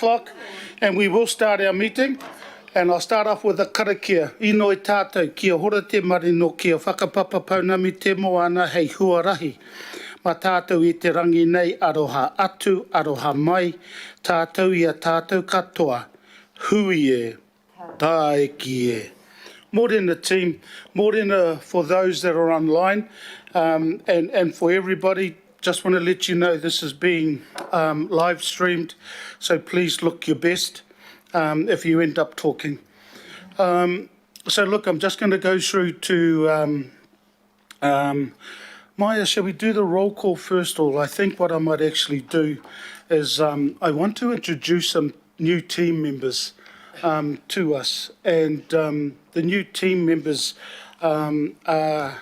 o'clock, and we will start our meeting. And I'll start off with a karakia. Ino e tātou, kia hora te marino, kia whakapapa paunami te moana hei huarahi. Ma tātou i te rangi nei, aroha atu, aroha mai, tātou ia tātou katoa. Hui e, tae ki e. Morena team, morena for those that are online, and for everybody. Just want to let you know this is being live streamed, so please look your best if you end up talking. So look, I'm just going to go through to Maya, shall we do the roll call first? Or I think what I might actually do is I want to introduce some new team members to us, and the new team members are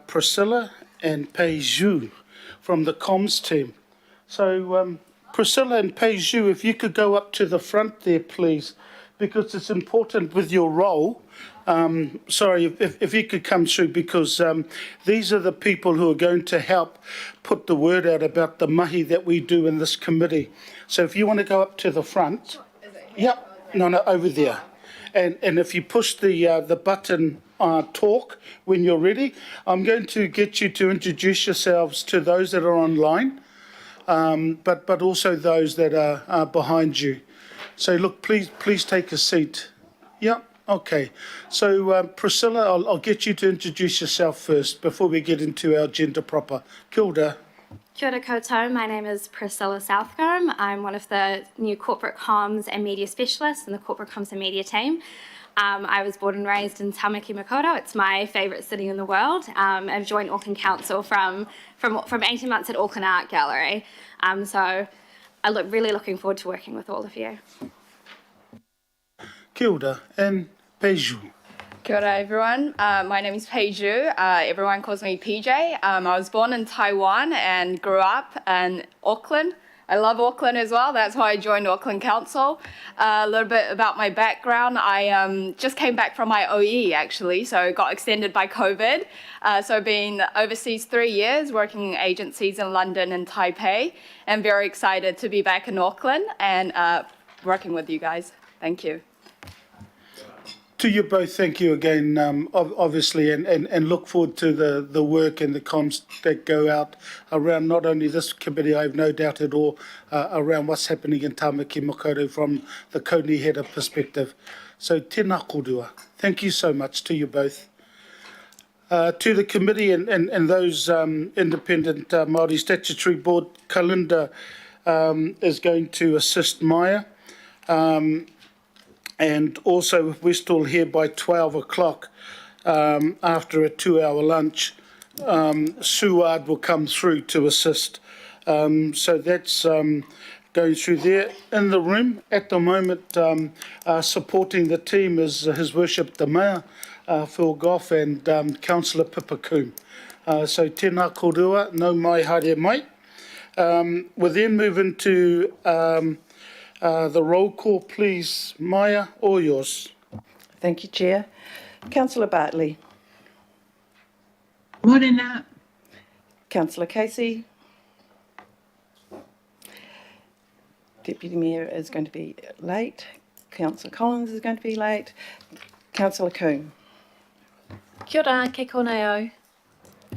Priscilla and Peiju from the comms team. So Priscilla and Peiju, if you could go up to the front there, please, because it's important with your role. Sorry, if you could come through, because these are the people who are going to help put the word out about the mahi that we do in this committee. So if you want to go up to the front. Yep. No, over there. And if you push the button talk when you're ready, I'm going to get you to introduce yourselves to those that are online, but also those that are behind you. So look, please take a seat. Yep. Okay. So Priscilla, I'll get you to introduce yourself first before we get into our agenda proper. Kia ora. Kia ora koutou, my name is Priscilla Southcombe. I'm one of the new corporate comms and media specialists in the corporate comms and media team. I was born and raised in Tamaki Makaurau. It's my favourite city in the world. I've joined Auckland Council from 18 months at Auckland Art Gallery. So really looking forward to working with all of you. Kia ora, and Peiju. Kia ora everyone, my name is Peiju. Everyone calls me PJ. I was born in Taiwan and grew up in Auckland. I love Auckland as well, that's why I joined Auckland Council. A little bit about my background, I just came back from my OE actually, so got extended by COVID. So been overseas 3 years, working in agencies in London and Taipei, and very excited to be back in Auckland and working with you guys. Thank you. To you both, thank you again, obviously, and look forward to the work and the comms that go out around not only this committee, I have no doubt at all, around what's happening in Tamaki Makaurau from the Kauni Hera perspective. So tēnā korua. Thank you so much to you both. To the committee and those independent Māori Statutory Board, Kalinda is going to assist Maya. And also, we're still here by 12 o'clock after a 2-hour lunch. Suad will come through to assist. So that's going through there. In the room at the moment, supporting the team is His Worship the Mayor, Phil Goff, and Councillor Pipakoom. So tēnā korua, no mai haere mai. We'll then move into the roll call, please. Maya, all yours. Thank you, Chair. Councillor Bartley. Morena. Councillor Casey. Deputy Mayor is going to be late. Councillor Collins is going to be late. Councillor Coombe. Kia ora, ke konei au.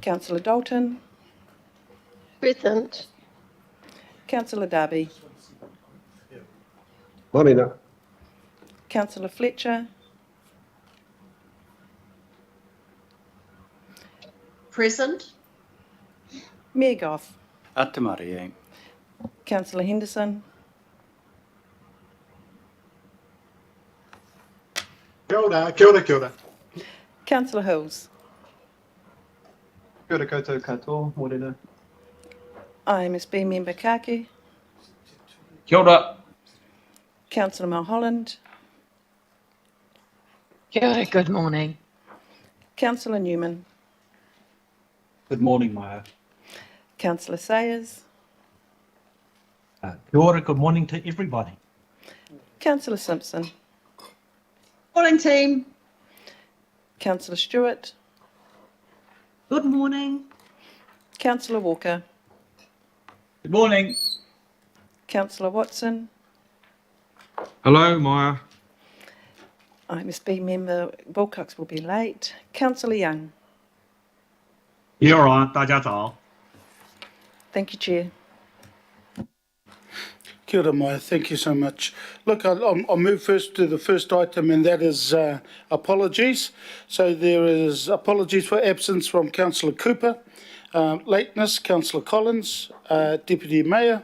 Councillor Dalton. Present. Councillor Darby. Morena. Councillor Fletcher. Present. Mayor Goff. Atamari. Councillor Henderson. Kia ora, kia ora, kia ora. Councillor Hills. Kia ora koutou katoa, morena. IMSB member Kaku. Kia ora. Councillor Mulholland. Kia ora, good morning. Councillor Newman. Good morning, Maya. Councillor Sayers. Kia ora, good morning to everybody. Councillor Simpson. Morning, team. Councillor Stewart. Good morning. Councillor Walker. Good morning. Councillor Watson. Hello, Maya. IMSB member Wilcox will be late. Councillor Young. Kia ora, 大家早. Thank you, Chair. Kia ora, Maya. Thank you so much. Look, I'll move first to the first item, and that is apologies. So there is apologies for absence from Councillor Cooper, lateness, Councillor Collins, Deputy Mayor,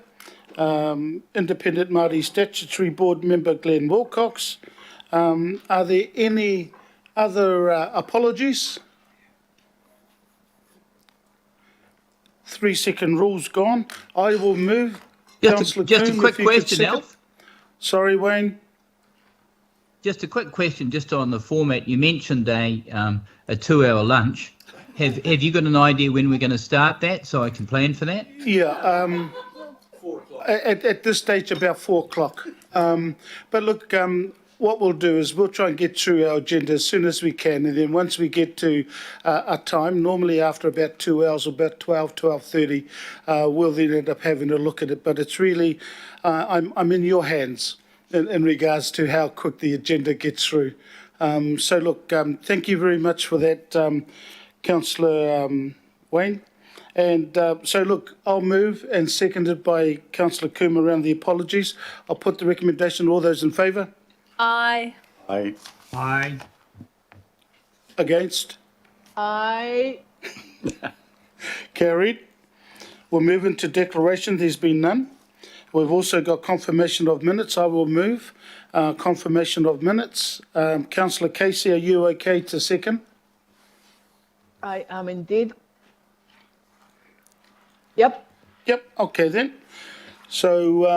Independent Māori Statutory Board member Glenn Wilcox. Are there any other apologies? 3-second rule's gone. I will move. Just a Coon, quick if you could question, second. Alf. Sorry, Wayne. Just a quick question, just on the format. You mentioned a 2-hour lunch. Have you got an idea when we're going to start that, so I can plan for that? Yeah, at this stage, about 4 o'clock. But look, what we'll do is we'll try and get through our agenda as soon as we can, and then once we get to a time, normally after about 2 hours, about 12:30, we'll then end up having a look at it. But it's really, I'm in your hands in regards to how quick the agenda gets through. So look, thank you very much for that, Councillor Wayne. And so, look, I'll move, and seconded by Councillor Coombe around the apologies. I'll put the recommendation. All those in favour? Aye. Aye. Aye. Against? Aye. Carried. We'll move into declaration. There's been none. We've also got confirmation of minutes. I will move confirmation of minutes. Councillor Casey, are you okay to second? I am indeed. Yep. Yep, okay then. So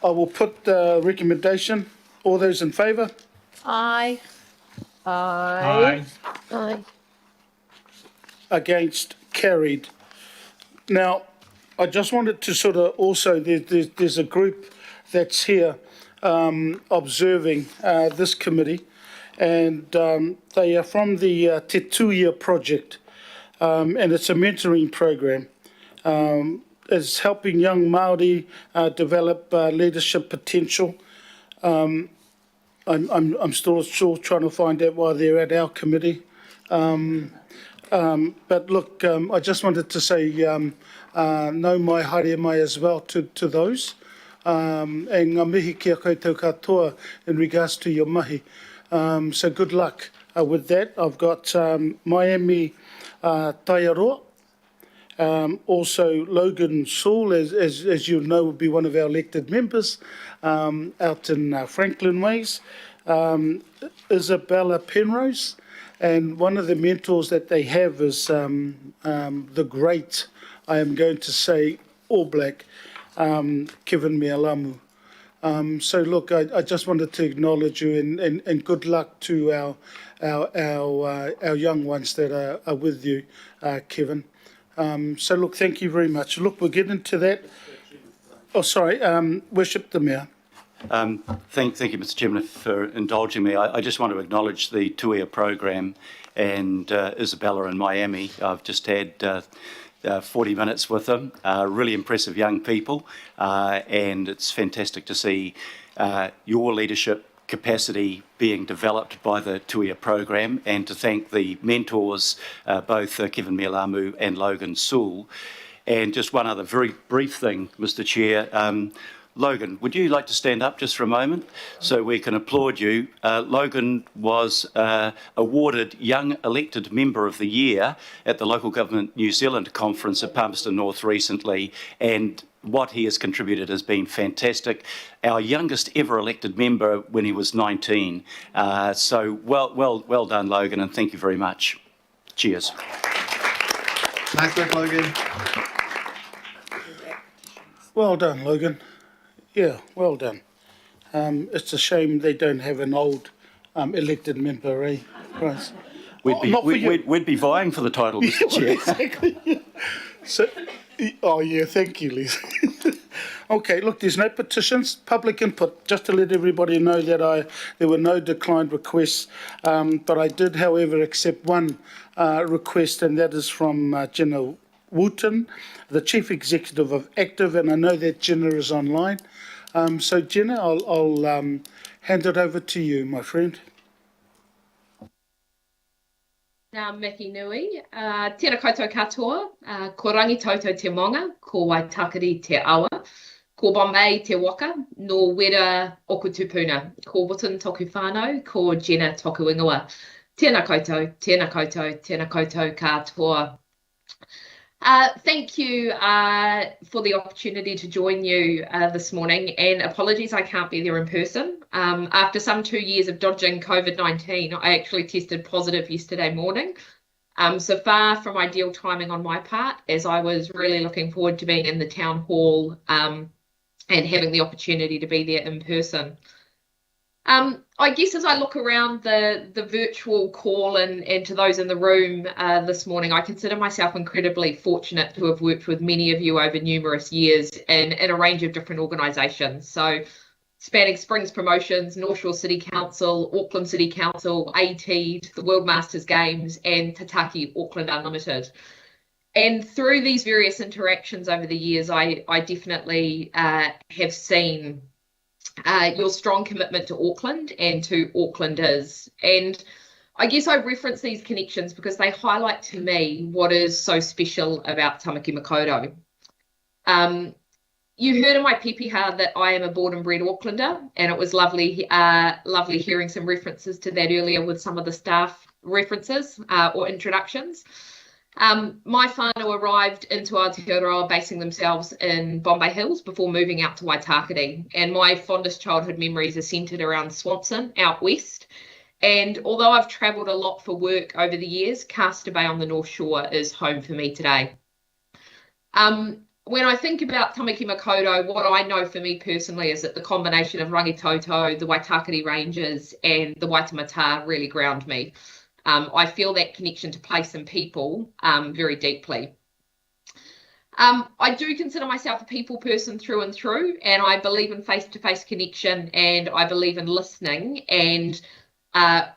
I will put the recommendation. All those in favour? Aye. Aye. Aye. Against? Carried. Now, I just wanted to sort of also, there's a group that's here observing this committee, and they are from the Te Tuia project, and it's a mentoring program. It's helping young Māori develop leadership potential. I'm still trying to find out why they're at our committee. But look, I just wanted to say no mai haere mai as well to those. And ngā mihi kia koutou katoa in regards to your mahi. So good luck with that. I've got Miami Taiaroa. Also Logan Sewell, as you know, will be one of our elected members out in Franklin Ways. Isabella Penrose. And one of the mentors that they have is the great, I am going to say, All Black, Kevin Mealamu. So look, I just wanted to acknowledge you and good luck to our young ones that are with you, Kevin. So look, thank you very much. Look, we'll get into that. Oh, sorry, Worship the Mayor. Thank you, Mr. Chairman, for indulging me. I just want to acknowledge the Tuia program and Isabella in Miami. I've just had 40 minutes with them. Really impressive young people, and it's fantastic to see your leadership capacity being developed by the Tuia program, and to thank the mentors, both Kevin Mealamu and Logan Sewell. And just one other very brief thing, Mr. Chair. Logan, would you like to stand up just for a moment so we can applaud you? Logan was awarded Young Elected Member of the Year at the Local Government New Zealand conference at Palmerston North recently, and what he has contributed has been fantastic. Our youngest ever elected member when he was 19. So well done, Logan, and thank you very much. Cheers. Nice work, Logan. Well done, Logan. Yeah, well done. It's a shame they don't have an old elected member, eh? Right. We'd be vying for the title, Mr. Chair. Exactly. So, oh yeah, thank you, Leis. Okay, look, there's no petitions, public input, just to let everybody know that there were no declined requests, but I did, however, accept one request, and that is from Jenna Wooten, the Chief Executive of Active, and I know that Jenna is online. So Jenna, I'll hand it over to you, my friend. Nā mihi nui, tēnā koutou katoa, ko rangitoto te monga, ko Waitakere te awa, ko Bombay te waka, no wera oku tupuna, ko Wotton toku whānau, ko Jenna toku ingoa. Tēnā koutou, tēnā koutou, tēnā koutou katoa. Thank you for the opportunity to join you this morning, and apologies I can't be there in person. After some 2 years of dodging COVID-19, I actually tested positive yesterday morning. So far from ideal timing on my part, as I was really looking forward to being in the town hall and having the opportunity to be there in person. I guess as I look around the virtual call and to those in the room this morning, I consider myself incredibly fortunate to have worked with many of you over numerous years in a range of different organisations. So spanning Springs Promotions, North Shore City Council, Auckland City Council, AT, the World Masters Games and Tataki Auckland Unlimited. And through these various interactions over the years, I definitely have seen your strong commitment to Auckland and to Aucklanders. And I guess I reference these connections because they highlight to me what is so special about Tamaki Makaurau. You heard in my pepeha that I am a born and bred Aucklander, and it was lovely hearing some references to that earlier with some of the staff references or introductions. My whānau arrived into Aotearoa basing themselves in Bombay Hills before moving out to Waitakere, and my fondest childhood memories are centred around Swanston out west. And although I've travelled a lot for work over the years, Castor Bay on the North Shore is home for me today. When I think about Tamaki Makaurau, what I know for me personally is that the combination of Rangitoto, the Waitakere Ranges and the Waitemata really ground me. I feel that connection to place and people very deeply. I do consider myself a people person through and through, and I believe in face-to-face connection, and I believe in listening and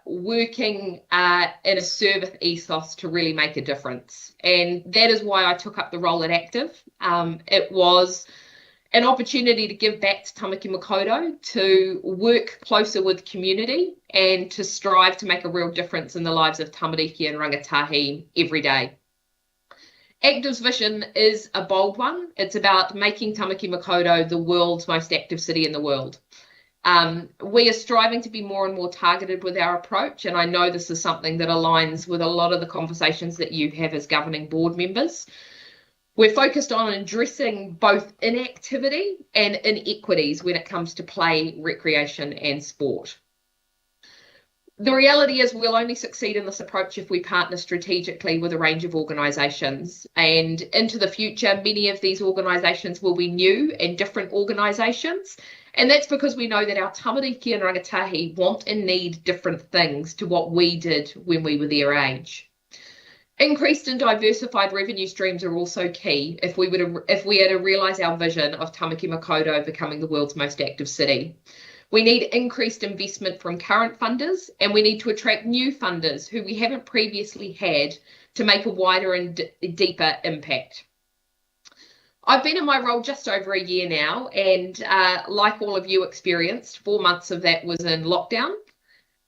working in a service ethos to really make a difference. And that is why I took up the role at Active. It was an opportunity to give back to Tamaki Makaurau, to work closer with community and to strive to make a real difference in the lives of tamariki and rangatahi every day. Active's vision is a bold one. It's about making Tamaki Makaurau the world's most active city in the world. We are striving to be more and more targeted with our approach, and I know this is something that aligns with a lot of the conversations that you have as governing board members. We're focused on addressing both inactivity and inequities when it comes to play, recreation and sport. The reality is we'll only succeed in this approach if we partner strategically with a range of organisations, and into the future many of these organisations will be new and different organisations, and that's because we know that our tamariki and rangatahi want and need different things to what we did when we were their age. Increased and diversified revenue streams are also key if we are to realise our vision of Tamaki Makaurau becoming the world's most active city. We need increased investment from current funders, and we need to attract new funders who we haven't previously had to make a wider and deeper impact. I've been in my role just over a year now, and like all of you experienced, 4 months of that was in lockdown.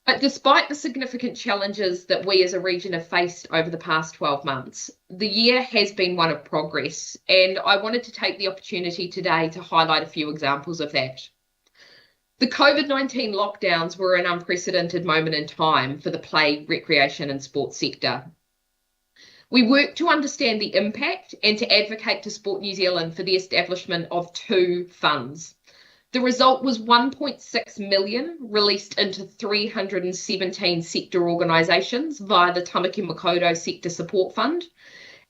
But despite the significant challenges that we as a region have faced over the past 12 months, the year has been one of progress, and I wanted to take the opportunity today to highlight a few examples of that. The COVID-19 lockdowns were an unprecedented moment in time for the play, recreation and sports sector. We worked to understand the impact and to advocate to Sport New Zealand for the establishment of 2 funds. The result was 1.6 million released into 317 sector organisations via the Tamaki Makaurau Sector Support Fund,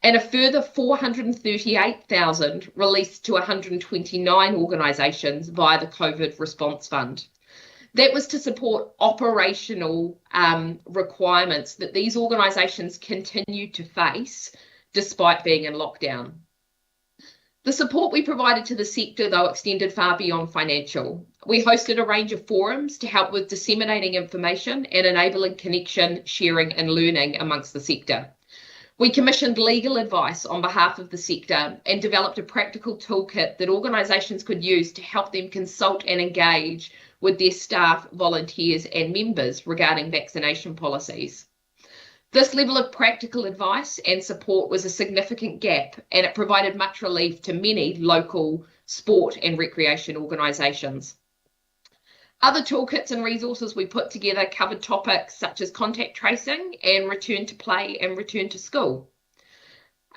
and a further 438,000 released to 129 organisations via the COVID Response Fund. That was to support operational requirements that these organisations continue to face despite being in lockdown. The support we provided to the sector, though, extended far beyond financial. We hosted a range of forums to help with disseminating information and enabling connection, sharing and learning amongst the sector. We commissioned legal advice on behalf of the sector and developed a practical toolkit that organisations could use to help them consult and engage with their staff, volunteers and members regarding vaccination policies. This level of practical advice and support was a significant gap, and it provided much relief to many local sport and recreation organisations. Other toolkits and resources we put together covered topics such as contact tracing and return to play and return to school.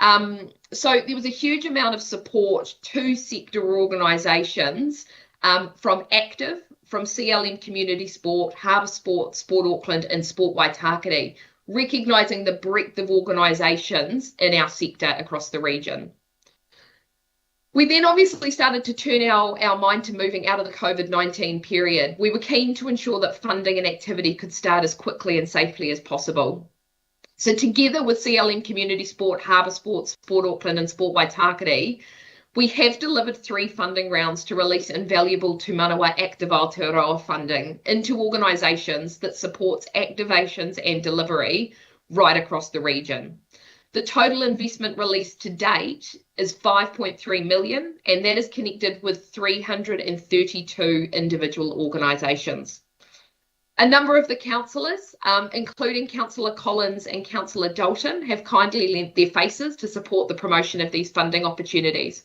So there was a huge amount of support to sector organisations from Active, from CLM Community Sport, Harbour Sport, Sport Auckland and Sport Waitakere, recognising the breadth of organisations in our sector across the region. We then obviously started to turn our mind to moving out of the COVID-19 period. We were keen to ensure that funding and activity could start as quickly and safely as possible. So together with CLM Community Sport, Harbour Sport, Sport Auckland and Sport Waitakere, we have delivered 3 funding rounds to release invaluable Te Manawa Active Aotearoa funding into organisations that supports activations and delivery right across the region. The total investment released to date is 5.3 million, and that is connected with 332 individual organisations. A number of the councillors, including Councillor Collins and Councillor Dalton, have kindly lent their faces to support the promotion of these funding opportunities,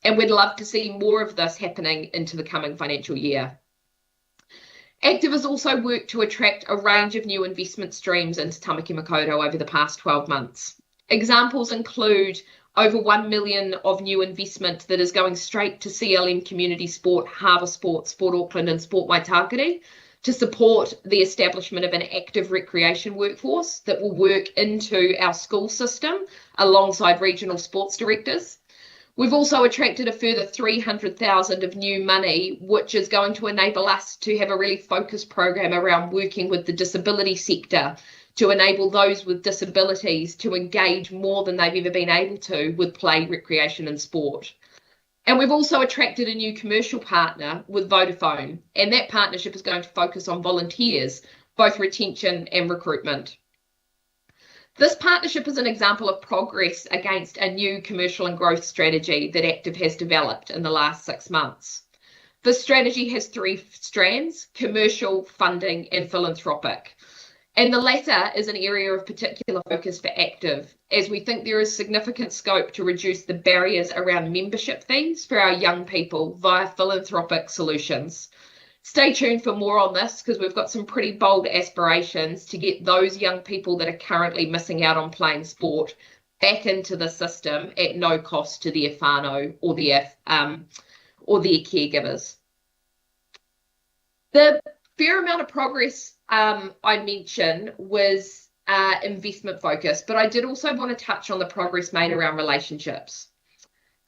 and we'd love to see more of this happening into the coming financial year. Active has also worked to attract a range of new investment streams into Tamaki Makaurau over the past 12 months. Examples include over 1 million of new investment that is going straight to CLM Community Sport, Harbour Sport, Sport Auckland and Sport Waitakere to support the establishment of an active recreation workforce that will work into our school system alongside regional sports directors. We've also attracted a further 300,000 of new money, which is going to enable us to have a really focused program around working with the disability sector to enable those with disabilities to engage more than they've ever been able to with play, recreation and sport. And we've also attracted a new commercial partner with Vodafone, and that partnership is going to focus on volunteers, both retention and recruitment. This partnership is an example of progress against a new commercial and growth strategy that Active has developed in the last 6 months. This strategy has 3 strands: commercial, funding and philanthropic. And the latter is an area of particular focus for Active, as we think there is significant scope to reduce the barriers around membership fees for our young people via philanthropic solutions. Stay tuned for more on this, because we've got some pretty bold aspirations to get those young people that are currently missing out on playing sport back into the system at no cost to their whānau or their caregivers. The fair amount of progress I mentioned was investment focused, but I did also want to touch on the progress made around relationships.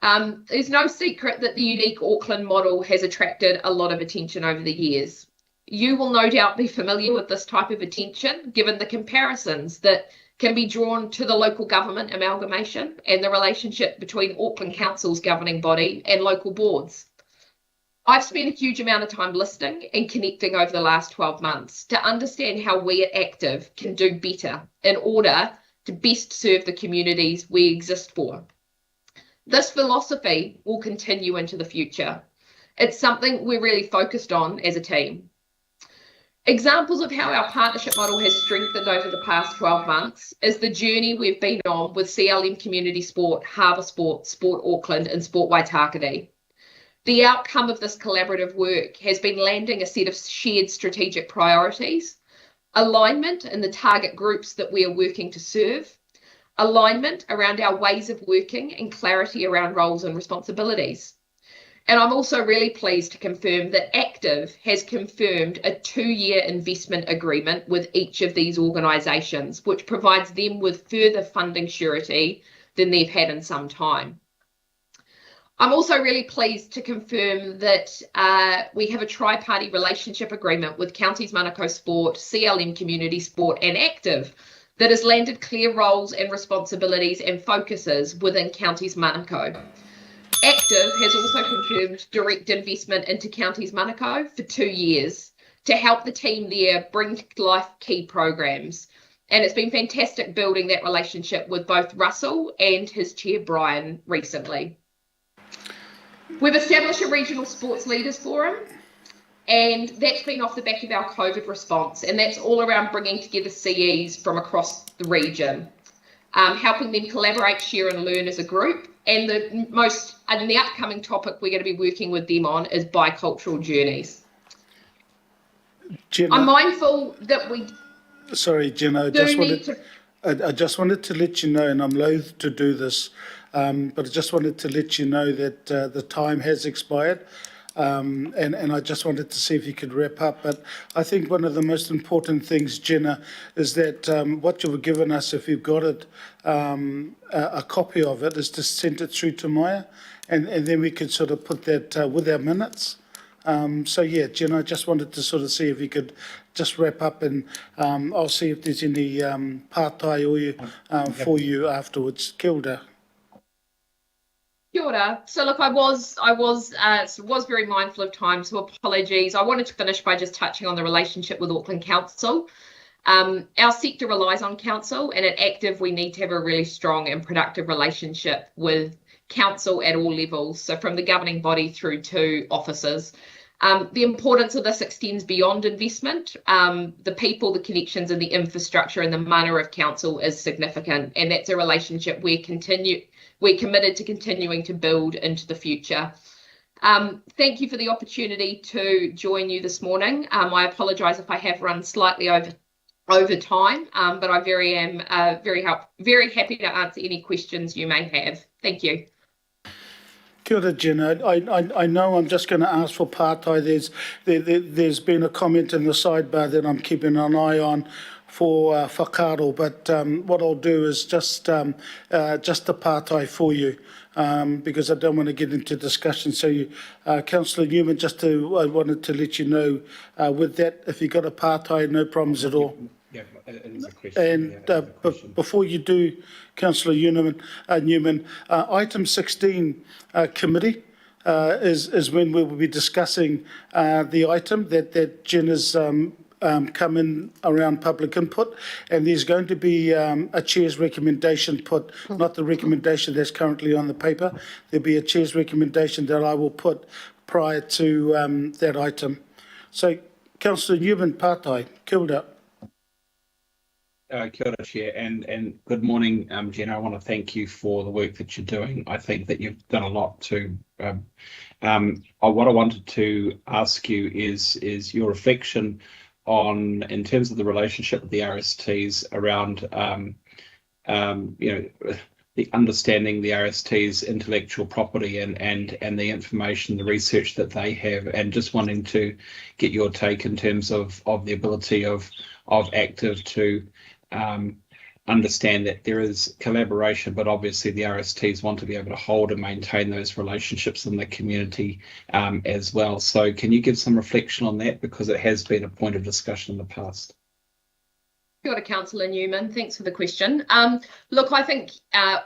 There's no secret that the unique Auckland model has attracted a lot of attention over the years. You will no doubt be familiar with this type of attention, given the comparisons that can be drawn to the local government amalgamation and the relationship between Auckland Council's governing body and local boards. I've spent a huge amount of time listening and connecting over the last 12 months to understand how we at Active can do better in order to best serve the communities we exist for. This philosophy will continue into the future. It's something we're really focused on as a team. Examples of how our partnership model has strengthened over the past 12 months is the journey we've been on with CLM Community Sport, Harbour Sport, Sport Auckland and Sport Waitakere. The outcome of this collaborative work has been landing a set of shared strategic priorities, alignment in the target groups that we are working to serve, alignment around our ways of working and clarity around roles and responsibilities. And I'm also really pleased to confirm that Active has confirmed a 2-year investment agreement with each of these organisations, which provides them with further funding surety than they've had in some time. I'm also really pleased to confirm that we have a tri-party relationship agreement with Counties Manukau Sport, CLM Community Sport and Active that has landed clear roles and responsibilities and focuses within Counties Manukau. Active has also confirmed direct investment into Counties Manukau for 2 years to help the team there bring to life key programs, And it's been fantastic building that relationship with both Russell and his chair, Brian, recently. We've established a regional sports leaders forum, and that's been off the back of our COVID response, and that's all around bringing together CEs from across the region, helping them collaborate, share and learn as a group. And the upcoming topic we're going to be working with them on is bicultural journeys. Jenna, I'm mindful that we sorry, Jenna, I just wanted to let you know, and I'm loath to do this, but I just wanted to let you know that the time has expired. And I just wanted to see if you could wrap up. But I think one of the most important things, Jenna, is that what you've given us, if you've got it, a copy of it, is to send it through to Maya, and then we could sort of put that with our minutes. So yeah, Jenna, I just wanted to sort of see if you could just wrap up, and I'll see if there's any pātai for you afterwards. Kia ora. Kia ora. So look, I was very mindful of time, so apologies. I wanted to finish by just touching on the relationship with Auckland Council. Our sector relies on council, and at Active we need to have a really strong and productive relationship with council at all levels, so from the governing body through to officers. The importance of this extends beyond investment. The people, the connections and the infrastructure and the mana of council is significant, and that's a relationship we're committed to continuing to build into the future. Thank you for the opportunity to join you this morning. I apologise if I have run slightly over time, but I am very happy to answer any questions you may have. Thank you. Kia ora, Jenna. I know I'm just going to ask for pātai. There's been a comment in the sidebar that I'm keeping an eye on for whakaaro, but what I'll do is just a pātai for you, because I don't want to get into discussion. So, Councillor Newman, I wanted to let you know with that, if you've got a pātai, no problems at all. Yeah, it is a question. And before you do, Councillor Newman, item 16 committee is when we will be discussing the item that Jen has come in around public input, and there's going to be a chair's recommendation put, not the recommendation that's currently on the paper. There'll be a chair's recommendation that I will put prior to that item. So, Councillor Newman, pātai, kia ora. Kia ora, Chair, and good morning, Jenna. I want to thank you for the work that you're doing. I think that you've done a lot to. What I wanted to ask you is your reflection on, in terms of the relationship with the RSTs around, the understanding the RST's intellectual property and the information, the research that they have, and just wanting to get your take in terms of the ability of Active to understand that there is collaboration, but obviously the RSTs want to be able to hold and maintain those relationships in the community as well. So can you give some reflection on that, because it has been a point of discussion in the past? Kia ora, Councillor Newman. Thanks for the question. Look, I think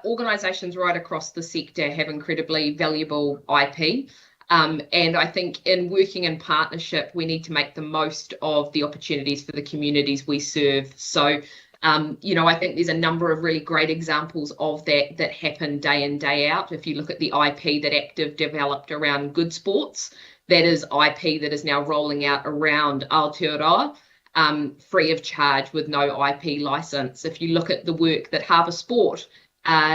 organisations right across the sector have incredibly valuable IP. And I think in working in partnership, we need to make the most of the opportunities for the communities we serve. So, I think there's a number of really great examples of that happen day in, day out. If you look at the IP that Active developed around good sports, that is IP that is now rolling out around Aotearoa, free of charge with no IP licence. If you look at the work that Harbour Sport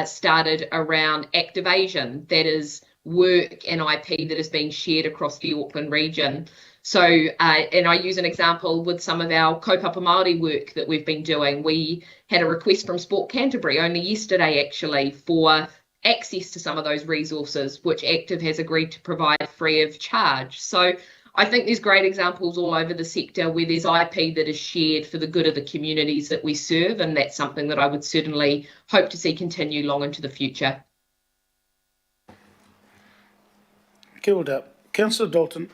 started around Activation, that is work and IP that is being shared across the Auckland region. So, and I use an example with some of our kaupapa Māori work that we've been doing. We had a request from Sport Canterbury only yesterday, actually, for access to some of those resources, which Active has agreed to provide free of charge. So I think there's great examples all over the sector where there's IP that is shared for the good of the communities that we serve, and that's something that I would certainly hope to see continue long into the future. Kia ora. Councillor Dalton.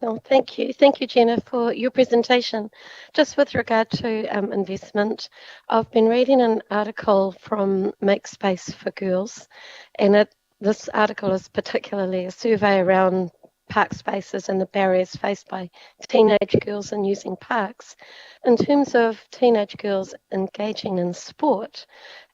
Oh, thank you. Thank you, Jenna, for your presentation. Just with regard to investment, I've been reading an article from Make Space for Girls, and this article is particularly a survey around park spaces and the barriers faced by teenage girls in using parks. In terms of teenage girls engaging in sport,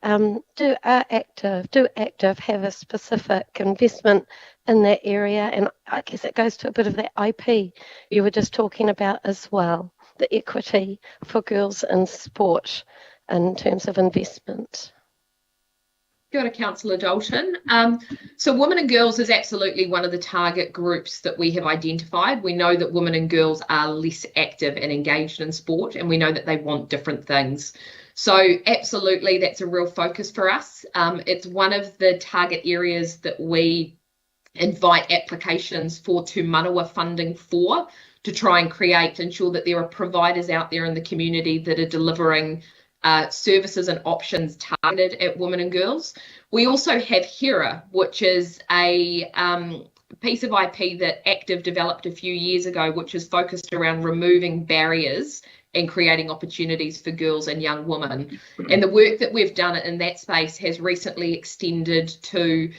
do Active have a specific investment in that area? And I guess it goes to a bit of that IP you were just talking about as well, the equity for girls in sport in terms of investment. Kia ora, Councillor Dalton. So women and girls is absolutely one of the target groups that we have identified. We know that women and girls are less active and engaged in sport, and we know that they want different things. So absolutely, that's a real focus for us. It's one of the target areas that we invite applications for Te Manawa funding for, to try and ensure that there are providers out there in the community that are delivering services and options targeted at women and girls. We also have HERA, which is a piece of IP that Active developed a few years ago, which is focused around removing barriers and creating opportunities for girls and young women. And the work that we've done in that space has recently extended to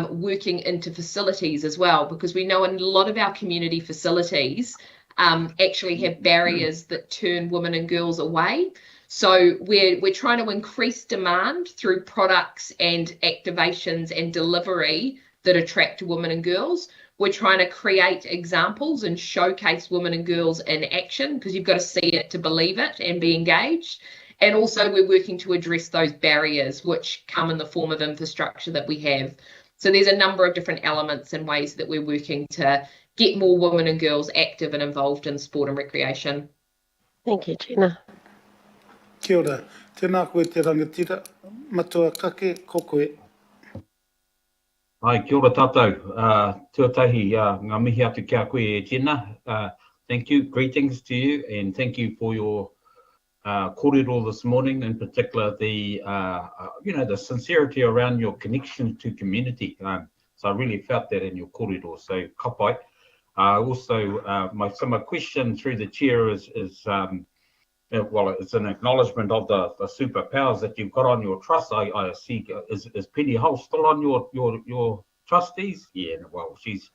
working into facilities as well, because we know in a lot of our community facilities actually have barriers that turn women and girls away. So we're trying to increase demand through products and activations and delivery that attract women and girls. We're trying to create examples and showcase women and girls in action, because you've got to see it to believe it and be engaged. And also we're working to address those barriers which come in the form of infrastructure that we have. So there's a number of different elements and ways that we're working to get more women and girls active and involved in sport and recreation. Thank you, Gina. Kia ora, tēnā koe te rangatira, matua kake, ko koe. Ai, kia ora tātou. Tuatahi, ngā mihi atu kia koe, Gina. Thank you, greetings to you, and thank you for your kōrero this morning, in particular the, the sincerity around your connection to community. So I really felt that in your kōrero, so ka pai. Also, my question through the chair is well, it's an acknowledgement of the superpowers that you've got on your trust. I see, is Penny Hull still on your trustees? Yeah, well, she's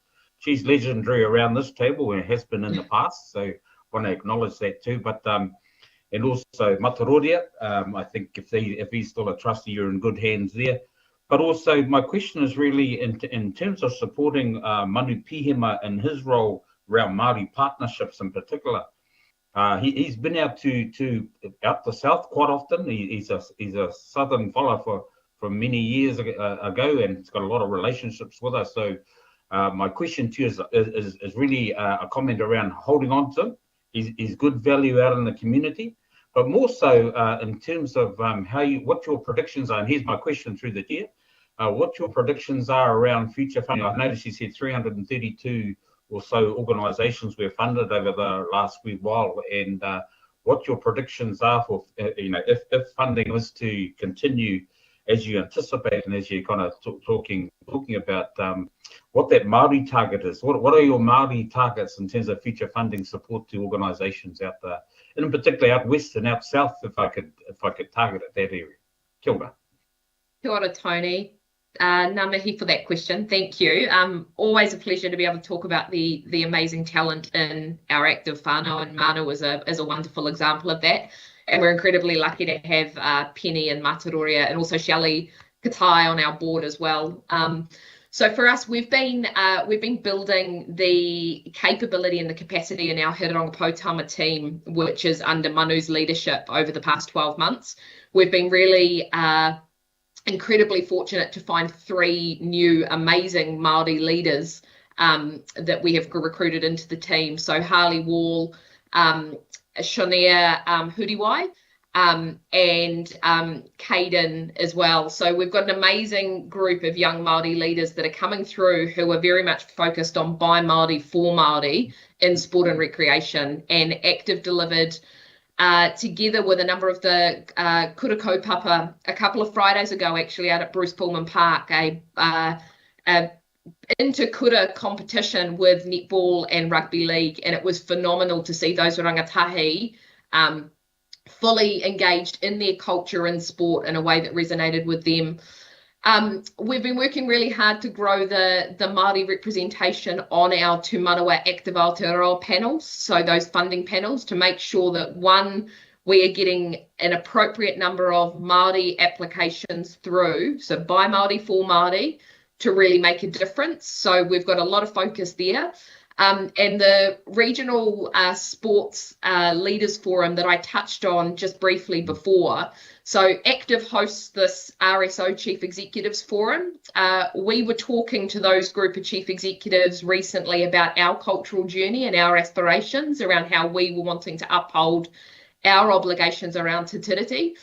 legendary around this table and has been in the past, so I want to acknowledge that too. But and also Mataroria, I think if he's still a trustee, you're in good hands there. But also my question is really in terms of supporting Manu Pihema in his role around Māori partnerships in particular. He's been out to out the south quite often. He's a southern fella for many years ago, and he's got a lot of relationships with us. So my question to you is really a comment around holding on to him. He's good value out in the community, but more so in terms of what your predictions are. And here's my question through the chair: what your predictions are around future funding. I've noticed you said 332 or so organisations were funded over the last wee while, and what your predictions are for, if funding is to continue as you anticipate, and as you're kind of talking about what that Māori target is. What are your Māori targets in terms of future funding support to organisations out there, and in particular out west and out south, if I could target at that area? Kia ora. Kia ora, Tony. Ngā mihi for that question. Thank you. Always a pleasure to be able to talk about the amazing talent in our active whānau, and Manu is a wonderful example of that. And we're incredibly lucky to have Penny and Mataroria, and also Shelley Katai on our board as well. So for us, we've been building the capability and the capacity in our Hiriranga Potama team, which is under Manu's leadership over the past 12 months. We've been really incredibly fortunate to find 3 new amazing Māori leaders that we have recruited into the team. So Harley Wall, Shania Huriwai, and Caden as well. So we've got an amazing group of young Māori leaders that are coming through who are very much focused on by Māori for Māori in sport and recreation. And Active delivered together with a number of the kura kaupapa a couple of Fridays ago, actually, out at Bruce Pullman Park, a inter-kura competition with netball and rugby league, and it was phenomenal to see those rangatahi fully engaged in their culture and sport in a way that resonated with them. We've been working really hard to grow the Māori representation on our Tū Manawa Active Aotearoa panels, so those funding panels, to make sure that, one, we are getting an appropriate number of Māori applications through, so by Māori for Māori, to really make a difference. So we've got a lot of focus there. And the regional sports leaders forum that I touched on just briefly before. So Active hosts this RSO Chief Executives Forum. We were talking to those group of chief executives recently about our cultural journey and our aspirations around how we were wanting to uphold our obligations around Te Tiriti.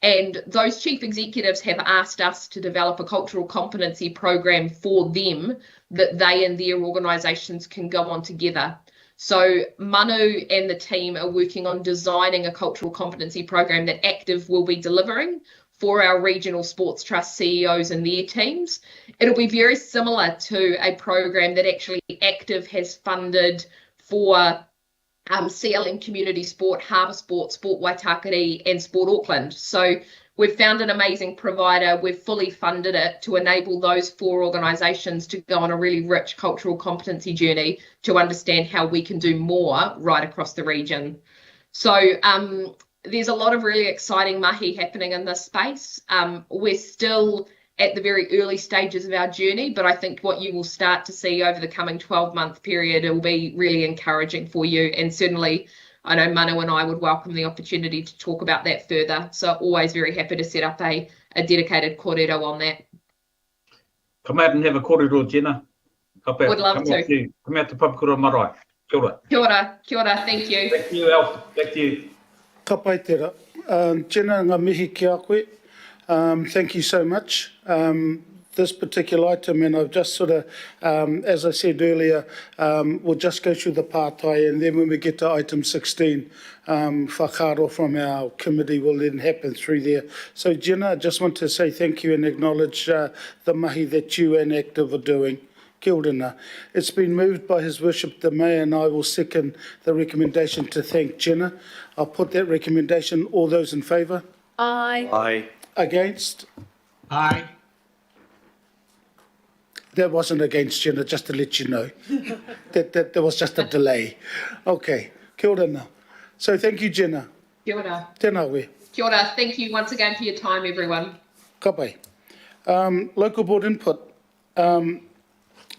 And those chief executives have asked us to develop a cultural competency program for them that they and their organisations can go on together. So Manu and the team are working on designing a cultural competency program that Active will be delivering for our regional sports trust CEOs and their teams. It'll be very similar to a program that actually Active has funded for CLM Community Sport, Harbour Sport, Sport Waitakere and Sport Auckland. So we've found an amazing provider. We've fully funded it to enable those 4 organisations to go on a really rich cultural competency journey to understand how we can do more right across the region. So there's a lot of really exciting mahi happening in this space. We're still at the very early stages of our journey, but I think what you will start to see over the coming 12-month period, it will be really encouraging for you. And certainly, I know Manu and I would welcome the opportunity to talk about that further. So always very happy to set up a dedicated kōrero on that. Come out and have a kōrero, Jenna. Would love to. Come out to Papakura Marae. Kia ora. Kia ora. Kia ora. Thank you. Thank you, Alf. Back to you. Ka pai tera. Jenna, ngā mihi ki a koe. Thank you so much. This particular item, and I've just sort of, as I said earlier, we'll just go through the pātai, and then when we get to item 16, whakaaro from our committee will then happen through there. So Jenna, I just want to say thank you and acknowledge the mahi that you and Active are doing. Kia ora nā. It's been moved by His Worship the Mayor, and I will second the recommendation to thank Jenna. I'll put that recommendation. All those in favour? Aye. Aye. Against? Aye. That wasn't against Jenna, just to let you know. that was just a delay. Okay, kia ora nā. So thank you, Jenna. Kia ora. Tēnā koe. Kia ora. Thank you once again for your time, everyone. Ka pai. Local board input.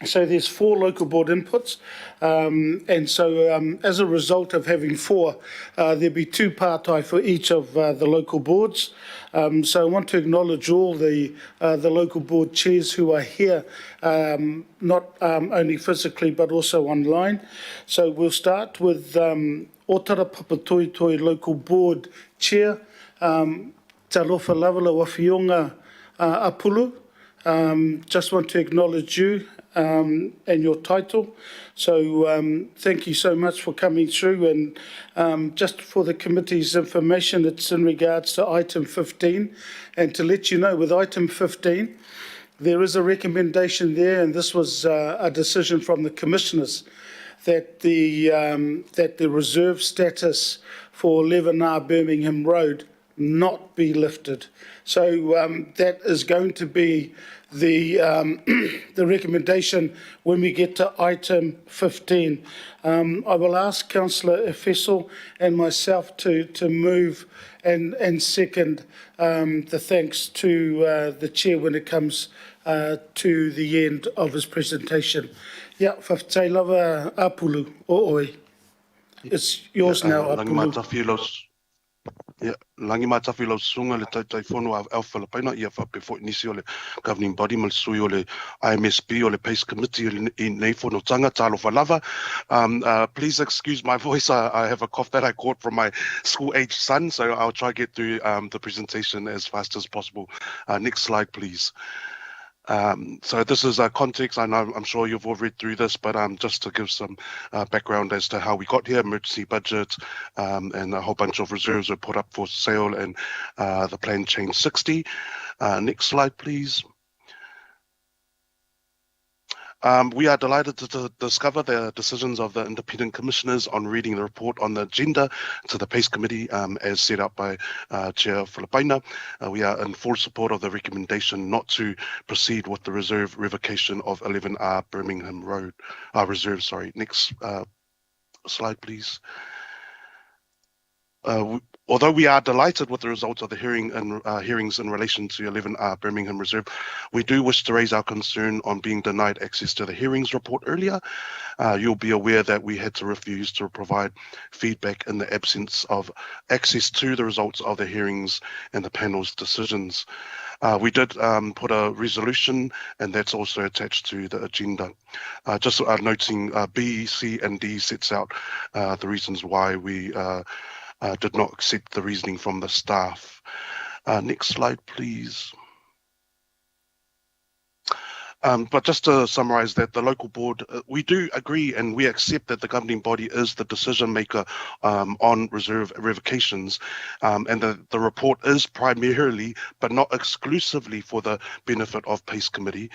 So there's 4 local board inputs, and so as a result of having 4, there'll be 2 pātai for each of the local boards. So I want to acknowledge all the local board chairs who are here, not only physically but also online. So we'll start with Otara Papatoetoe Local Board Chair, Talofa Lavela Wawhionga Apulu. Just want to acknowledge you and your title. So thank you so much for coming through, and just for the committee's information, it's in regards to item 15, and to let you know, with item 15 there is a recommendation there, and this was a decision from the commissioners, that the reserve status for 11R Birmingham Road not be lifted. So that is going to be the recommendation when we get to item 15. I will ask Councillor Efessel and myself to move and second the thanks to the chair when it comes to the end of his presentation. Yeah, whawhtai lava Apulu, oi. It's yours now, Apulu. Yeah, langi matafi lau sunga le tai fono au Filipina ia fa before nisi o le governing body mal sui o le IMSB o le Pace Committee in nei fono tanga talo falava. Please excuse my voice. I have a cough that I caught from my school-aged son, so I'll try to get through the presentation as fast as possible. Next slide, please. So this is context. I know, I'm sure you've all read through this, but just to give some background as to how we got here, emergency budget, and a whole bunch of reserves were put up for sale, and the plan changed 60. Next slide, please. We are delighted to discover the decisions of the independent commissioners on reading the report on the agenda to the PACE committee as set out by Chair Filipaina. We are in full support of the recommendation not to proceed with the reserve revocation of 11R Birmingham Road. Reserve, sorry. Next slide, please. Although we are delighted with the results of the hearings in relation to 11R Birmingham Reserve, we do wish to raise our concern on being denied access to the hearings report earlier. You'll be aware that we had to refuse to provide feedback in the absence of access to the results of the hearings and the panel's decisions. We did put a resolution, and that's also attached to the agenda. Just noting B, C, and D sets out the reasons why we did not accept the reasoning from the staff. Next slide, please. But just to summarise that, the local board, we do agree and we accept that the governing body is the decision maker on reserve revocations, and the report is primarily, but not exclusively, for the benefit of PACE committee.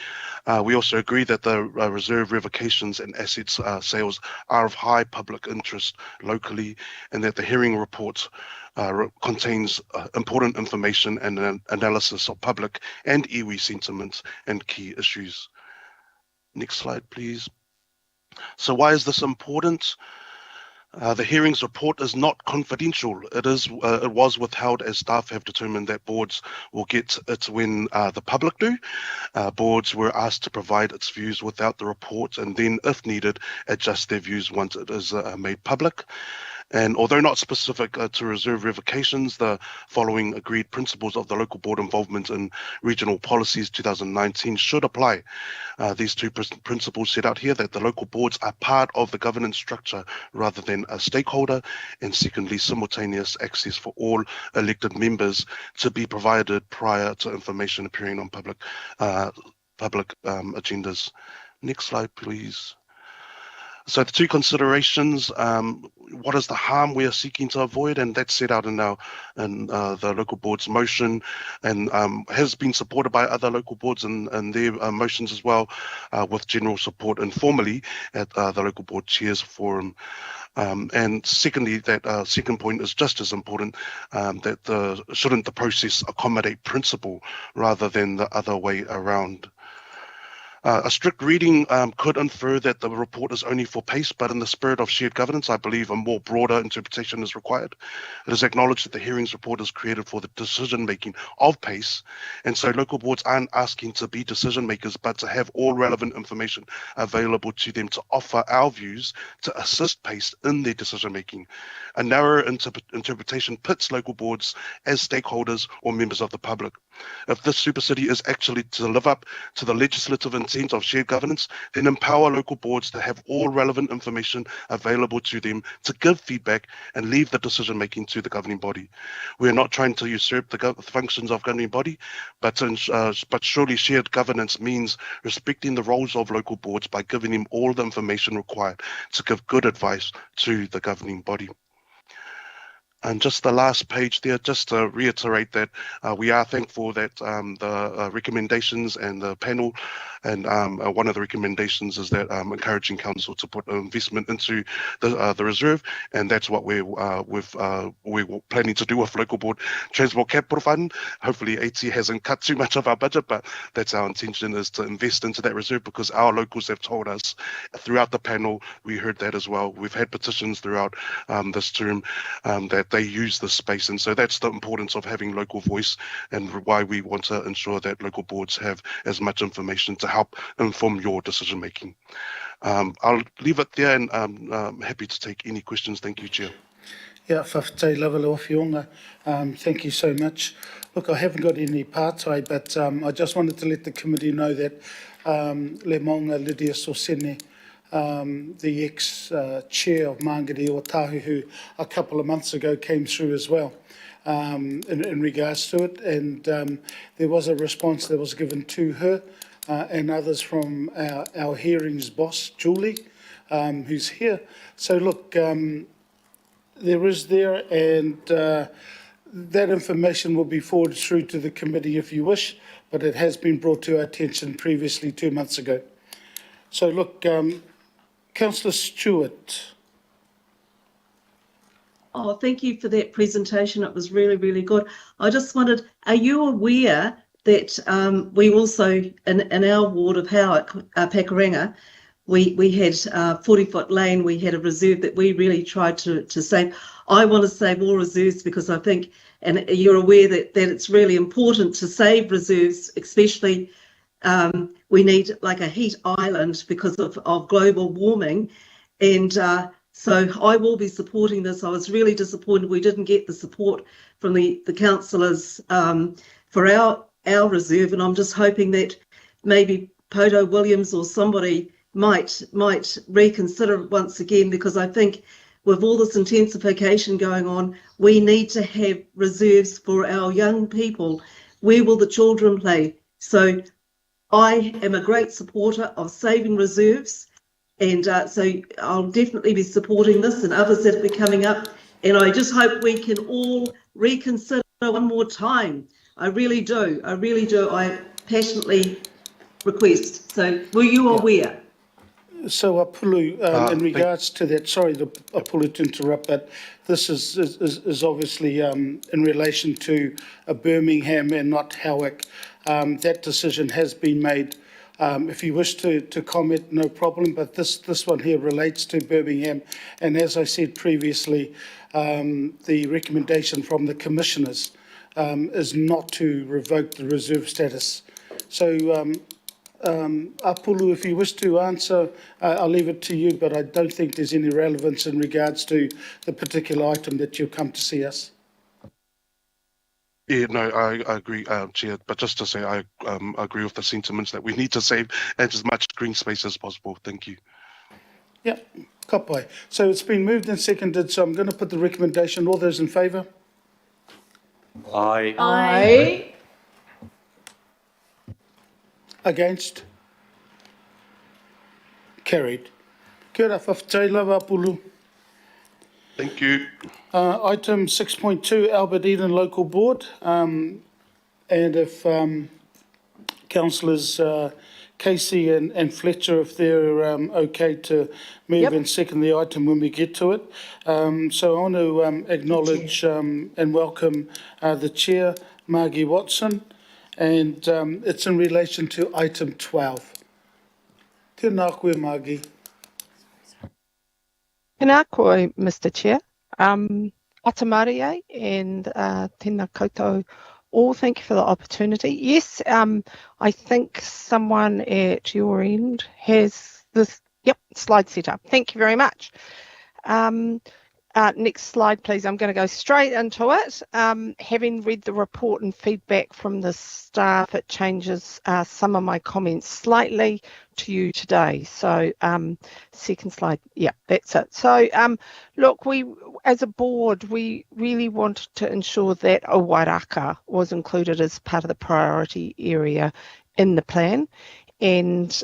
We also agree that the reserve revocations and assets sales are of high public interest locally, and that the hearing report contains important information and an analysis of public and iwi sentiments and key issues. Next slide, please. So why is this important? The hearings report is not confidential. It was withheld as staff have determined that boards will get it when the public do. Boards were asked to provide its views without the report, and then, if needed, adjust their views once it is made public. And although not specific to reserve revocations, the following agreed principles of the local board involvement in regional policies 2019 should apply. These two principles set out here: that the local boards are part of the governance structure rather than a stakeholder, and secondly, simultaneous access for all elected members to be provided prior to information appearing on public agendas. Next slide, please. So the two considerations, what is the harm we are seeking to avoid? And that's set out in the local board's motion, and has been supported by other local boards and their motions as well, with general support informally at the local board chairs forum. And secondly, that second point is just as important, that shouldn't the process accommodate principle rather than the other way around? A strict reading could infer that the report is only for PACE, but in the spirit of shared governance, I believe a more broader interpretation is required. It is acknowledged that the hearings report is created for the decision-making of PACE, and so local boards aren't asking to be decision-makers, but to have all relevant information available to them to offer our views to assist PACE in their decision-making. A narrow interpretation pits local boards as stakeholders or members of the public. If this super city is actually to live up to the legislative intent of shared governance, then empower local boards to have all relevant information available to them to give feedback and leave the decision making to the governing body. We are not trying to usurp the functions of governing body, but surely shared governance means respecting the roles of local boards by giving them all the information required to give good advice to the governing body. And just the last page there, just to reiterate that we are thankful that the recommendations and the panel, and one of the recommendations is that encouraging council to put investment into the reserve, and that's what we're planning to do with local board transport capital fund. Hopefully AT hasn't cut too much of our budget, but that's our intention, is to invest into that reserve, because our locals have told us throughout the panel, we heard that as well. We've had petitions throughout this term that they use this space, and so that's the importance of having local voice, and why we want to ensure that local boards have as much information to help inform your decision making. I'll leave it there, and I'm happy to take any questions. Thank you, Chair. Yeah, whawhatei lawa loa whionga. Thank you so much. Look, I haven't got any pātai, but I just wanted to let the committee know that Le Maunga Lydia Sosene, the ex-chair of Māngere Otahu, who a couple of months ago came through as well in regards to it, and there was a response that was given to her and others from our hearings boss, Julie, who's here. So look, there is there, and that information will be forwarded through to the committee if you wish, but it has been brought to our attention previously 2 months ago. So look, Councillor Stewart. Oh, thank you for that presentation. It was really, really good. I just wondered, are you aware that we also, in our ward of Howick, Pakuranga, we had 40-foot lane, we had a reserve that we really tried to save. I want to save all reserves because I think, and you're aware that it's really important to save reserves, especially we need like a heat island because of global warming. And so I will be supporting this. I was really disappointed we didn't get the support from the councillors for our reserve, and I'm just hoping that maybe Poto Williams or somebody might reconsider it once again, because I think with all this intensification going on, we need to have reserves for our young people. Where will the children play? So I am a great supporter of saving reserves, and so I'll definitely be supporting this and others that will be coming up. And I just hope we can all reconsider one more time. I really do. I really do. I passionately request. So were you aware? So Apulu, in regards to that, sorry, Apulu, to interrupt, but this is obviously in relation to Birmingham and not Howick. That decision has been made. If you wish to comment, no problem, but this one here relates to Birmingham. And as I said previously, the recommendation from the commissioners is not to revoke the reserve status. So Apulu, if you wish to answer, I'll leave it to you, but I don't think there's any relevance in regards to the particular item that you've come to see us. Yeah, no, I agree, Chair. But just to say, I agree with the sentiments that we need to save as much green space as possible. Thank you. Yeah, kapai. So it's been moved and seconded, so I'm going to put the recommendation. All those in favour? Aye. Aye. Against? Carried. Kia ora, whawhitai lawa, Apulu. Thank you. Item 6.2, Albert Eden Local Board. And if councillors Casey and Fletcher, if they're okay to move and second the item when we get to it. So I want to acknowledge and welcome the Chair, Margie Watson, and it's in relation to item 12. Tēnā koe, Margie. Tēnā koe, Mr. Chair. Atamarie and tēnā koutou all, thank you for the opportunity. Yes, I think someone at your end has this, slide set up. Thank you very much. Next slide, please. I'm going to go straight into it. Having read the report and feedback from the staff, it changes some of my comments slightly to you today. So second slide, that's it. So look, we as a board, we really wanted to ensure that Owairaka was included as part of the priority area in the plan. And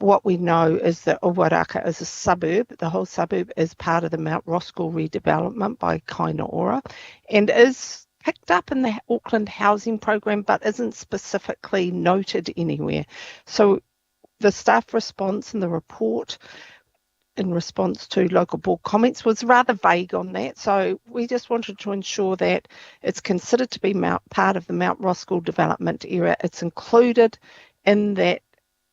what we know is that Owairaka is a suburb. The whole suburb is part of the Mount Roskill redevelopment by Kainoora and is picked up in the Auckland housing program, but isn't specifically noted anywhere. So the staff response in the report in response to local board comments was rather vague on that. So we just wanted to ensure that it's considered to be part of the Mount Roskill development area. It's included in that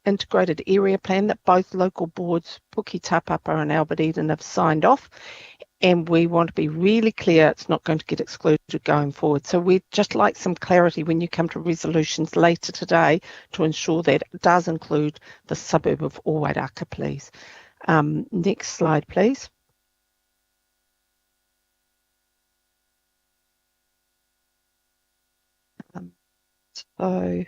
integrated area plan that both local boards, Puki Tapapa and Albert Eden, have signed off. And we want to be really clear it's not going to get excluded going forward. So we'd just like some clarity when you come to resolutions later today to ensure that it does include the suburb of Owairaka, please. Next slide, please. So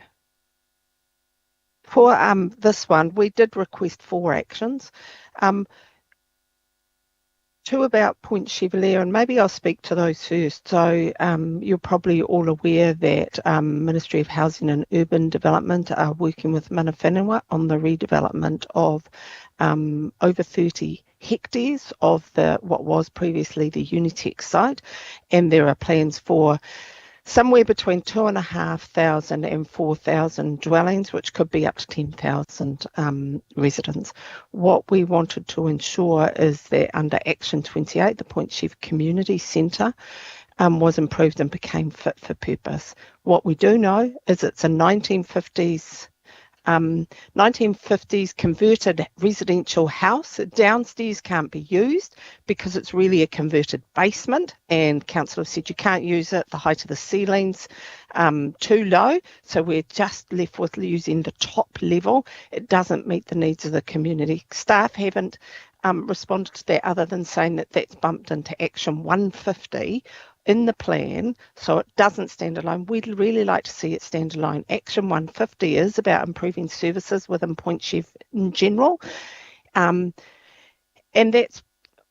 for this one, we did request 4 actions. 2 about Point Chevalier, and maybe I'll speak to those first. So you're probably all aware that Ministry of Housing and Urban Development are working with Mana Whenua on the redevelopment of over 30 hectares of what was previously the Unitech site, and there are plans for somewhere between 2,500 and 4,000 dwellings, which could be up to 10,000 residents. What we wanted to ensure is that under Action 28, the Point Chief Community Centre was improved and became fit for purpose. What we do know is it's a 1950s converted residential house. Downstairs can't be used because it's really a converted basement, and council have said you can't use it. The height of the ceiling's too low, so we're just left with using the top level. It doesn't meet the needs of the community. Staff haven't responded to that other than saying that that's bumped into Action 150 in the plan, so it doesn't stand alone. We'd really like to see it stand alone. Action 150 is about improving services within Point Chief in general, and that's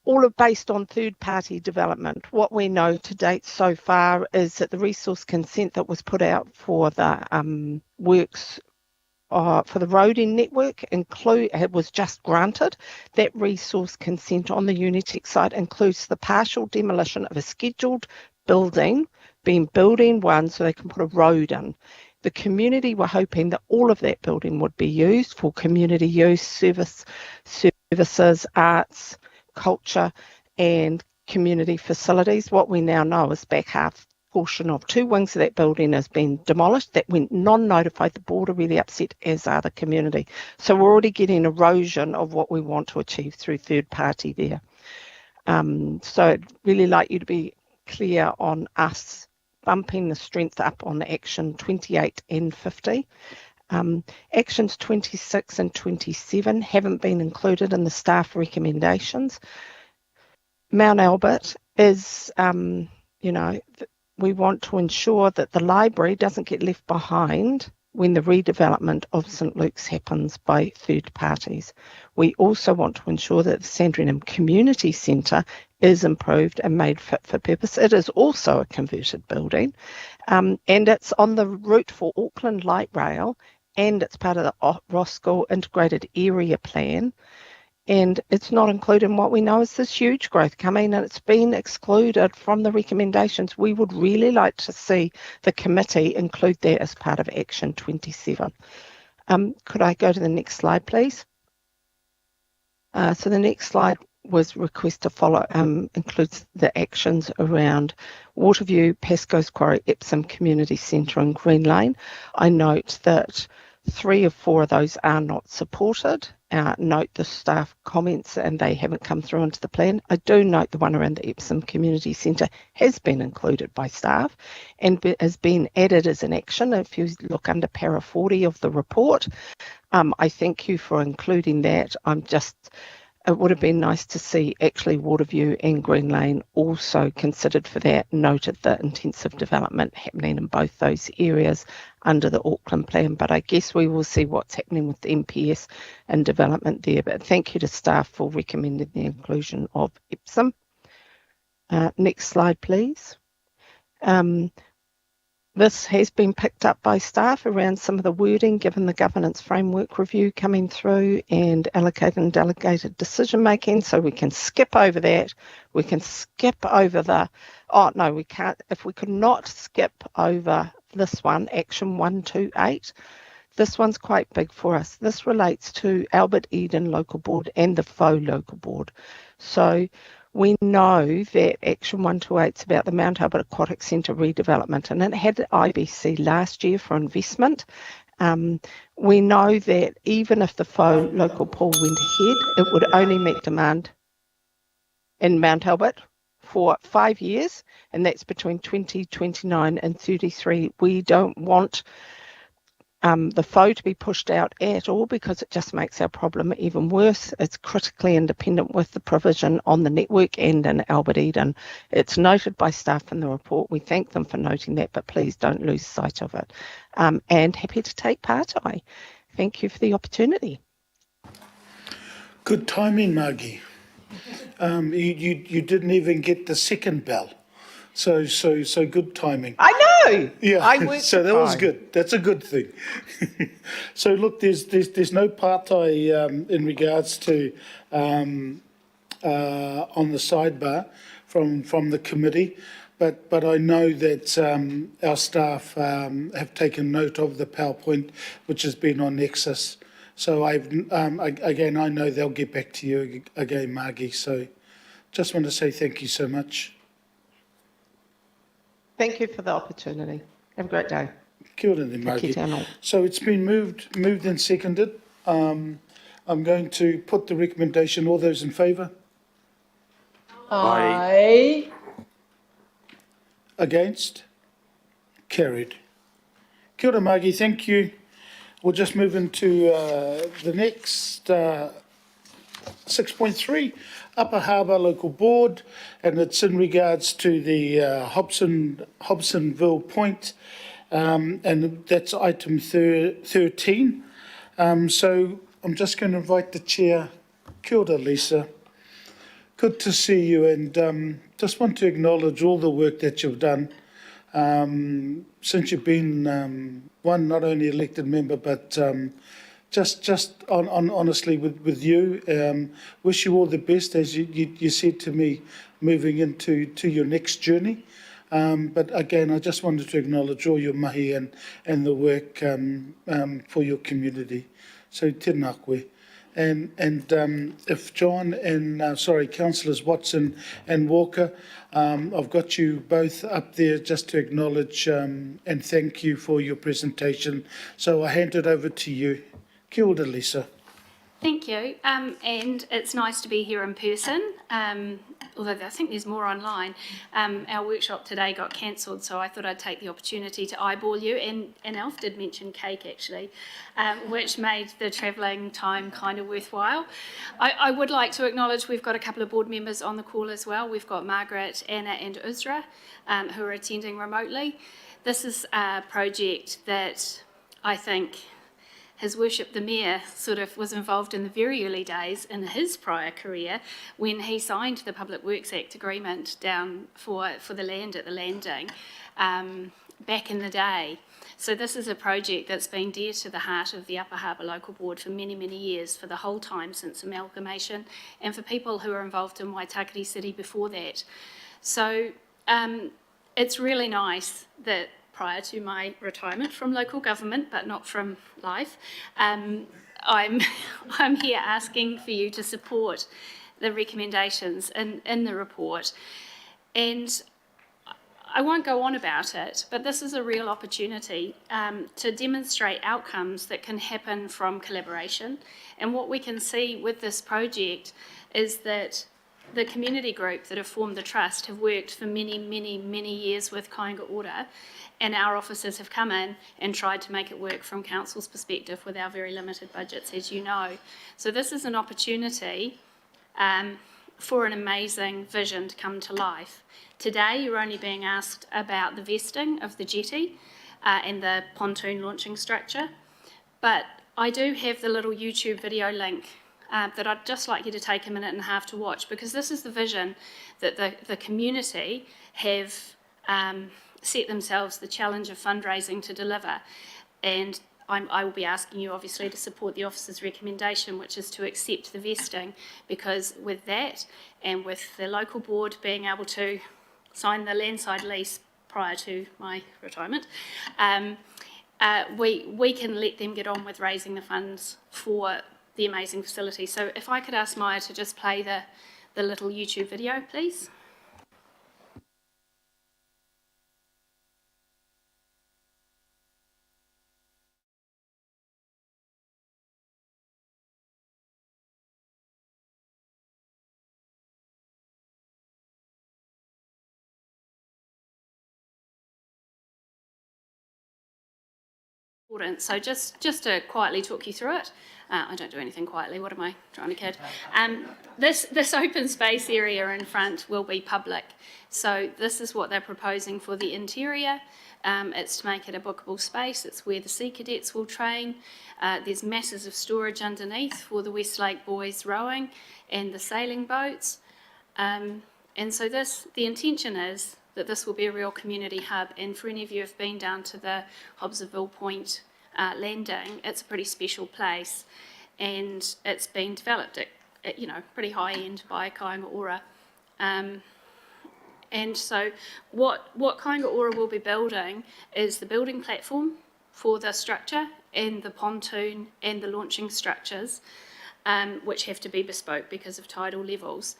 all based on third-party development. What we know to date so far is that the resource consent that was put out for the works for the roading network was just granted. That resource consent on the Unitec site includes the partial demolition of a scheduled building, being building 1, so they can put a road in. The community were hoping that all of that building would be used for community use, services, arts, culture and community facilities. What we now know is back half portion of 2 wings of that building has been demolished. That went non-notified. The board are really upset, as are the community. So we're already getting erosion of what we want to achieve through third party there. So I'd really like you to be clear on us bumping the strength up on Action 28 and 50. Actions 26 and 27 haven't been included in the staff recommendations. Mount Albert is, we want to ensure that the library doesn't get left behind when the redevelopment of St Luke's happens by third parties. We also want to ensure that the Sandringham Community Centre is improved and made fit for purpose. It is also a converted building, and it's on the route for Auckland Light Rail, and it's part of the Roscoe Integrated Area Plan. And it's not included in what we know is this huge growth coming, and it's been excluded from the recommendations. We would really like to see the committee include that as part of Action 27. Could I go to the next slide, please? So the next slide was request to follow, includes the actions around Waterview, Pascoe's Quarry, Epsom Community Centre and Green Lane. I note that 3 of 4 of those are not supported. Note the staff comments and they haven't come through into the plan. I do note the one around the Epsom Community Centre has been included by staff and has been added as an action. If you look under para 40 of the report, I thank you for including that. It would have been nice to see actually Waterview and Green Lane also considered for that, noted the intensive development happening in both those areas under the Auckland plan. But I guess we will see what's happening with the MPS and development there. But thank you to staff for recommending the inclusion of Epsom. Next slide, please. This has been picked up by staff around some of the wording given the governance framework review coming through and allocated and delegated decision making, so we can skip over that. We can skip over we can't. If we could not skip over this one, Action 128, this one's quite big for us. This relates to Albert Eden Local Board and the Faux Local Board. So we know that Action 128 is about the Mount Albert Aquatic Centre redevelopment, and it had IBC last year for investment. We know that even if the Faux Local Pool went ahead, it would only meet demand in Mount Albert for 5 years, and that's between 2029 and 33. We don't want the Faux to be pushed out at all because it just makes our problem even worse. It's critically independent with the provision on the network and in Albert Eden. It's noted by staff in the report. We thank them for noting that, but please don't lose sight of it. And happy to take part. Thank you for the opportunity. Good timing, Margie. You didn't even get the second bell. So good timing. I know. Yeah. So that was good. That's a good thing. So look, there's no partai in regards to on the sidebar from the committee. but I know that our staff have taken note of the PowerPoint, which has been on Nexus. So again, I know they'll get back to you again, Margie. So just want to say thank you so much. Thank you for the opportunity. Have a great day. Kia ora then, Margie. Kia ora. So it's been moved and seconded. I'm going to put the recommendation. All those in favour? Aye. Against? Carried. Kia ora, Margie, thank you. We'll just move into the next 6.3, Upper Harbour Local Board, and it's in regards to the Hobsonville Point, and that's item 13. So I'm just going to invite the Chair. Kia ora, Lisa. Good to see you, and just want to acknowledge all the work that you've done since you've been not only elected member, but just honestly with you. Wish you all the best, as you said to me, moving into your next journey. But again, I just wanted to acknowledge all your mahi and the work for your community. So tēnā koe. And if John and, Councillors Watson and Walker, I've got you both up there just to acknowledge and thank you for your presentation. So I hand it over to you. Kia ora, Lisa. Thank you, and it's nice to be here in person, although I think there's more online. Our workshop today got cancelled, so I thought I'd take the opportunity to eyeball you, and Alf did mention cake actually, which made the travelling time kind of worthwhile. I would like to acknowledge we've got a couple of board members on the call as well. We've got Margaret, Anna and Uzra, who are attending remotely. This is a project that I think His Worship the Mayor sort of was involved in the very early days in his prior career when he signed the Public Works Act agreement down for the land at the landing back in the day. So this is a project that's been dear to the heart of the Upper Harbour Local Board for many, many years, for the whole time since amalgamation, and for people who were involved in Waitakere City before that. So it's really nice that prior to my retirement from local government, but not from life, I'm here asking for you to support the recommendations in the report. And I won't go on about it, but this is a real opportunity to demonstrate outcomes that can happen from collaboration. And what we can see with this project is that the community group that have formed the trust have worked for many, many, many years with Kāinga Ora, and our officers have come in and tried to make it work from council's perspective with our very limited budgets, as you know. So this is an opportunity for an amazing vision to come to life. Today, you're only being asked about the vesting of the jetty and the pontoon launching structure, but I do have the little YouTube video link that I'd just like you to take a minute and a half to watch, because this is the vision that the community have set themselves the challenge of fundraising to deliver. And I will be asking you obviously to support the officer's recommendation, which is to accept the vesting, because with that and with the local board being able to sign the landside lease prior to my retirement, we can let them get on with raising the funds for the amazing facility. So if I could ask Maya to just play the little YouTube video, please. So just to quietly talk you through it, I don't do anything quietly, what am I trying to kid? This open space area in front will be public. So this is what they're proposing for the interior. It's to make it a bookable space. It's where the Sea Cadets will train. There's masses of storage underneath for the Westlake boys rowing and the sailing boats. And so the intention is that this will be a real community hub, and for any of you who have been down to the Hobsonville Point landing, it's a pretty special place, and it's been developed at pretty high end by Kāinga Ora. And so what Kāinga Ora will be building is the building platform for the structure and the pontoon and the launching structures, which have to be bespoke because of tidal levels.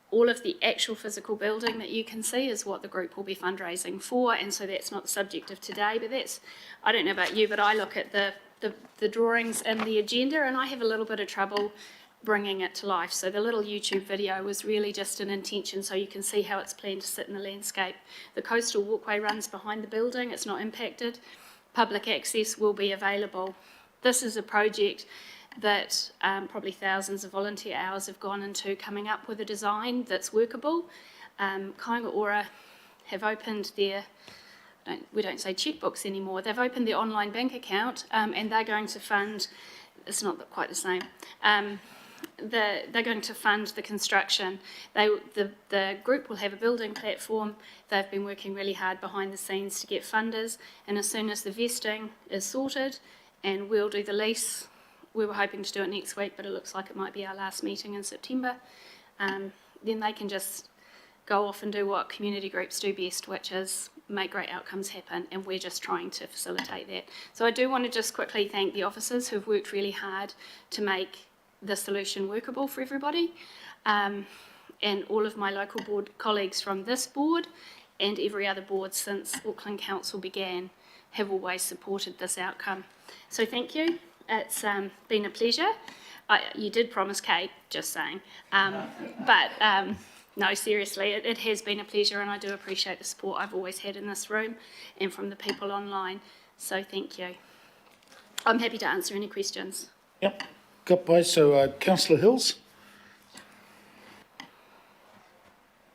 All of the actual physical building that you can see is what the group will be fundraising for, and so that's not the subject of today, but that's, I don't know about you, but I look at the drawings and the agenda and I have a little bit of trouble bringing it to life. So the little YouTube video was really just an intention so you can see how it's planned to sit in the landscape. The coastal walkway runs behind the building, it's not impacted. Public access will be available. This is a project that probably thousands of volunteer hours have gone into coming up with a design that's workable. Kāinga Ora have opened their, we don't say checkbooks anymore, they've opened their online bank account and they're going to fund, it's not quite the same, they're going to fund the construction. The group will have a building platform. They've been working really hard behind the scenes to get funders, and as soon as the vesting is sorted and we'll do the lease, we were hoping to do it next week, but it looks like it might be our last meeting in September, then they can just go off and do what community groups do best, which is make great outcomes happen, and we're just trying to facilitate that. So I do want to just quickly thank the officers who've worked really hard to make the solution workable for everybody, and all of my local board colleagues from this board and every other board since Auckland Council began have always supported this outcome. So thank you. It's been a pleasure. You did promise cake, just saying. But no, seriously, it has been a pleasure, and I do appreciate the support I've always had in this room and from the people online. So thank you. I'm happy to answer any questions. Yep. Goodbye. So Councillor Hills.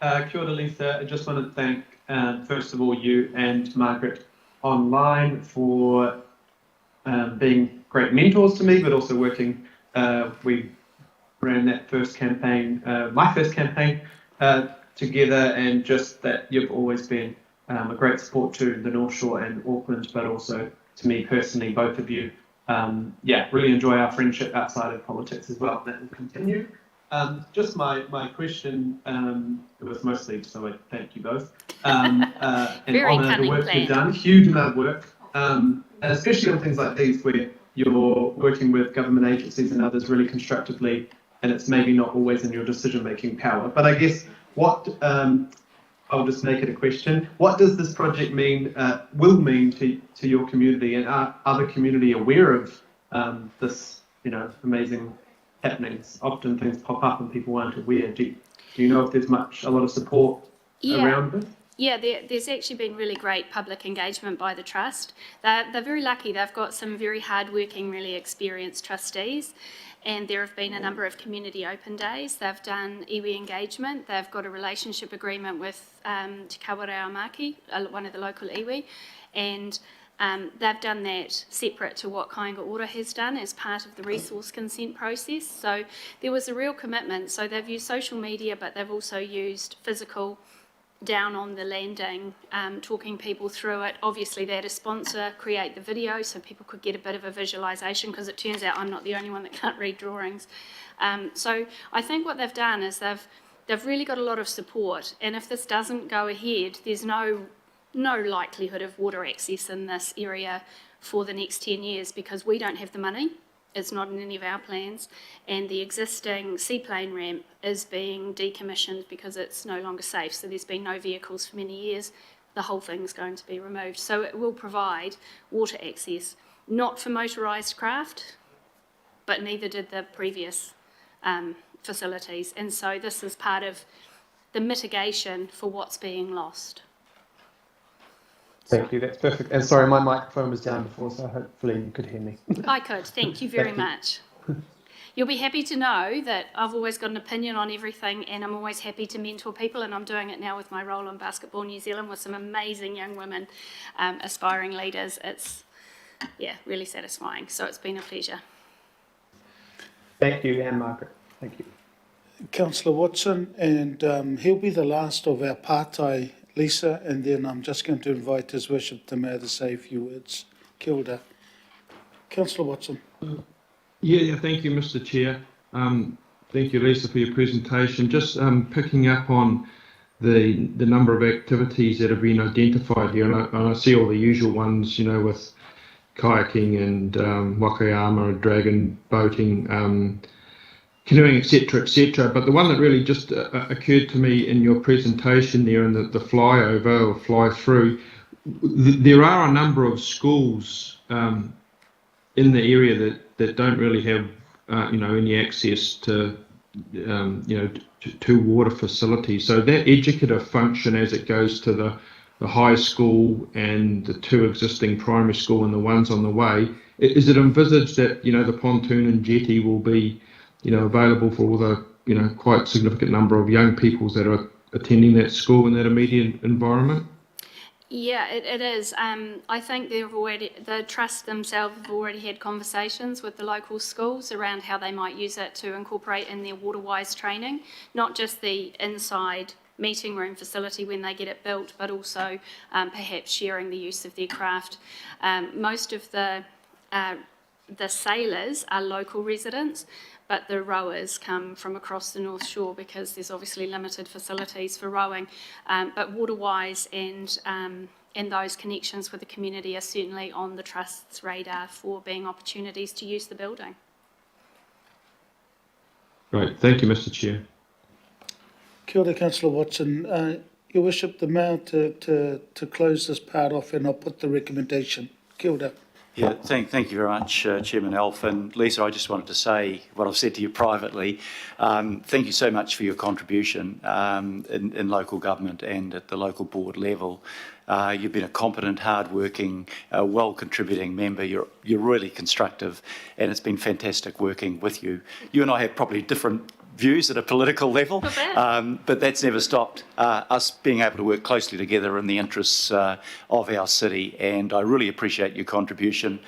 Kia ora, Lisa. I just want to thank, first of all, you and Margaret online for being great mentors to me, but also working. We ran that first campaign, my first campaign, together, and just that you've always been a great support to the North Shore and Auckland, but also to me personally, both of you. Yeah, really enjoy our friendship outside of politics as well. That will continue. Just my question, it was mostly so I thank you both, and honour the work you've done. Huge amount of work, and especially on things like these where you're working with government agencies and others really constructively, and it's maybe not always in your decision-making power. But I guess what I'll just make it a question: what does this project mean? Will mean to your community, and are other community aware of this? Amazing happenings. Often things pop up and people aren't aware. Do you know if there's a lot of support around it? Yeah, there's actually been really great public engagement by the Trust. They're very lucky. They've got some very hard-working, really experienced trustees, and there have been a number of community open days. They've done iwi engagement. They've got a relationship agreement with Te Kawerau Maki, one of the local iwi, and they've done that separate to what Kāinga Ora has done as part of the resource consent process. So there was a real commitment. So they've used social media, but they've also used physical down on the landing, talking people through it. Obviously they had a sponsor create the video so people could get a bit of a visualisation, because it turns out I'm not the only one that can't read drawings. So I think what they've done is they've really got a lot of support, and if this doesn't go ahead, there's no likelihood of water access in this area for the next 10 years because we don't have the money. It's not in any of our plans, and the existing seaplane ramp is being decommissioned because it's no longer safe. So there's been no vehicles for many years. The whole thing's going to be removed. So it will provide water access, not for motorised craft, but neither did the previous facilities. And so this is part of the mitigation for what's being lost. Thank you, that's perfect. And sorry, my microphone was down before, so hopefully you could hear me. I could, thank you very much. You'll be happy to know that I've always got an opinion on everything, and I'm always happy to mentor people, and I'm doing it now with my role in Basketball New Zealand with some amazing young women, aspiring leaders. It's, yeah, really satisfying. So it's been a pleasure. Thank you, and Margaret. Thank you. Councillor Watson, and he'll be the last of our pātai, Lisa, and then I'm just going to invite His Worship the Mayor to say a few words. Kia ora. Councillor Watson. Yeah, thank you, Mr. Chair. Thank you, Lisa, for your presentation. Just picking up on the number of activities that have been identified here, and I see all the usual ones, you know, with kayaking and wakayama and dragon boating, canoeing, etc. But the one that really just occurred to me in your presentation there, and the flyover or fly through, there are a number of schools in the area that don't really have you know, any access to you know, to water facilities. So that educative function as it goes to the high school and the 2 existing primary school and the ones on the way, is it envisaged that, you know, the pontoon and jetty will be, you know, available for all the, you know, quite significant number of young people that are attending that school in that immediate environment? Yeah, it is. I think the trust themselves have already had conversations with the local schools around how they might use it to incorporate in their waterwise training, not just the inside meeting room facility when they get it built, but also perhaps sharing the use of their craft. Most of the sailors are local residents, but the rowers come from across the North Shore because there's obviously limited facilities for rowing. But waterwise and those connections with the community are certainly on the Trust's radar for being opportunities to use the building. Great, thank you, Mr. Chair. Kia ora, Councillor Watson. Your Worship, the mayor to close this part off, and I'll put the recommendation. Kia ora. Yeah, thank you very much, Chairman Alf. And Lisa, I just wanted to say what I've said to you privately. Thank you so much for your contribution in local government and at the local board level. You've been a competent, hard-working, well-contributing member. You're really constructive, and it's been fantastic working with you. You and I have probably different views at a political level, but that's never stopped us being able to work closely together in the interests of our city, and I really appreciate your contribution.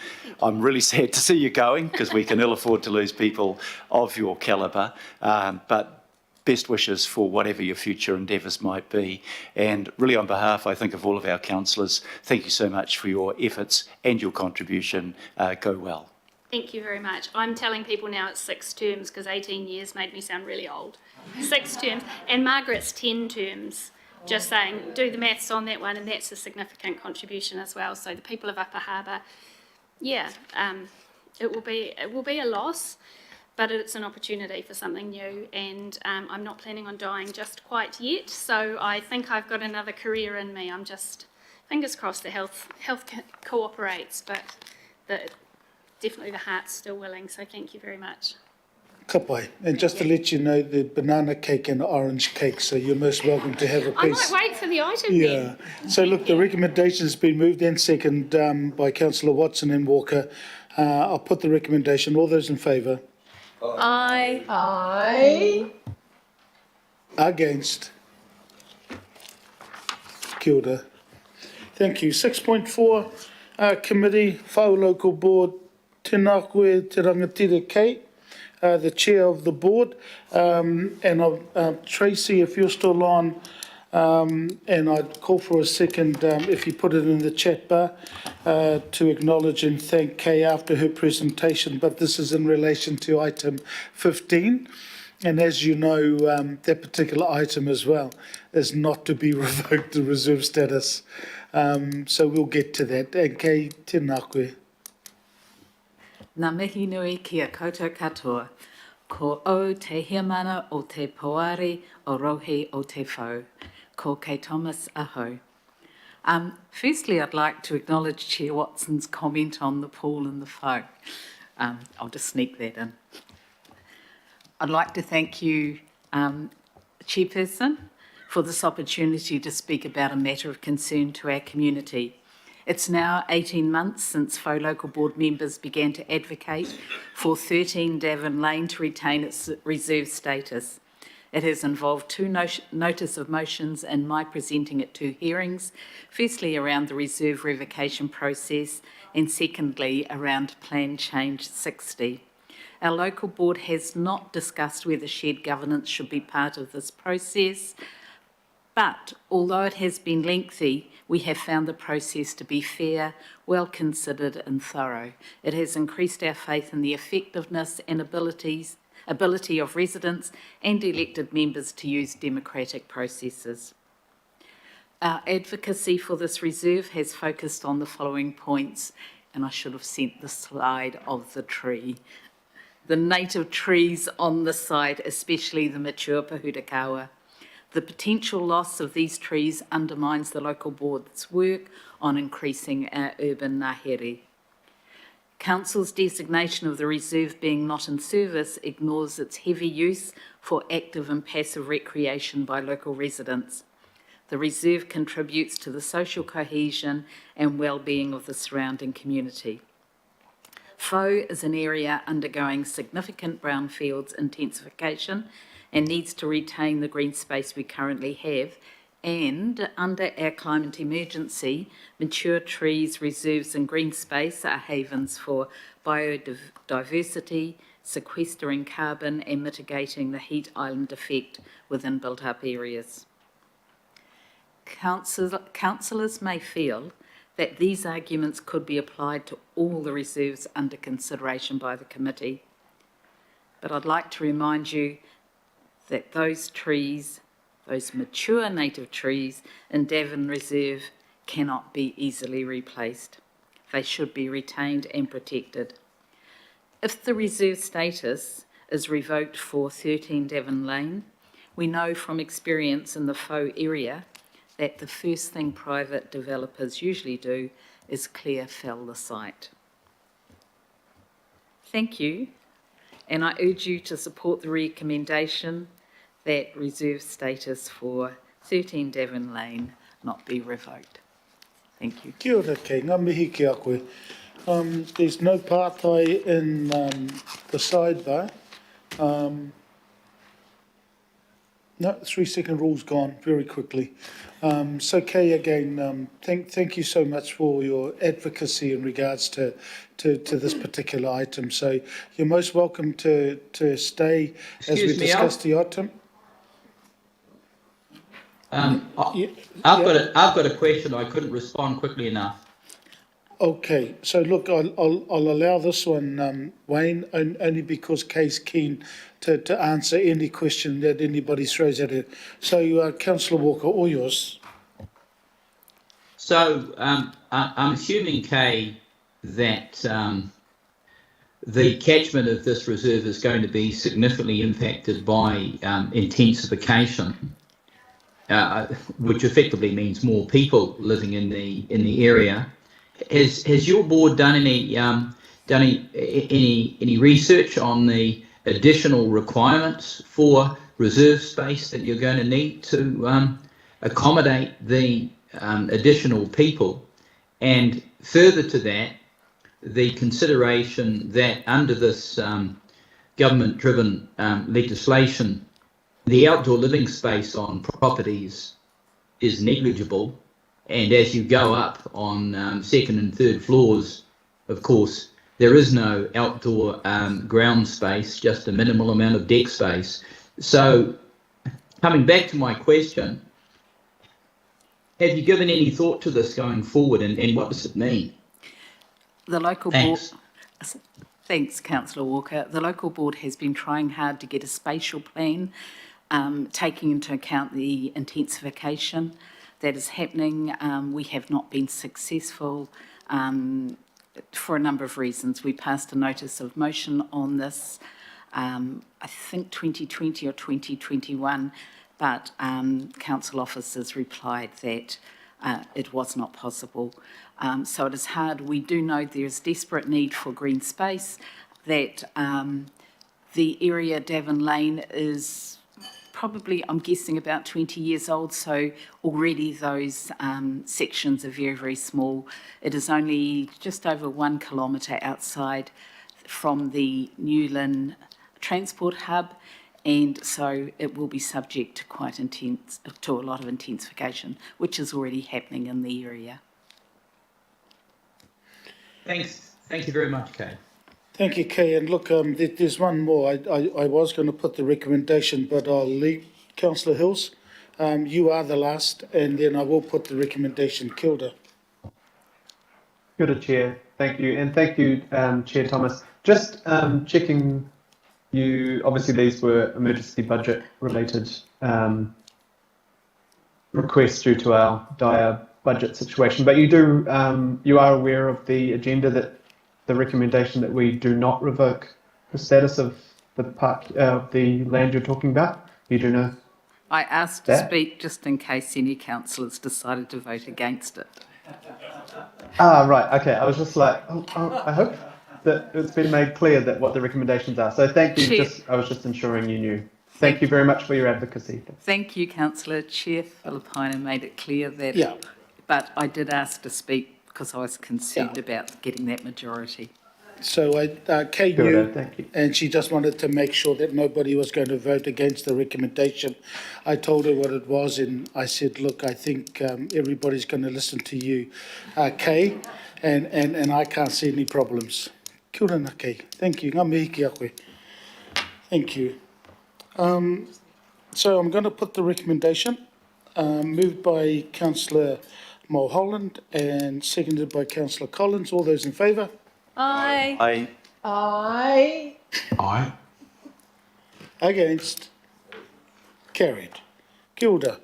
I'm really sad to see you going, because we can ill afford to lose people of your calibre, but best wishes for whatever your future endeavours might be. And really on behalf, I think, of all of our councillors, thank you so much for your efforts and your contribution. Go well. Thank you very much. I'm telling people now it's 6 terms because 18 years made me sound really old. 6 terms. And Margaret's 10 terms. Just saying, do the maths on that one, and that's a significant contribution as well. So the people of Upper Harbour, yeah, it will be a loss, but it's an opportunity for something new, and I'm not planning on dying just quite yet. So I think I've got another career in me. I'm just, fingers crossed, the health cooperates, but definitely the heart's still willing, so thank you very much. Ka pai. And just to let you know, the banana cake and orange cake, so you're most welcome to have a piece. I might wait for the item then. So look, the recommendation's been moved and seconded by Councillor Watson and Walker. I'll put the recommendation. All those in favour? Aye. Aye. Against? Kia ora. Thank you. 6.4, Committee, Whau Local Board, tēnā koe te rangatira Kate, the chair of the board, and Tracy, if you're still on, and I'd call for a second, if you put it in the chat bar, to acknowledge and thank Kay after her presentation, but this is in relation to item 15. And as you know, that particular item as well is not to be revoked, the reserve status. So we'll get to that. And Kay, tēnā koe. Nā mihi nui ki a koutou katoa, ko o te hiamana o te poari o rohi o te whau, ko Kay Thomas aho. Firstly, I'd like to acknowledge Chair Watson's comment on the pool and the whau. I'll just sneak that in. I'd like to thank you, Chairperson, for this opportunity to speak about a matter of concern to our community. It's now 18 months since Whau Local Board members began to advocate for 13 Davin Lane to retain its reserve status. It has involved 2 notice of motions and my presenting at 2 hearings, firstly around the reserve revocation process and secondly around Plan Change 60. Our local board has not discussed whether shared governance should be part of this process, but although it has been lengthy, we have found the process to be fair, well considered and thorough. It has increased our faith in the effectiveness and ability of residents and elected members to use democratic processes. Our advocacy for this reserve has focused on the following points, and I should have sent the slide of the tree. The native trees on the site, especially the mature pahutakawa. The potential loss of these trees undermines the local board's work on increasing our urban ngahere. Council's designation of the reserve being not in service ignores its heavy use for active and passive recreation by local residents. The reserve contributes to the social cohesion and well-being of the surrounding community. Fo is an area undergoing significant brownfields intensification and needs to retain the green space we currently have, and under our climate emergency, mature trees, reserves and green space are havens for biodiversity, sequestering carbon and mitigating the heat island effect within built-up areas. Councillors may feel that these arguments could be applied to all the reserves under consideration by the committee, but I'd like to remind you that those trees, those mature native trees in Devon Reserve cannot be easily replaced. They should be retained and protected. If the reserve status is revoked for 13 Devon Lane, we know from experience in the Fo area that the first thing private developers usually do is clear fell the site. Thank you, and I urge you to support the recommendation that reserve status for 13 Devon Lane not be revoked. Thank you. Kia ora kei, ngā mihi ki a koe. There's no pātai in the sidebar. No, 3-second rule's gone very quickly. So Kay, again, thank you so much for your advocacy in regards to this particular item. So you're most welcome to stay as we discuss the item. I've got a question. I couldn't respond quickly enough. Okay, so look, I'll allow this one, Wayne, only because Kay's keen to answer any question that anybody throws at her. So, Councillor Walker, all yours. So I'm assuming, Kay, that the catchment of this reserve is going to be significantly impacted by intensification, which effectively means more people living in the area. Has your board done any research on the additional requirements for reserve space that you're going to need to accommodate the additional people? And further to that, the consideration that under this government-driven legislation, the outdoor living space on properties is negligible. And as you go up on second and third floors, of course, there is no outdoor ground space, just a minimal amount of deck space. So coming back to my question, have you given any thought to this going forward, and what does it mean? The local board. Thanks, Councillor Walker. The local board has been trying hard to get a spatial plan, taking into account the intensification that is happening. We have not been successful for a number of reasons. We passed a notice of motion on this, I think 2020 or 2021, but council officers replied that it was not possible. So it is hard. We do know there is desperate need for green space, that the area Devon Lane is probably, I'm guessing, about 20 years old, so already those sections are very, very small. It is only just over 1 kilometre outside from the Newlyn transport hub, and so it will be subject to a lot of intensification, which is already happening in the area. Thanks. Thank you very much, Kay. Thank you, Kay. And look, there's one more. I was going to put the recommendation, but I'll leave Councillor Hills. You are the last, and then I will put the recommendation. Kilda. Kia ora, Chair. Thank you. And thank you, Chair Thomas. Just checking, obviously these were emergency budget related request due to our dire budget situation. But you are aware of the agenda, that the recommendation that we do not revoke the status of the the land you're talking about. You do know. I asked to that? speak just in case any councillors decided to vote against it. Right. Okay. I was just like, I hope that it's been made clear that what the recommendations are. So thank you. Chair. I was just ensuring you knew. Thank you very much for your advocacy. Thank you, Councillor. Chair Filipina made it clear that, Yeah. but I did ask to speak because I was concerned about getting that majority. So Kay Good, knew, thank you. and she just wanted to make sure that nobody was going to vote against the recommendation. I told her what it was, and I said, look, I think everybody's going to listen to you, Kay, and I can't see any problems. Kia ora, Kay. Thank you. Ngā mihi ki a koe. Thank you. So I'm going to put the recommendation, moved by Councillor Mulholland and seconded by Councillor Collins. All those in favour? Aye. Aye. Aye. Aye. Against? Carried. Kia ora.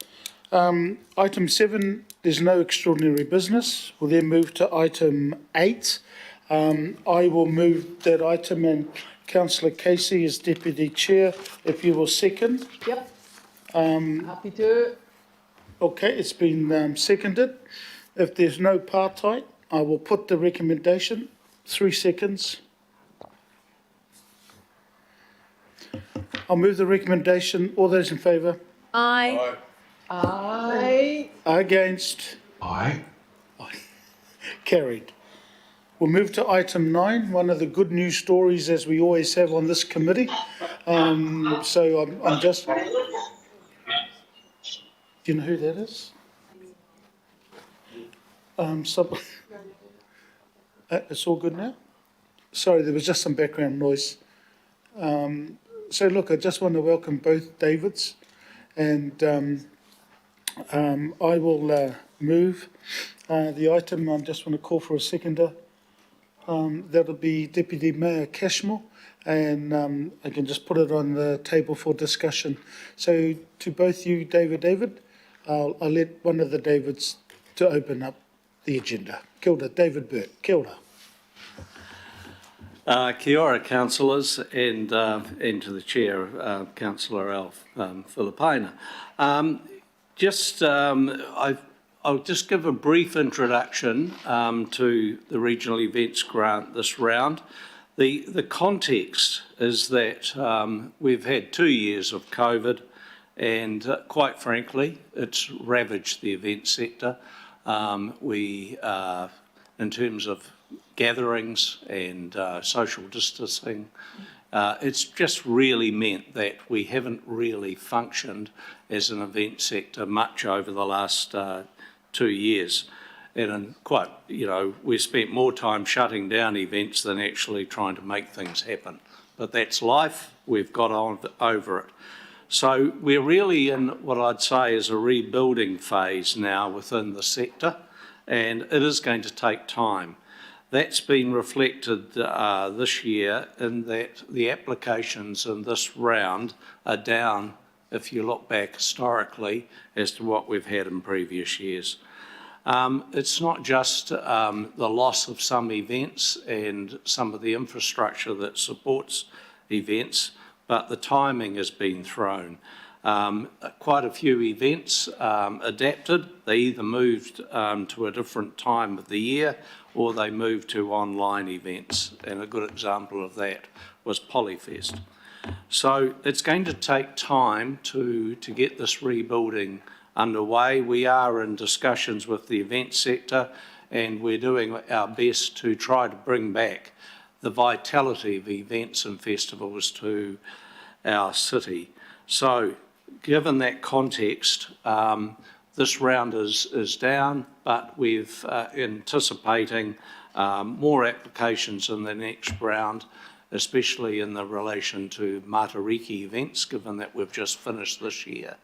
Item 7, there's no extraordinary business. We'll then move to item 8. I will move that item, and Councillor Casey is Deputy Chair, if you will second. Yep. Happy to. Okay, it's been seconded. If there's no partai, I will put the recommendation. 3 seconds. I'll move the recommendation. All those in favour? Aye. Aye. Against? Aye. Carried. We'll move to item 9, one of the good news stories as we always have on this committee. So I'm just... Do you know who that is? It's all good now? Sorry, there was just some background noise. So look, I just want to welcome both Davids, and I will move the item. I just want to call for a seconder. That'll be Deputy Mayor Cashmore, and I can just put it on the table for discussion. So to both you, David, I'll let one of the Davids to open up the agenda. Kia ora, David Burt. Kia ora. Kia ora, councillors, and to the chair, Councillor Alf Filipina. I'll just give a brief introduction to the regional events grant this round. The context is that we've had 2 years of COVID, and quite frankly, it's ravaged the event sector. In terms of gatherings and social distancing, it's just really meant that we haven't really functioned as an event sector much over the last 2 years. And we spent more time shutting down events than actually trying to make things happen. But that's life, we've got on over it. So we're really in what I'd say is a rebuilding phase now within the sector, and it is going to take time. That's been reflected this year in that the applications in this round are down, if you look back historically, as to what we've had in previous years. It's not just the loss of some events and some of the infrastructure that supports events, but the timing has been thrown. Quite a few events adapted. They either moved to a different time of the year or they moved to online events. And a good example of that was Polyfest. So it's going to take time to get this rebuilding underway. We are in discussions with the event sector, and we're doing our best to try to bring back the vitality of events and festivals to our city. So given that context, this round is down, but we're anticipating more applications in the next round, especially in the relation to Matariki events, given that we've just finished this year.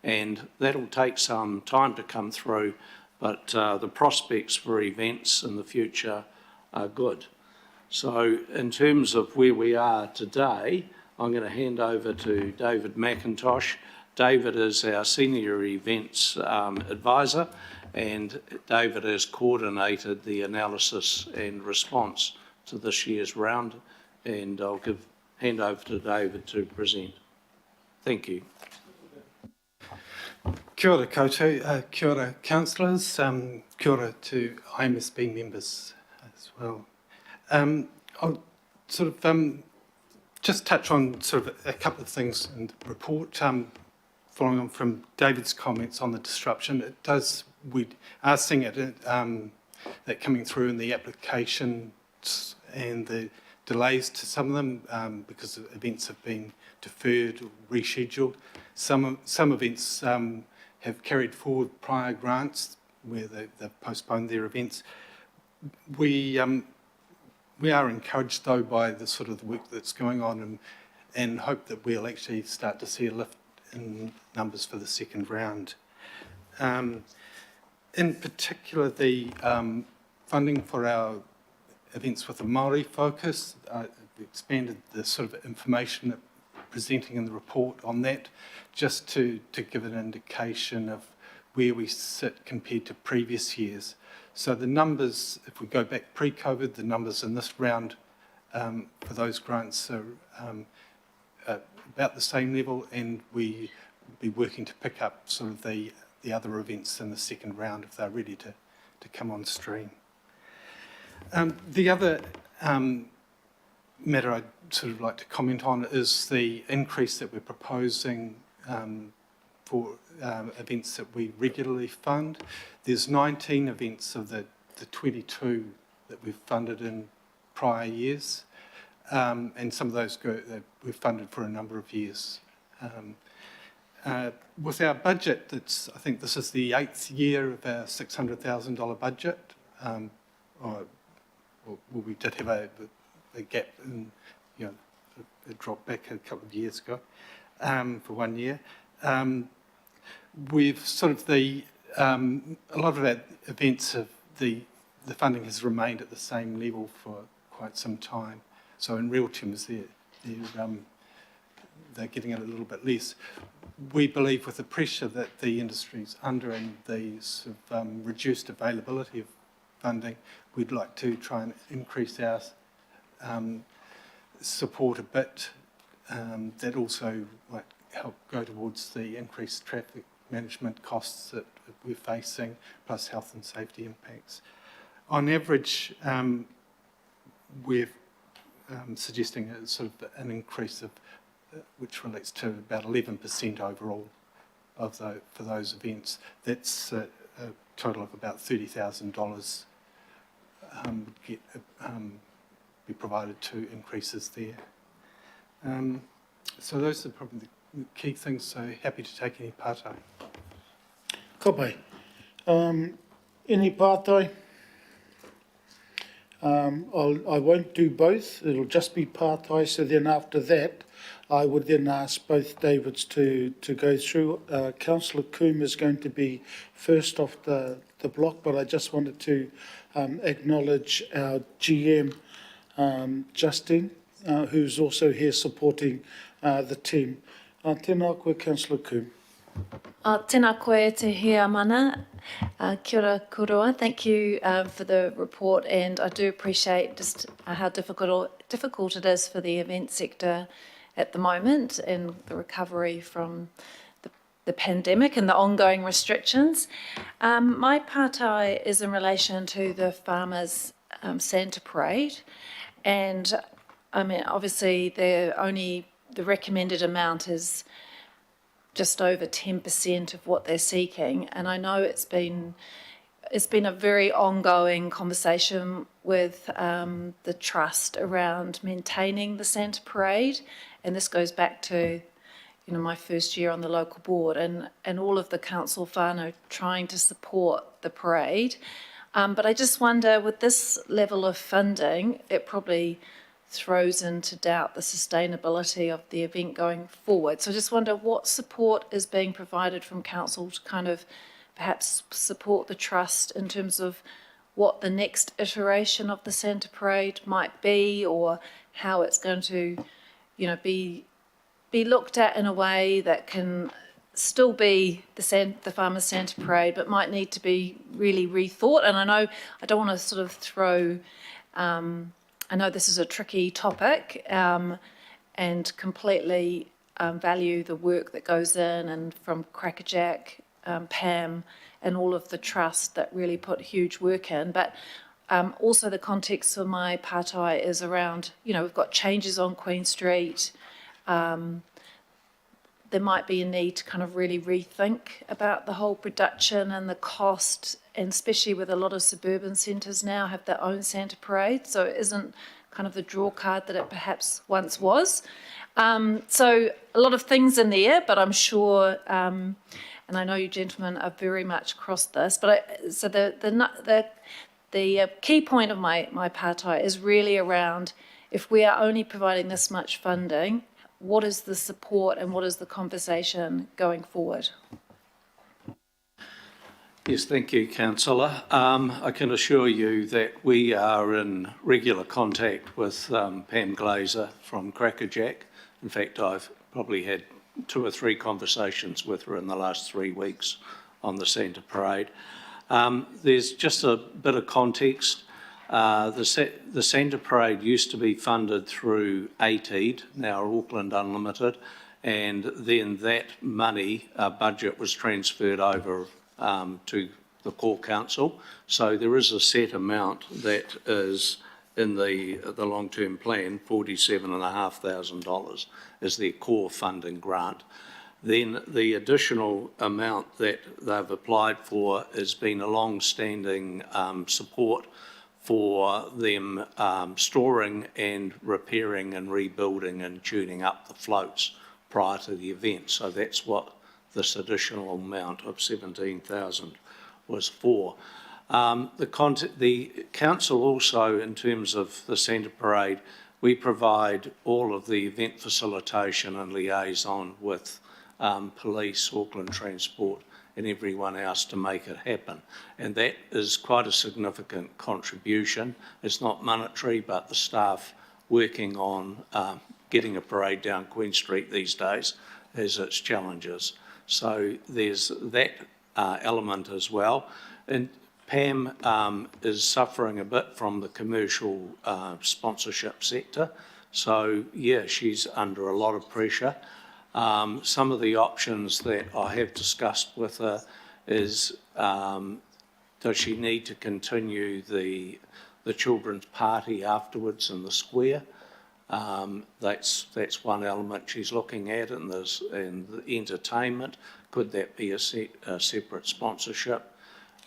And that'll take some time to come through, but the prospects for events in the future are good. So in terms of where we are today, I'm going to hand over to David McIntosh David is our senior events advisor, and David has coordinated the analysis and response to this year's round, and I'll hand over to David to present. Thank you. Kia ora koutou, kia ora councillors, kia ora to IMSB members as well. I'll sort of just touch on sort of a couple of things in the report. Following on from David's comments on the disruption, we are seeing it that coming through in the applications and the delays to some of them because events have been deferred or rescheduled. Some events have carried forward prior grants where they've postponed their events. We are encouraged though by the sort of work that's going on and hope that we'll actually start to see a lift in numbers for the second round. In particular, the funding for our events with a Māori focus, we expanded the sort of information that presenting in the report on that, just to give an indication of where we sit compared to previous years. So the numbers, if we go back pre-COVID, the numbers in this round for those grants are about the same level, and we'll be working to pick up sort of the other events in the second round if they're ready to come on stream. The other matter I'd sort of like to comment on is the increase that we're proposing for events that we regularly fund. There's 19 events of the 22 that we've funded in prior years, and some of those we've funded for a number of years. With our budget, I think this is the 8th year of our $600,000 budget. We did have a gap in, it dropped back a couple of years ago for 1 year. We've sort of a lot of our events the funding has remained at the same level for quite some time. So in real terms, they're getting it a little bit less. We believe with the pressure that the industry's under and the sort of reduced availability of funding, we'd like to try and increase our support a bit. That also might help go towards the increased traffic management costs that we're facing, plus health and safety impacts. On average, we're suggesting a sort of an increase of which relates to about 11% overall for those events. That's a total of about $30,000 would be provided to increases there. So those are probably the key things, so happy to take any pātai. Kopai. Any pātai? I won't do both, it'll just be pātai, so then after that I would then ask both Davids to go through. Councillor Coombe is going to be first off the block, but I just wanted to acknowledge our GM, Justine, who's also here supporting the team. Tēnā koe, Councillor Coombe. Tēnā koe te hea mana. Kia ora koroa. Thank you for the report, and I do appreciate just how difficult it is for the event sector at the moment and the recovery from the pandemic and the ongoing restrictions. My pātai is in relation to the Farmers Santa Parade, and I mean obviously the recommended amount is just over 10% of what they're seeking, and I know it's been a very ongoing conversation with the trust around maintaining the Santa Parade, and this goes back to my first year on the local board and all of the council whānau trying to support the parade. But I just wonder, with this level of funding, it probably throws into doubt the sustainability of the event going forward. So I just wonder what support is being provided from council to kind of perhaps support the trust in terms of what the next iteration of the Santa Parade might be, or how it's going to, be looked at in a way that can still be the Farmers Santa Parade, but might need to be really rethought. And I know I don't want to sort of throw, I know this is a tricky topic, and completely value the work that goes in, and from Crackerjack, Pam, and all of the trust that really put huge work in. But also the context for my pātai is around, we've got changes on Queen Street. There might be a need to kind of really rethink about the whole production and the cost, and especially with a lot of suburban centres now have their own Santa Parade, so it isn't kind of the draw card that it perhaps once was. So a lot of things in there, but I'm sure, and I know you gentlemen are very much across this, but the key point of my pātai is really around, if we are only providing this much funding, what is the support and what is the conversation going forward? Yes, thank you, Councillor. I can assure you that we are in regular contact with Pam Glazer from Crackerjack. In fact, I've probably had 2 or 3 conversations with her in the last 3 weeks on the Santa Parade. There's just a bit of context. The Santa Parade used to be funded through ATEED, now Auckland Unlimited, and then that money budget was transferred over to the core council. So there is a set amount that is in the long-term plan, $47,500 is their core funding grant. Then the additional amount that they've applied for has been a long-standing support for them storing and repairing and rebuilding and tuning up the floats prior to the event. So that's what this additional amount of $17,000 was for. The council also, in terms of the Santa Parade, we provide all of the event facilitation and liaison with police, Auckland Transport, and everyone else to make it happen. And that is quite a significant contribution. It's not monetary, but the staff working on getting a parade down Queen Street these days has its challenges. So there's that element as well. And Pam is suffering a bit from the commercial sponsorship sector. So yeah, she's under a lot of pressure. Some of the options that I have discussed with her is, does she need to continue the children's party afterwards in the square? That's one element she's looking at, and the entertainment. Could that be a separate sponsorship?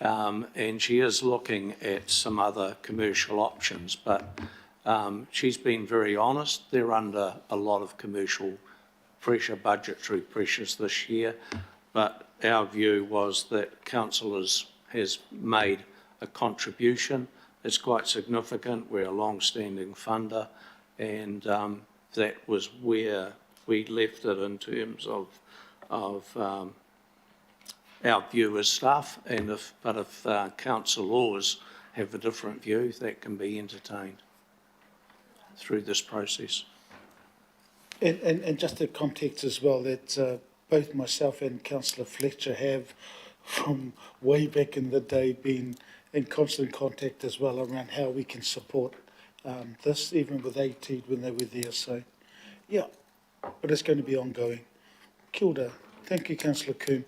And she is looking at some other commercial options, but she's been very honest. They're under a lot of commercial pressure, budgetary pressures this year, but our view was that council has made a contribution. It's quite significant. We're a long-standing funder, and that was where we left it in terms of our view as staff. And if councillors have a different view, that can be entertained through this process. And just the context as well, that both myself and Councillor Fletcher have, from way back in the day, been in constant contact as well around how we can support this, even with ATEED when they were there. So, yeah, but it's going to be ongoing. Kia ora. Thank you, Councillor Coombe.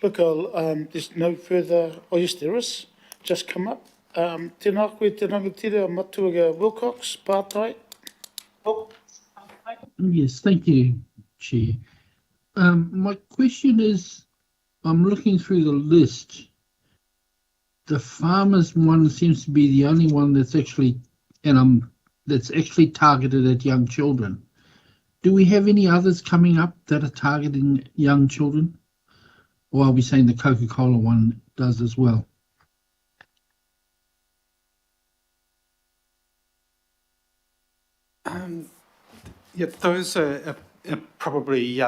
Look, there's no further... Oh, yes, there is. Just come up. Tēnā koe te rangatira Matuaga Wilcox, pātai. Oh. Yes, thank you, Chair. My question is, I'm looking through the list. The farmers one seems to be the only one that's actually, that's actually targeted at young children. Do we have any others coming up that are targeting young children? Or are we saying the Coca-Cola one does as well? Yeah, those are probably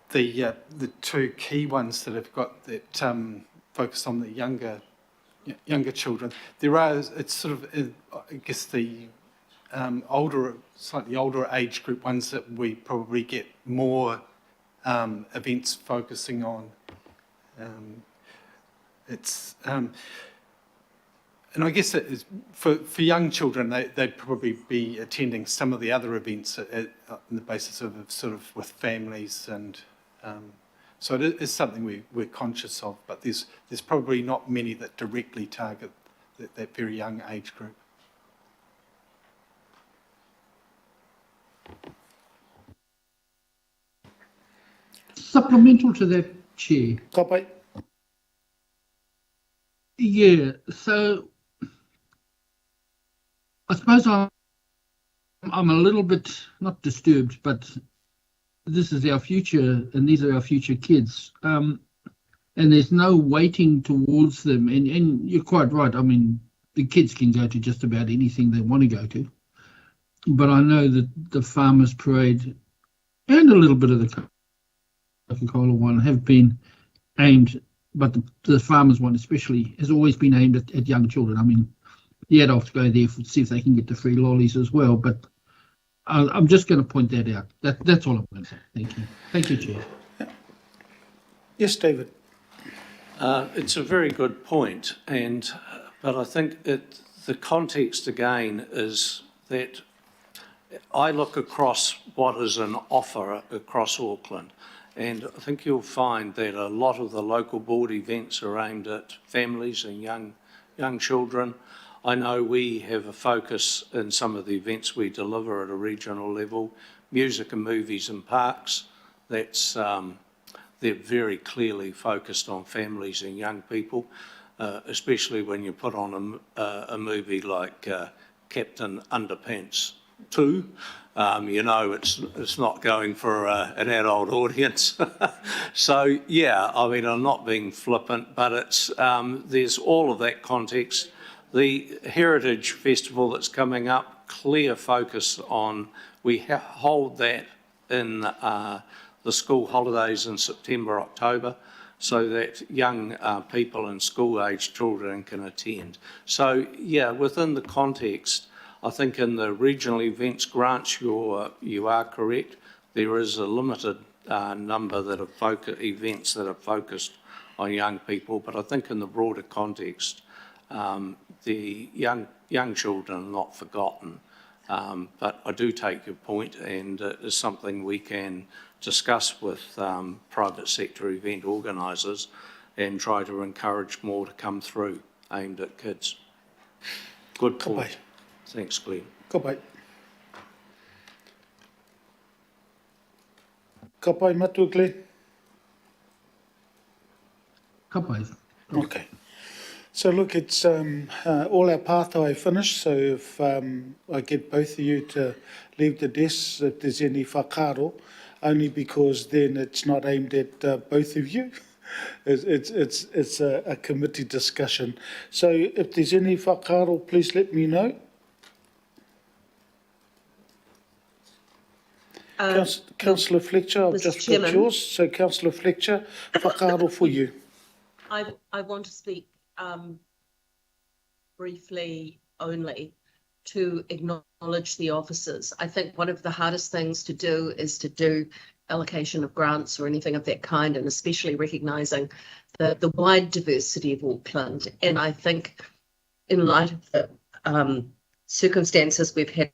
the 2 key ones that have got that focus on the younger children. There are, it's sort of, I guess, the slightly older age group ones that we probably get more events focusing on. And I guess it is, for young children, they'd probably be attending some of the other events on the basis of sort of with families, and so it is something we're conscious of, but there's probably not many that directly target that very young age group. Supplemental to that, Chair. Kapai. Yeah, so I suppose I'm a little bit, not disturbed, but this is our future and these are our future kids. And there's no waiting towards them. And you're quite right. I mean, the kids can go to just about anything they want to go to. But I know that the Farmers Parade and a little bit of the Coca-Cola one have been aimed, but the Farmers one especially has always been aimed at young children. I mean, the adults go there to see if they can get the free lollies as well, but I'm just going to point that out. That's all I'm going to say. Thank you. Thank you, Chair. Yes, David. It's a very good point, but I think the context again is that I look across what is an offer across Auckland, and I think you'll find that a lot of the local board events are aimed at families and young children. I know we have a focus in some of the events we deliver at a regional level, music and movies and parks. That's they're very clearly focused on families and young people, especially when you put on a movie like Captain Underpants 2. You know it's not going for an adult audience. So yeah, I mean, I'm not being flippant, but it's there's all of that context. The Heritage Festival that's coming up, clear focus on, we hold that in the school holidays in September, October, so that young people and school-aged children can attend. So yeah, within the context, I think in the regional events grants, you are correct. There is a limited number that are events that are focused on young people, but I think in the broader context, the young children are not forgotten. But I do take your point, and it is something we can discuss with private sector event organisers and try to encourage more to come through aimed at kids. Good point. Thanks, Glenn. Ka pai. Ka pai matu, Glenn. Ka pai. Okay. So look, it's all our pathway finished, so if I get both of you to leave the desks, if there's any whakaro, only because then it's not aimed at both of you. It's a committee discussion. So if there's any whakaro, please let me know. Councillor Fletcher, I've just got yours. So Councillor Fletcher, whakaro for you. I want to speak briefly only to acknowledge the officers. I think one of the hardest things to do is to do allocation of grants or anything of that kind, and especially recognising the wide diversity of Auckland. And I think in light of the circumstances we've had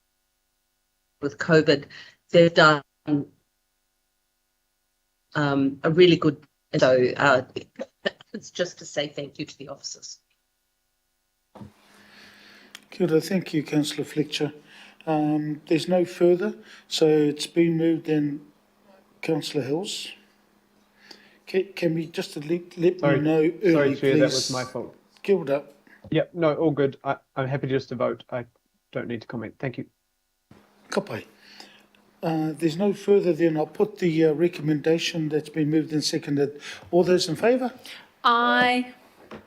with COVID, they've done a really good. So it's just to say thank you to the officers. Kia ora, thank you, Councillor Fletcher. There's no further, so it's been moved in. Councillor Hills. Can we just let me know early, Sorry, Chair, please? that was my fault. Kia ora. Yep, no, all good. I'm happy just to vote. I don't need to comment. Thank you. Ka pai. There's no further, then I'll put the recommendation that's been moved and seconded. All those in favour? Aye.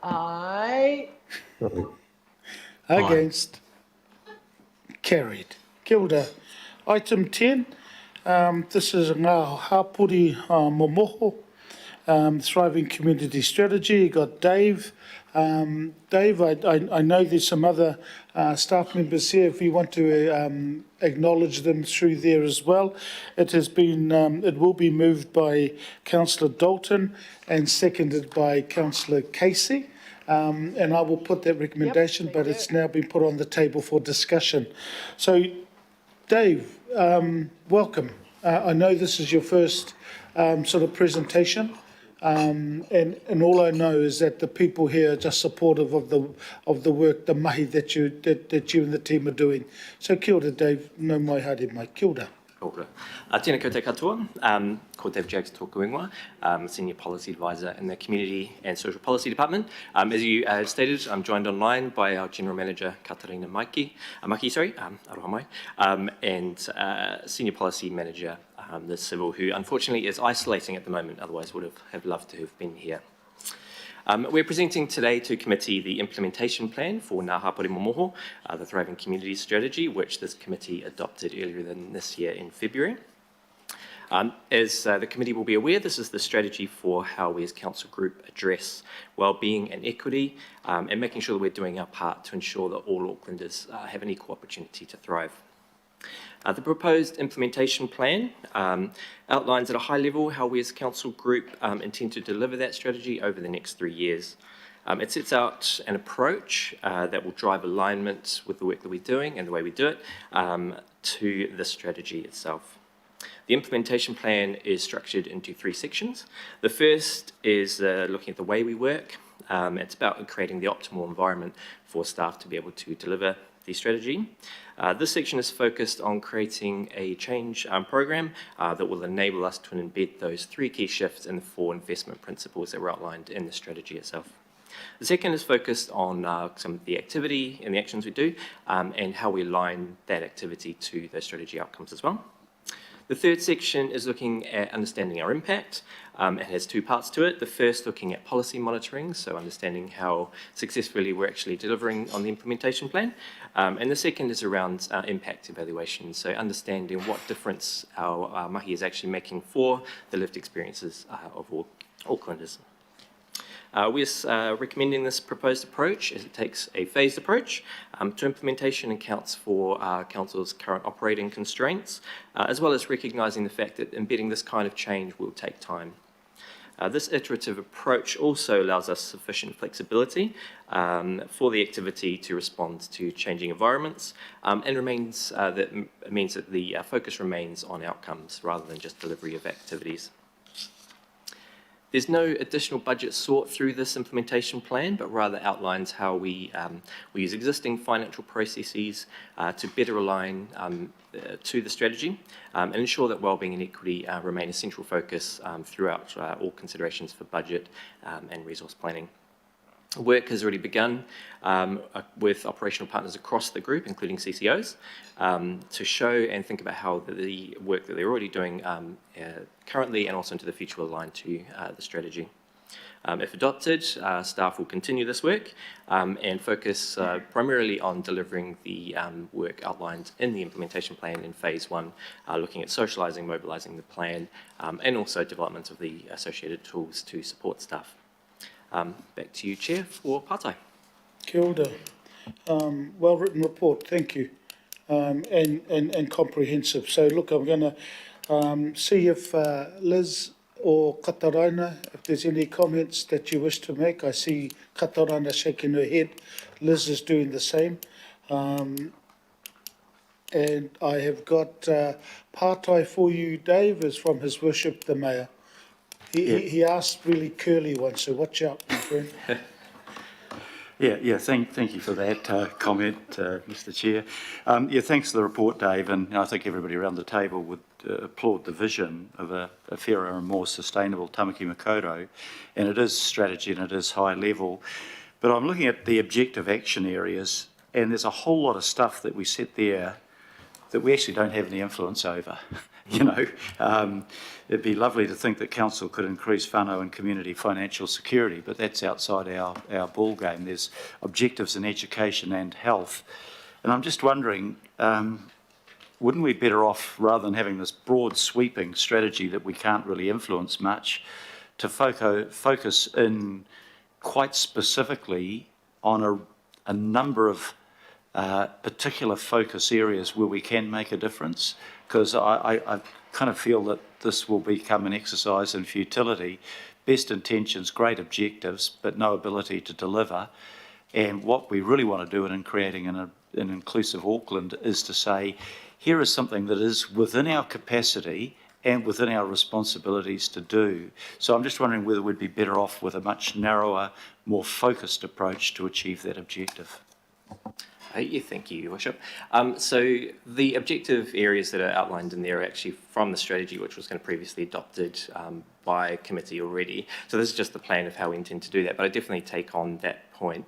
Aye. Against? Carried. Kia ora. Item 10, this is ngā hapuri momoho, Thriving Community Strategy. You got Dave, Dave, I know there's some other staff members here. If you want to acknowledge them through there as well. It has been, it will be moved by Councillor Dalton and seconded by Councillor Casey. And I will put that recommendation, but it's now been put on the table for discussion. So, Dave, welcome. I know this is your first sort of presentation. And all I know is that the people here are just supportive of the work, the mahi that you and the team are doing. So kia ora, Dave, no mai haere mai, kia ora. Kia ora. Tēnā koutou katoa, ko Dave Jakes tōku ingoa, Senior Policy Advisor in the Community and Social Policy Department. As you stated, I'm joined online by our General Manager, Katarina Maki, aroha mai, and Senior Policy Manager, Liz Civil, who unfortunately is isolating at the moment, otherwise would have loved to have been here. We're presenting today to committee the implementation plan for Ngā Hapori Momoho, the Thriving Communities Strategy, which this committee adopted earlier than this year in February. As the committee will be aware, this is the strategy for how we as council group address wellbeing and equity, and making sure that we're doing our part to ensure that all Aucklanders have an equal opportunity to thrive. The proposed implementation plan outlines at a high level how we as a council group intend to deliver that strategy over the next 3 years. It sets out an approach that will drive alignment with the work that we're doing and the way we do it to the strategy itself. The implementation plan is structured into 3 sections. The first is looking at the way we work. It's about creating the optimal environment for staff to be able to deliver the strategy. This section is focused on creating a change program that will enable us to embed those 3 key shifts in the 4 investment principles that were outlined in the strategy itself. The second is focused on some of the activity and the actions we do and how we align that activity to those strategy outcomes as well. The third section is looking at understanding our impact. It has 2 parts to it. The first looking at policy monitoring, so understanding how successfully we're actually delivering on the implementation plan. And the second is around impact evaluation, so understanding what difference our mahi is actually making for the lived experiences of all Aucklanders. We're recommending this proposed approach as it takes a phased approach to implementation and accounts for Council's current operating constraints, as well as recognising the fact that embedding this kind of change will take time. This iterative approach also allows us sufficient flexibility for the activity to respond to changing environments and means that the focus remains on outcomes rather than just delivery of activities. There's no additional budget sought through this implementation plan, but rather outlines how we use existing financial processes to better align to the strategy and ensure that wellbeing and equity remain a central focus throughout all considerations for budget and resource planning. Work has already begun with operational partners across the group, including CCOs, to show and think about how the work that they're already doing currently and also into the future will align to the strategy. If adopted, staff will continue this work and focus primarily on delivering the work outlined in the implementation plan in phase 1, looking at socialising, mobilising the plan, and also development of the associated tools to support staff. Back to you, Chair, for Pātai. Kia ora. Well written report, thank you, and comprehensive. So look, I'm going to see if Liz or Katarina, if there's any comments that you wish to make. I see Katarina shaking her head. Liz is doing the same. And I have got Pātai for you, Dave, is from His Worship the Mayor. He asked really curly ones, so watch out, my friend. Thank you for that comment, Mr. Chair. Thanks for the report, Dave, and I think everybody around the table would applaud the vision of a fairer and more sustainable Tamaki Makaurau, and it is strategy and it is high level. But I'm looking at the objective action areas, and there's a whole lot of stuff that we set there that we actually don't have any influence over. It'd be lovely to think that council could increase whānau and community financial security, but that's outside our ball game. There's objectives in education and health. And I'm just wondering, wouldn't we be better off, rather than having this broad sweeping strategy that we can't really influence much, to focus in quite specifically on a number of particular focus areas where we can make a difference, because I kind of feel that this will become an exercise in futility. Best intentions, great objectives, but no ability to deliver. And what we really want to do in creating an inclusive Auckland is to say, here is something that is within our capacity and within our responsibilities to do. So I'm just wondering whether we'd be better off with a much narrower, more focused approach to achieve that objective. Yeah, thank you, Your Worship. So the objective areas that are outlined in there are actually from the strategy which was kind of previously adopted by committee already. So this is just the plan of how we intend to do that, but I definitely take on that point.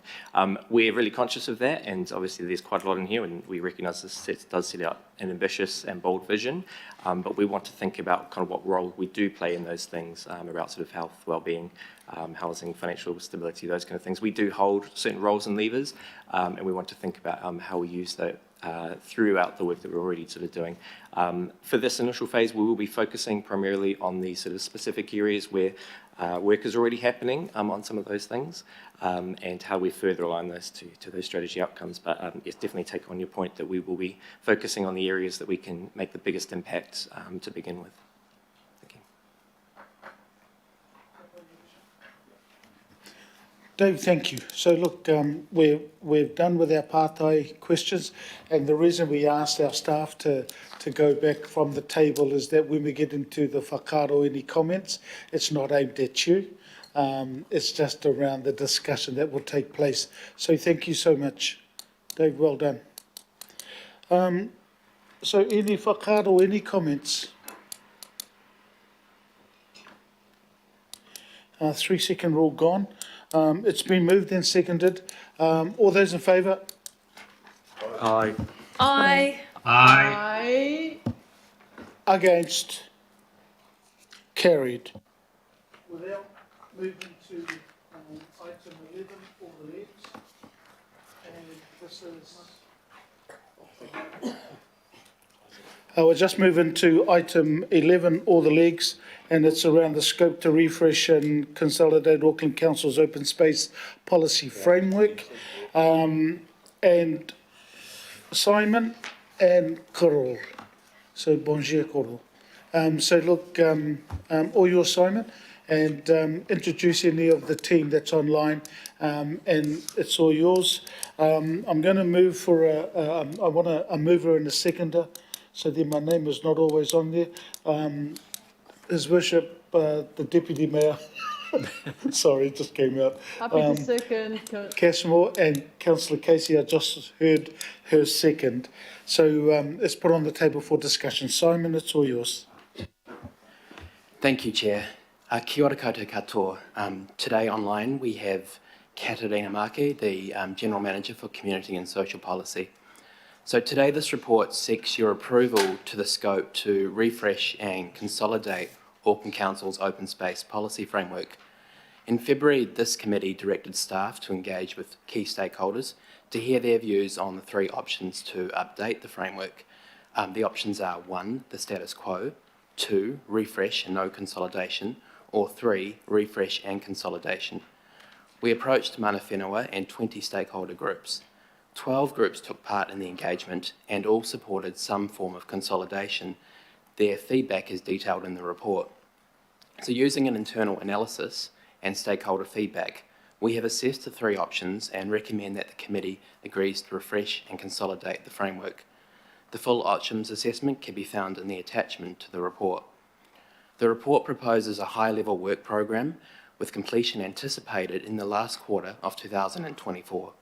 We're really conscious of that, and obviously there's quite a lot in here, and we recognise this does set out an ambitious and bold vision, but we want to think about kind of what role we do play in those things about sort of health, well-being, housing, financial stability, those kind of things. We do hold certain roles and levers, and we want to think about how we use that throughout the work that we're already sort of doing. For this initial phase, we will be focusing primarily on the sort of specific areas where work is already happening on some of those things, and how we further align those to those strategy outcomes. But yes, definitely take on your point that we will be focusing on the areas that we can make the biggest impact to begin with. Dave, thank you. So look, we're done with our partai questions, and the reason we asked our staff to go back from the table is that when we get into the whakaaro, any comments, it's not aimed at you. It's just around the discussion that will take place. So thank you so much, Dave. Well done. So any whakaaro, any comments? 3-second rule gone. It's been moved and seconded. All those in favour? Aye. Aye. Aye. Against? Carried. Without moving to item 11, all the legs. And this is... we're just moving to item 11, all the legs, and it's around the scope to refresh and consolidate Auckland Council's open space policy framework. And Simon and Korol. So bonjour, Korol. So look, all yours, Simon, and introduce any of the team that's online, and it's all yours. I'm going to move for I want a mover and a seconder, so then my name is not always on there. His Worship, the Deputy Mayor, sorry, it just came out. Happy to second. Cashmore and Councillor Casey, I just heard her second. So it's put on the table for discussion. Simon, it's all yours. Thank you, Chair. Kia ora koutou katoa. Today online we have Katarina Maki, the General Manager for Community and Social Policy. So today this report seeks your approval to the scope to refresh and consolidate Auckland Council's open space policy framework. In February, this committee directed staff to engage with key stakeholders to hear their views on the 3 options to update the framework. The options are 1, the status quo, 2, refresh and no consolidation, or 3, refresh and consolidation. We approached mana whenua and 20 stakeholder groups. 12 groups took part in the engagement and all supported some form of consolidation. Their feedback is detailed in the report. So using an internal analysis and stakeholder feedback, we have assessed the 3 options and recommend that the committee agrees to refresh and consolidate the framework. The full options assessment can be found in the attachment to the report. The report proposes a high-level work program with completion anticipated in the last quarter of 2024.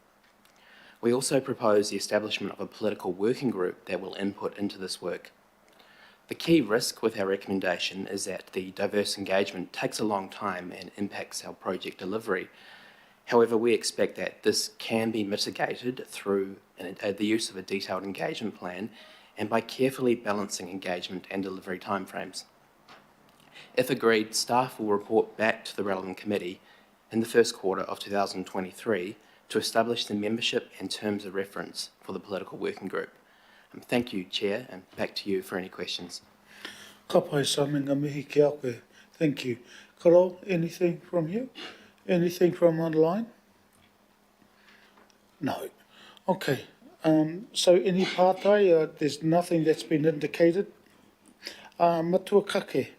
We also propose the establishment of a political working group that will input into this work. The key risk with our recommendation is that the diverse engagement takes a long time and impacts our project delivery. However, we expect that this can be mitigated through the use of a detailed engagement plan and by carefully balancing engagement and delivery timeframes. If agreed, staff will report back to the relevant committee in the first quarter of 2023 to establish the membership and terms of reference for the political working group. Thank you, Chair, and back to you for any questions. Ka pai, Simon, ngā mihi ki a koe. Thank you. Karol, anything from you? Anything from online? No. Okay. So any pātai, there's nothing that's been indicated. Matua kake,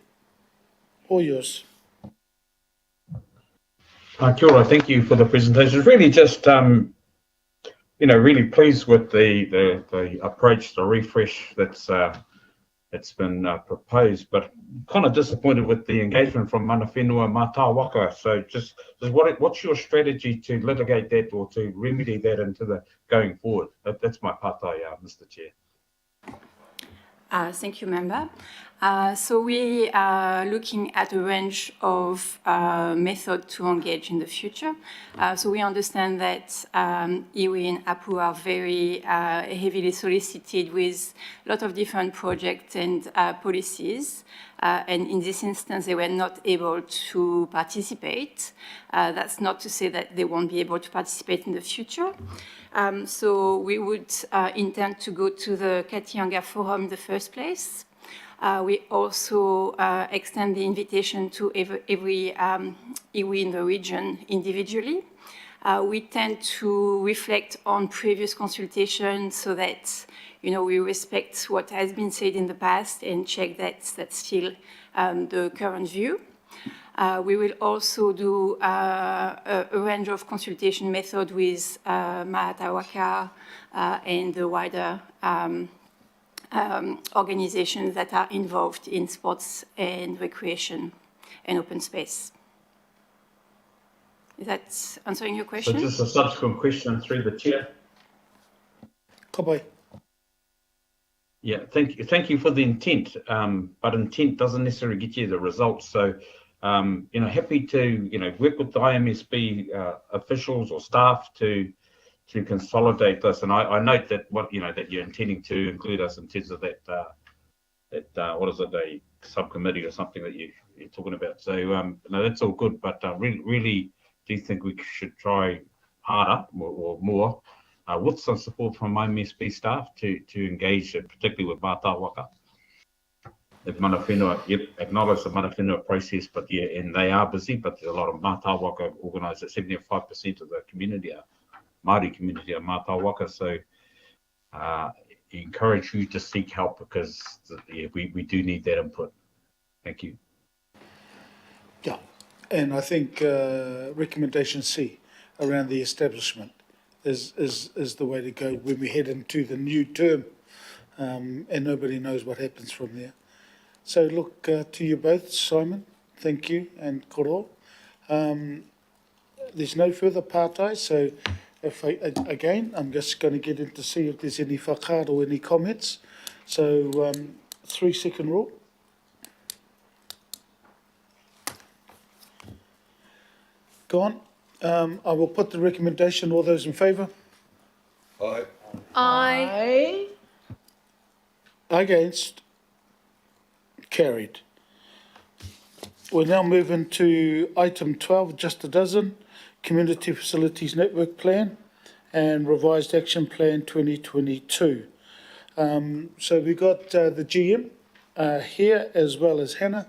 all yours. Kia ora, thank you for the presentation. It's really just, really pleased with the approach, the refresh that's been proposed, but kind of disappointed with the engagement from mana whenua mā tā waka. So just what's your strategy to litigate that or to remedy that into the going forward? That's my pātai, Mr. Chair. Thank you, Member. So we are looking at a range of methods to engage in the future. So we understand that iwi and APU are very heavily solicited with a lot of different projects and policies. And in this instance, they were not able to participate. That's not to say that they won't be able to participate in the future. So we would intend to go to the Katianga Forum in the first place. We also extend the invitation to every iwi in the region individually. We tend to reflect on previous consultations so that we respect what has been said in the past and check that that's still the current view. We will also do a range of consultation methods with Mahata Waka and the wider organizations that are involved in sports and recreation and open space. Is that answering your question? So just a subsequent question through the chair. Kapai. Yeah, thank you for the intent, but intent doesn't necessarily get you the results. So, happy to work with the IMSB officials or staff to consolidate this. And I note that that you're intending to include us in terms of that what is it, a subcommittee or something that you're talking about. So no, that's all good, but really do think we should try harder or more with some support from IMSB staff to engage, particularly with Mātā Waka. If mana whenua, acknowledge the mana whenua process, but yeah, and they are busy, but there's a lot of Mātā Waka organised at 75% of the community, Māori community are Mātā Waka. So encourage you to seek help because we do need that input. Thank you. Yeah, and I think recommendation C around the establishment is the way to go when we head into the new term, and nobody knows what happens from there. So look to you both, Simon, thank you, and koro. There's no further pātai, so again, I'm just going to get in to see if there's any whakaaro or any comments. So 3-second rule. Go on. I will put the recommendation. All those in favour? Aye. Aye. Against? Carried. We'll now move into item 12, just a dozen, Community Facilities Network Plan and Revised Action Plan 2022. So we got the GM here as well as Hannah,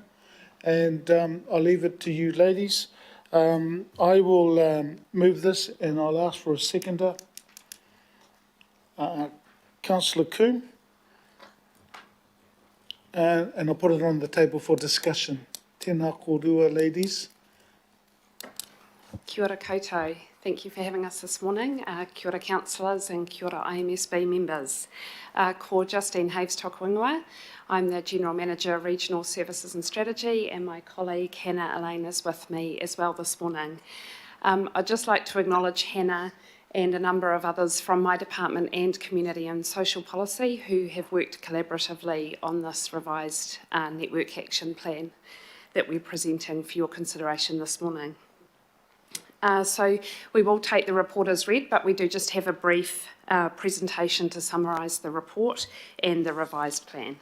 and I'll leave it to you ladies. I will move this and I'll ask for a seconder. Councillor Coombe. And I'll put it on the table for discussion. Tēnā kōrua, ladies. Kia ora koutou. Thank you for having us this morning. Kia ora councillors and kia ora IMSB members. Ko Justine Haves Tokuingoa. I'm the General Manager of Regional Services and Strategy, and my colleague Hannah Elaine is with me as well this morning. I'd just like to acknowledge Hannah and a number of others from my department and Community and Social Policy who have worked collaboratively on this revised network action plan that we're presenting for your consideration this morning. So we will take the report as read, but we do just have a brief presentation to summarise the report and the revised plan.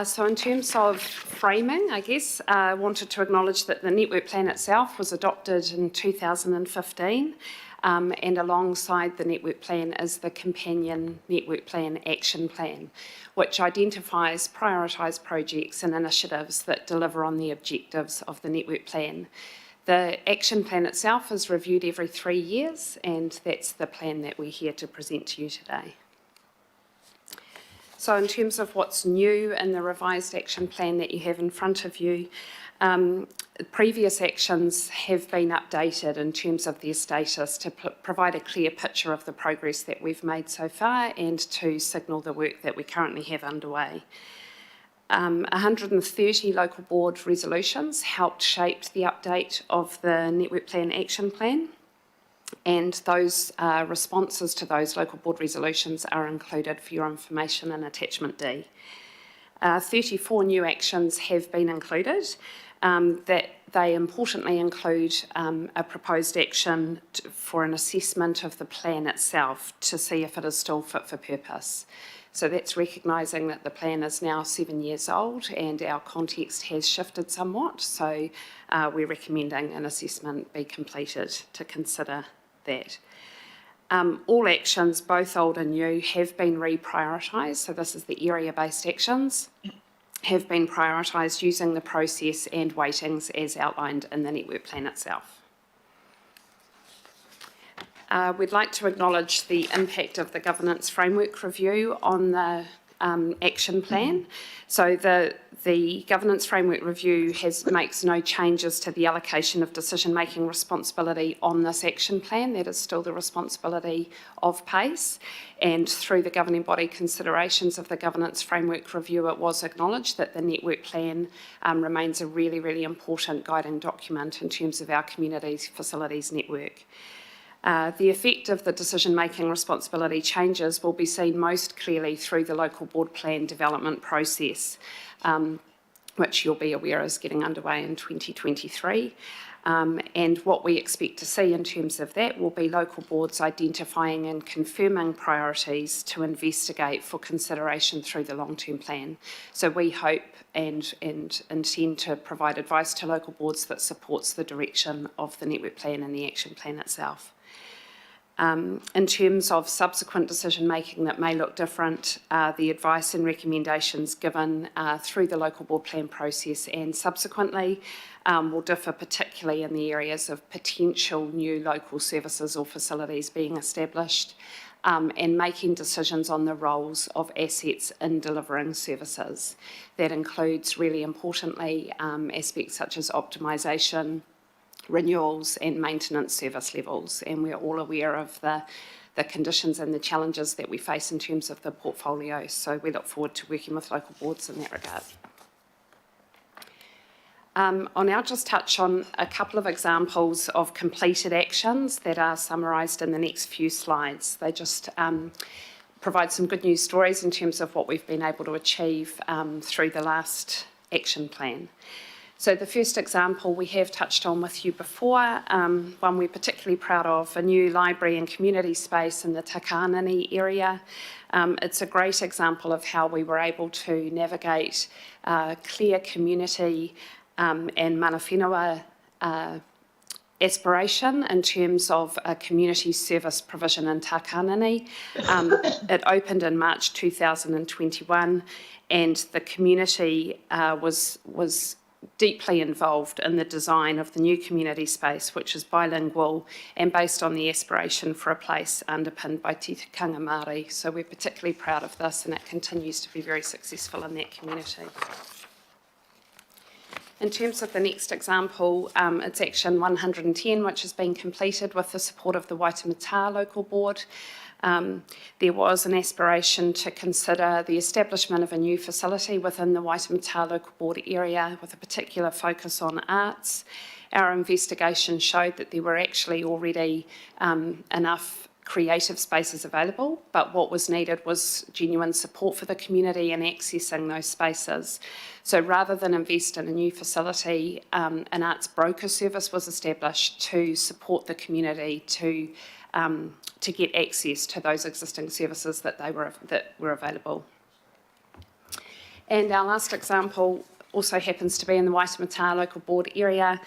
So in terms of framing, I guess, I wanted to acknowledge that the network plan itself was adopted in 2015 and alongside the network plan is the companion network plan action plan, which identifies prioritised projects and initiatives that deliver on the objectives of the network plan. The action plan itself is reviewed every 3 years, and that's the plan that we're here to present to you today. So in terms of what's new in the revised action plan that you have in front of you, previous actions have been updated in terms of their status to provide a clear picture of the progress that we've made so far and to signal the work that we currently have underway. 130 local board resolutions helped shape the update of the Network Plan Action Plan, and those responses to those local board resolutions are included for your information in Attachment D. 34 new actions have been included. That they importantly include a proposed action for an assessment of the plan itself to see if it is still fit for purpose. So that's recognising that the plan is now 7 years old and our context has shifted somewhat. So we're recommending an assessment be completed to consider that. All actions, both old and new, have been reprioritised. So this is the area-based actions, have been prioritised using the process and weightings as outlined in the network plan itself. We'd like to acknowledge the impact of the governance framework review on the action plan. So the governance framework review makes no changes to the allocation of decision-making responsibility on this action plan. That is still the responsibility of PACE. And through the governing body considerations of the governance framework review, it was acknowledged that the network plan remains a really, really important guiding document in terms of our community's facilities network. The effect of the decision-making responsibility changes will be seen most clearly through the local board plan development process, which you'll be aware is getting underway in 2023. And what we expect to see in terms of that will be local boards identifying and confirming priorities to investigate for consideration through the long-term plan. So we hope and intend to provide advice to local boards that supports the direction of the network plan and the action plan itself. In terms of subsequent decision-making that may look different, the advice and recommendations given through the local board plan process and subsequently will differ particularly in the areas of potential new local services or facilities being established and making decisions on the roles of assets in delivering services. That includes, really importantly, aspects such as optimisation, renewals and maintenance service levels, and we're all aware of the conditions and the challenges that we face in terms of the portfolio, so we look forward to working with local boards in that regard. I'll now just touch on a couple of examples of completed actions that are summarised in the next few slides. They just provide some good news stories in terms of what we've been able to achieve through the last action plan. So the first example we have touched on with you before, one we're particularly proud of, a new library and community space in the Takanini area. It's a great example of how we were able to navigate clear community and mana whenua aspiration in terms of a community service provision in Takanini. It opened in March 2021 and the community was deeply involved in the design of the new community space, which is bilingual and based on the aspiration for a place underpinned by Te Tikanga Māori. So we're particularly proud of this and it continues to be very successful in that community. In terms of the next example, it's Action 110, which has been completed with the support of the Waitemata Local Board. There was an aspiration to consider the establishment of a new facility within the Waitemata Local Board area with a particular focus on arts. Our investigation showed that there were actually already enough creative spaces available, but what was needed was genuine support for the community and accessing those spaces. So rather than invest in a new facility, an arts broker service was established to support the community to get access to those existing services that were available. And our last example also happens to be in the Waitemata Local Board area,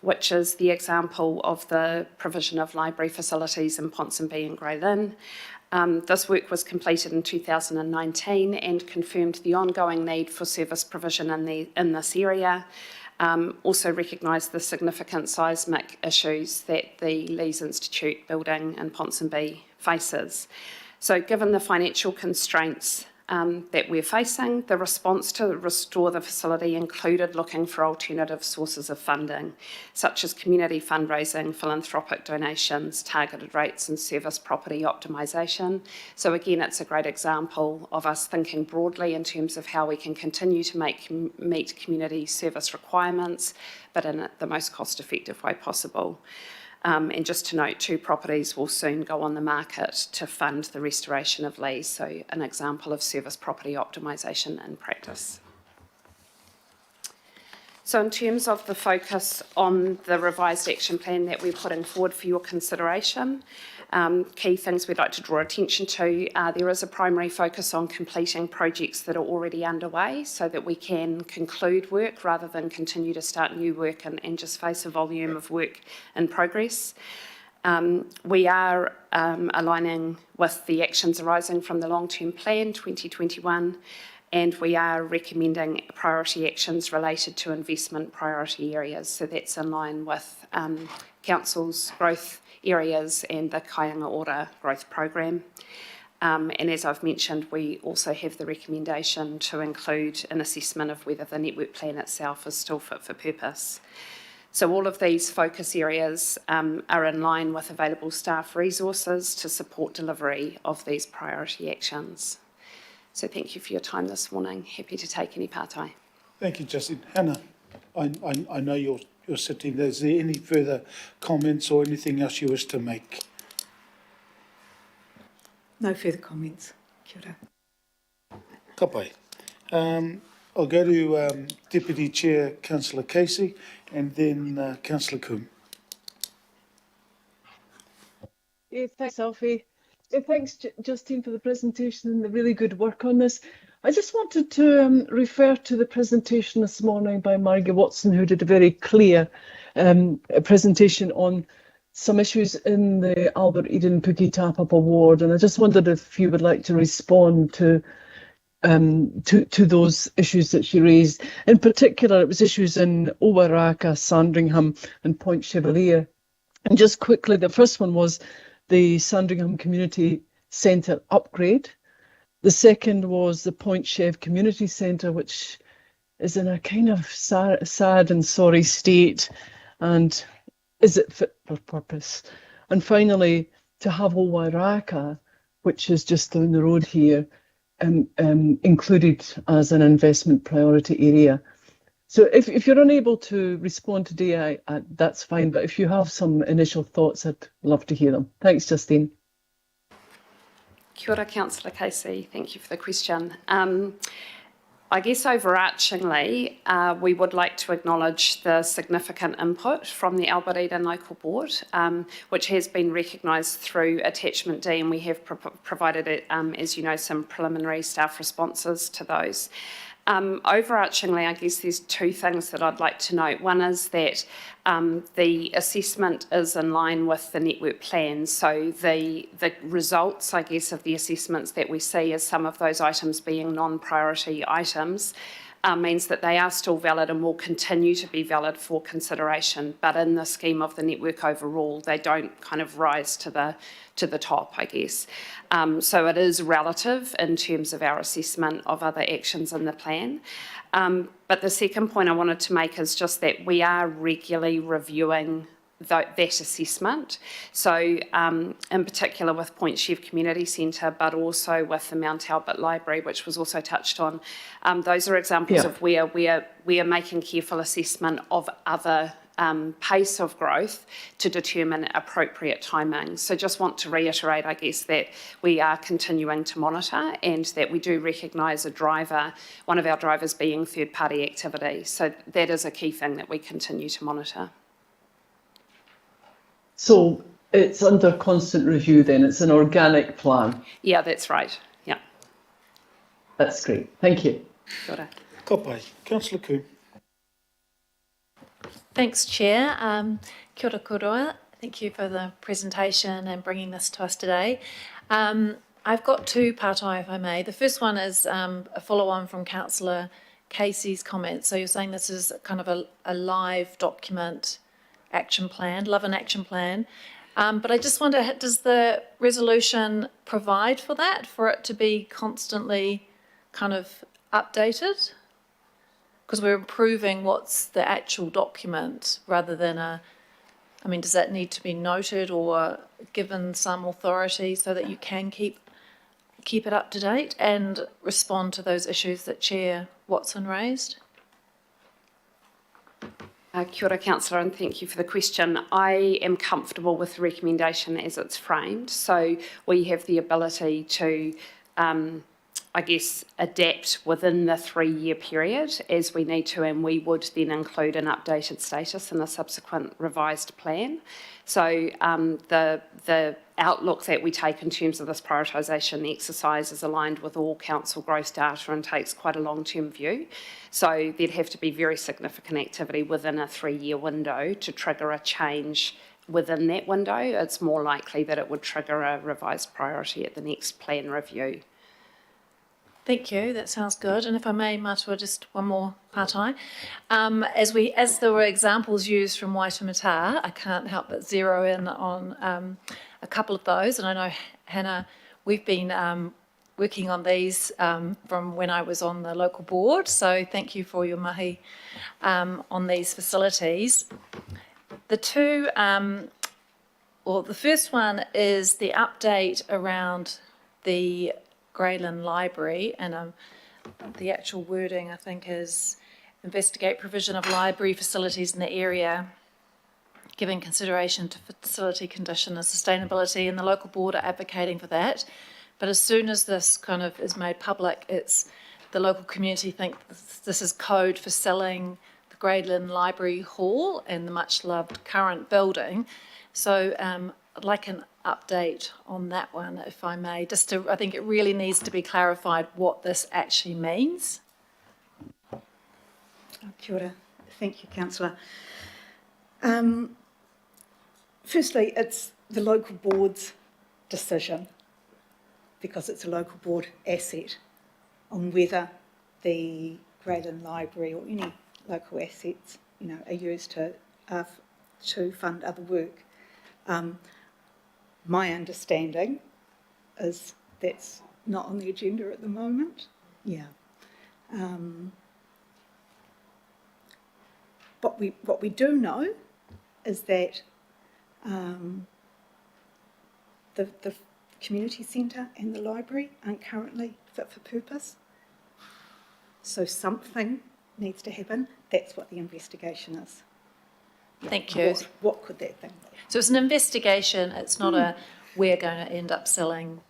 which is the example of the provision of library facilities in Ponsonby and Grey Lynn. This work was completed in 2019 and confirmed the ongoing need for service provision in this area. Also recognised the significant seismic issues that the Leis Institute building in Ponsonby faces. So given the financial constraints that we're facing, the response to restore the facility included looking for alternative sources of funding, such as community fundraising, philanthropic donations, targeted rates and service property optimisation. So again, it's a great example of us thinking broadly in terms of how we can continue to meet community service requirements, but in the most cost-effective way possible. And just to note, 2 properties will soon go on the market to fund the restoration of Leis, so an example of service property optimisation in practice. So in terms of the focus on the revised action plan that we're putting forward for your consideration, key things we'd like to draw attention to, there is a primary focus on completing projects that are already underway so that we can conclude work rather than continue to start new work and just face a volume of work in progress. We are aligning with the actions arising from the long-term plan 2021, and we are recommending priority actions related to investment priority areas. So that's in line with Council's growth areas and the Kaianga Ora growth program. And as I've mentioned, we also have the recommendation to include an assessment of whether the network plan itself is still fit for purpose. So all of these focus areas are in line with available staff resources to support delivery of these priority actions. So thank you for your time this morning. Happy to take any partai. Thank you, Justine. Hannah, I know you're sitting there. Is there any further comments or anything else you wish to make? No further comments. Kia ora. Ka pai. I'll go to Deputy Chair, Councillor Casey, and then Councillor Coombe. Yeah, thanks, Alfie. Yeah, thanks, Justine, for the presentation and the really good work on this. I just wanted to refer to the presentation this morning by Margie Watson, who did a very clear presentation on some issues in the Albert Eden Puki Tap-Up Award, and I just wondered if you would like to respond to those issues that she raised. In particular, it was issues in Owaraka, Sandringham and Point Chevalier. And just quickly, the first one was the Sandringham Community Centre upgrade. The second was the Point Chev Community Centre, which is in a kind of sad and sorry state. And is it fit for purpose? And finally, to have Owaraka, which is just down the road here, included as an investment priority area. So if you're unable to respond today, that's fine. But if you have some initial thoughts, I'd love to hear them. Thanks, Justine. Kia ora, Councillor Casey. Thank you for the question. I guess overarchingly, we would like to acknowledge the significant input from the Albert Eden Local Board, which has been recognised through Attachment D, and we have provided, as you know, some preliminary staff responses to those. Overarchingly, I guess there's 2 things that I'd like to note. One is that the assessment is in line with the network plan. So the results, I guess, of the assessments that we see as some of those items being non-priority items means that they are still valid and will continue to be valid for consideration. But in the scheme of the network overall, they don't kind of rise to the top, I guess. So it is relative in terms of our assessment of other actions in the plan. But the second point I wanted to make is just that we are regularly reviewing that assessment. So in particular with Point Chev Community Centre, but also with the Mount Albert Library, which was also touched on. Those are examples of where we are making careful assessment of other pace of growth to determine appropriate timing. So just want to reiterate, I guess, that we are continuing to monitor and that we do recognise a driver, one of our drivers being third-party activity. So that is a key thing that we continue to monitor. So it's under constant review then, it's an organic plan? Yeah, that's right, yeah. That's great, thank you. Got it. Ka pai. Councillor Coon. Thanks, Chair. Kia ora koroa. Thank you for the presentation and bringing this to us today. I've got two partai, if I may. The first one is a follow-on from Councillor Casey's comments. So you're saying this is kind of a live document action plan, love and action plan. But I just wonder, does the resolution provide for that, for it to be constantly kind of updated? Because we're improving what's the actual document rather than I mean, does that need to be noted or given some authority so that you can keep it up to date and respond to those issues that Chair Watson raised? Kia ora, Councillor, and thank you for the question. I am comfortable with the recommendation as it's framed. So we have the ability to, I guess, adapt within the 3-year period as we need to, and we would then include an updated status in a subsequent revised plan. So the outlook that we take in terms of this prioritisation exercise is aligned with all council growth data and takes quite a long-term view. So there'd have to be very significant activity within a 3-year window to trigger a change within that window. It's more likely that it would trigger a revised priority at the next plan review. Thank you. That sounds good. And if I may, Matua, just one more partai. As there were examples used from Waitemata, I can't help but zero in on a couple of those. And I know, Hannah, we've been working on these from when I was on the local board. So thank you for your mahi on these facilities. The first one is the update around the Grayland Library, and the actual wording, I think, is investigate provision of library facilities in the area, giving consideration to facility condition and sustainability, and the local board are advocating for that. But as soon as this kind of is made public, it's the local community think this is code for selling the Grayland Library Hall and the much-loved current building. So I'd like an update on that one, if I may. I think it really needs to be clarified what this actually means. Kia ora. Thank you, Councillor. Firstly, it's the local board's decision, because it's a local board asset, on whether the Grayland Library or any local assets, are used to fund other work. My understanding is that's not on the agenda at the moment. Yeah. What we do know is that the community centre and the library aren't currently fit for purpose. So something needs to happen. That's what the investigation is. Thank you. What could that thing be? So it's an investigation. It's not we're going to end up selling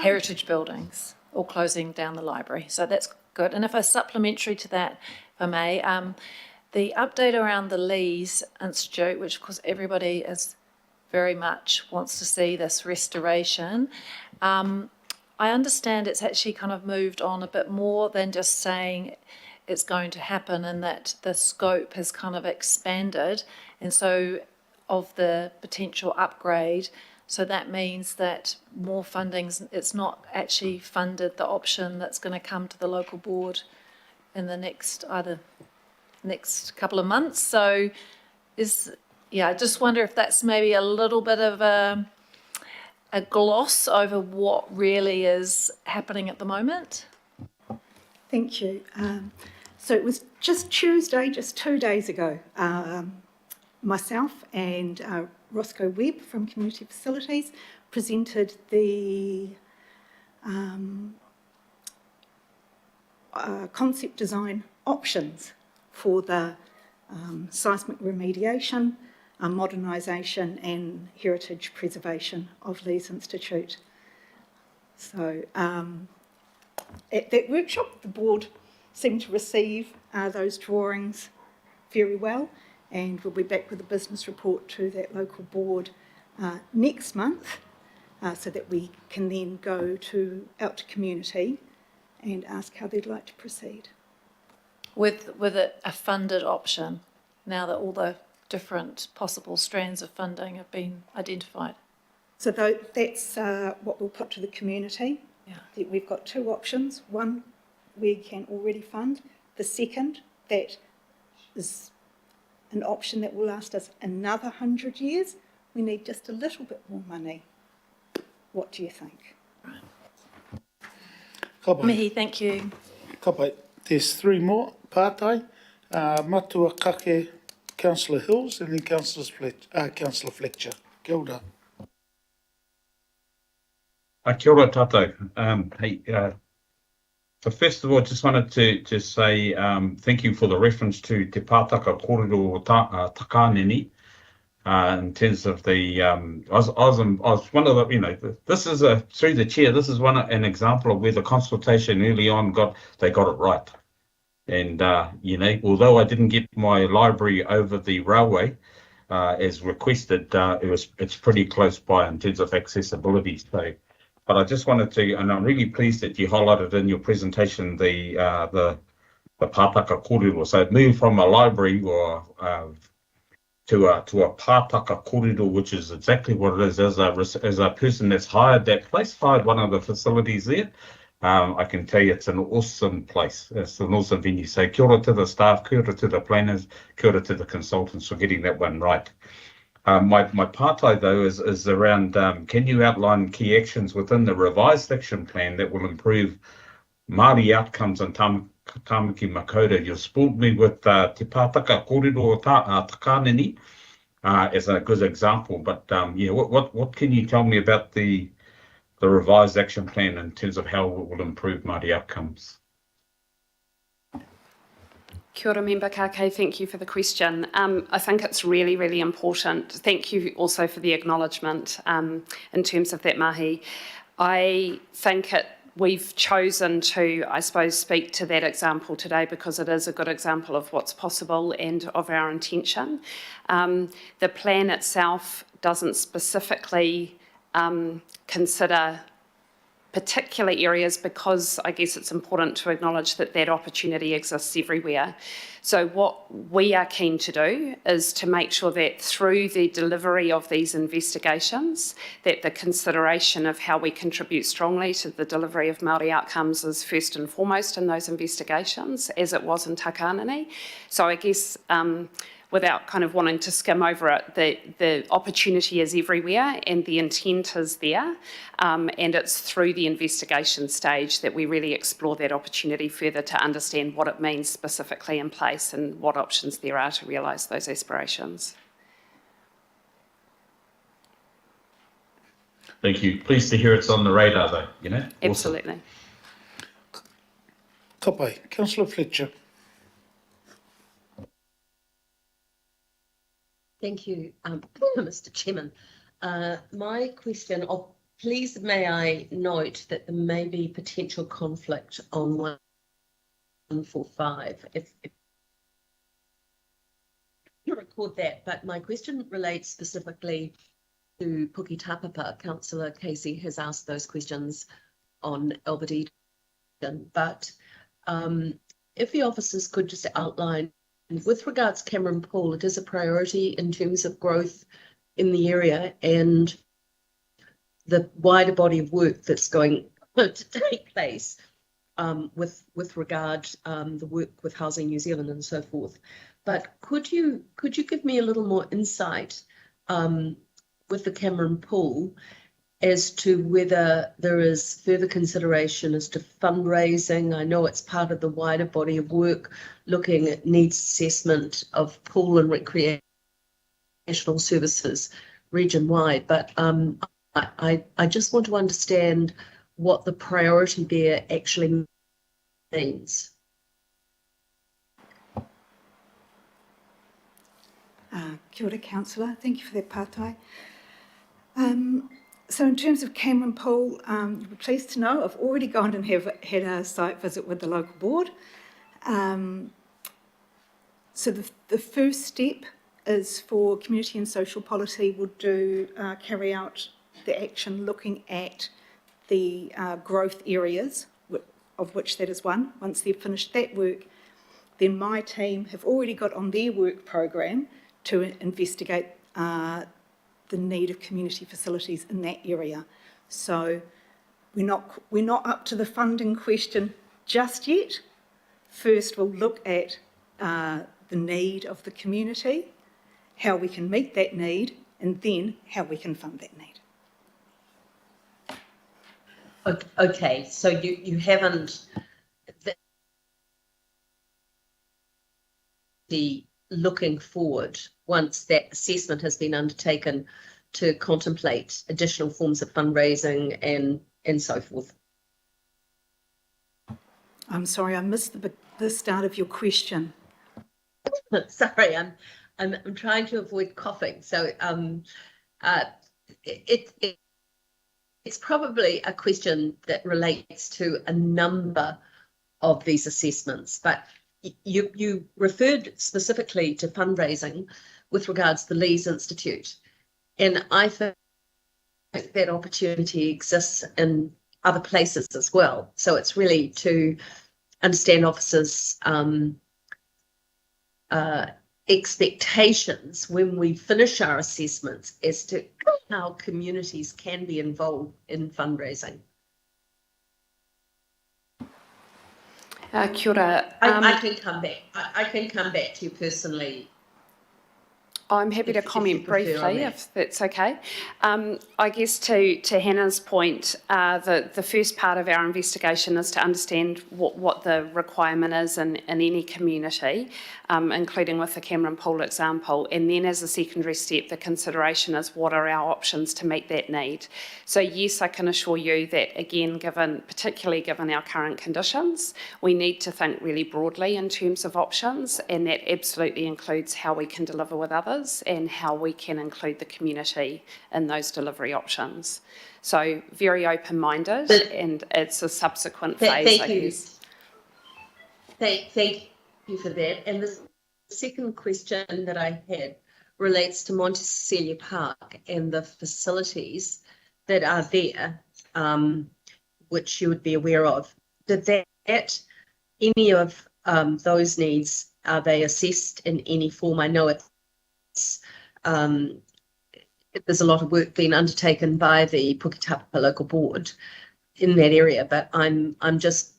heritage buildings or closing down the library. So that's good. And if I supplementary to that, if I may, the update around the Leis Institute, which of course everybody is very much wants to see this restoration. I understand it's actually kind of moved on a bit more than just saying it's going to happen, and that the scope has kind of expanded, and so of the potential upgrade. So that means that more fundings, it's not actually funded the option that's going to come to the local board in the next couple of months. So I just wonder if that's maybe a little bit of a gloss over what really is happening at the moment. Thank you. So it was just Tuesday, just 2 days ago, myself and Roscoe Webb from Community Facilities presented the concept design options for the seismic remediation, modernisation and heritage preservation of Leis Institute. So at that workshop, the board seemed to receive those drawings very well, and we'll be back with a business report to that local board next month, so that we can then go out to community and ask how they'd like to proceed. with a funded option now that all the different possible strands of funding have been identified? So that's what we'll put to the community. Yeah. We've got two options. One, we can already fund. The second, that is an option that will last us another 100 years. We need just a little bit more money. What do you think? Mihi, thank you. Ka pai. There's three more. Pātai, Matua Kake, Councillor Hills, and then Councillor Fletcher. Kia ora. Kia ora tātou. So first of all, just wanted to say thank you for the reference to Te Pātaka Kōrero Takanini. In terms of the, I was one of the, this is through the chair, this is an example of where the consultation early on they got it right. And, although I didn't get my library over the railway as requested, it's pretty close by in terms of accessibility. So, but I just wanted to, and I'm really pleased that you highlighted in your presentation the Pātaka Kōrero. So it moved from a library or to a pātaka kōrero, which is exactly what it is. As a person that's hired that place, hired one of the facilities there, I can tell you it's an awesome place. It's an awesome venue. So kia ora to the staff, kia ora to the planners, kia ora to the consultants for getting that one right. My pātai though is around, can you outline key actions within the revised action plan that will improve Māori outcomes in Tāmaki Makaurau? You spoiled me with Te Pātaka Kōrero Takanini as a good example, but what can you tell me about the revised action plan in terms of how it will improve Māori outcomes? Kia ora, Member Kake, thank you for the question. I think it's really, really important. Thank you also for the acknowledgement in terms of that mahi. I think we've chosen to, I suppose, speak to that example today because it is a good example of what's possible and of our intention. The plan itself doesn't specifically consider particular areas because I guess it's important to acknowledge that that opportunity exists everywhere. So what we are keen to do is to make sure that through the delivery of these investigations, that the consideration of how we contribute strongly to the delivery of Māori outcomes is first and foremost in those investigations, as it was in Takanini. So I guess without kind of wanting to skim over it, the opportunity is everywhere and the intent is there. And it's through the investigation stage that we really explore that opportunity further to understand what it means specifically in place and what options there are to realise those aspirations. Thank you. Pleased to hear it's on the radar though, Absolutely. Awesome. Ka pai. Councillor Fletcher. Thank you, Mr. Chairman. My question, please may I note that there may be potential conflict on 145, if you record that, but my question relates specifically to Puki Tapapa. Councillor Casey has asked those questions on Albert Eden, but if the officers could just outline, with regards to Cameron Pool, it is a priority in terms of growth in the area and the wider body of work that's going to take place with regard the work with Housing New Zealand and so forth. But could you give me a little more insight with the Cameron Pool as to whether there is further consideration as to fundraising? I know it's part of the wider body of work looking at needs assessment of pool and recreational services region-wide, but I just want to understand what the priority there actually means. Kia ora, Councillor. Thank you for that pātai. So in terms of Cameron Pool, you'll be pleased to know I've already gone and had a site visit with the local board. So the first step is for Community and Social Policy would carry out the action looking at the growth areas, of which that is one. Once they've finished that work, then my team have already got on their work program to investigate the need of community facilities in that area. So we're not up to the funding question just yet. First, we'll look at the need of the community, how we can meet that need, and then how we can fund that need. Okay, so you haven't the looking forward once that assessment has been undertaken to contemplate additional forms of fundraising and so forth. I'm sorry, I missed the start of your question. Sorry, I'm trying to avoid coughing. So it's probably a question that relates to a number of these assessments, but you referred specifically to fundraising with regards to the Leis Institute, and I think that opportunity exists in other places as well. So it's really to understand officers' expectations when we finish our assessments as to how communities can be involved in fundraising. Kia ora. I can come back. I can come back to you personally. I'm happy to comment briefly, if that's okay. I guess to Hannah's point, the first part of our investigation is to understand what the requirement is in any community, including with the Cameron Pool example. And then as a secondary step, the consideration is what are our options to meet that need. So yes, I can assure you that, again, particularly given our current conditions, we need to think really broadly in terms of options, and that absolutely includes how we can deliver with others and how we can include the community in those delivery options. So very open-minded, and it's a subsequent phase, I guess. Thank you for that. And the second question that I had relates to Monte Cecilia Park and the facilities that are there, which you would be aware of. Did that any of those needs, are they assessed in any form? I know it's there's a lot of work being undertaken by the Puketapa local board in that area, but I'm just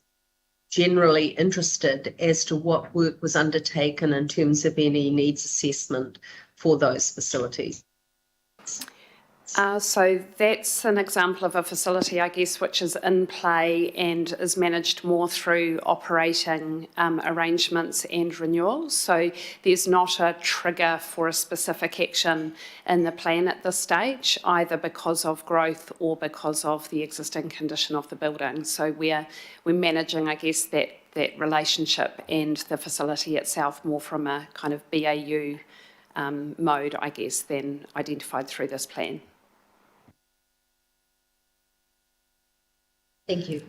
generally interested as to what work was undertaken in terms of any needs assessment for those facilities. So that's an example of a facility, I guess, which is in play and is managed more through operating arrangements and renewals. So there's not a trigger for a specific action in the plan at this stage, either because of growth or because of the existing condition of the building. So we're managing, I guess, that relationship and the facility itself more from a kind of BAU mode, I guess, than identified through this plan. Thank you.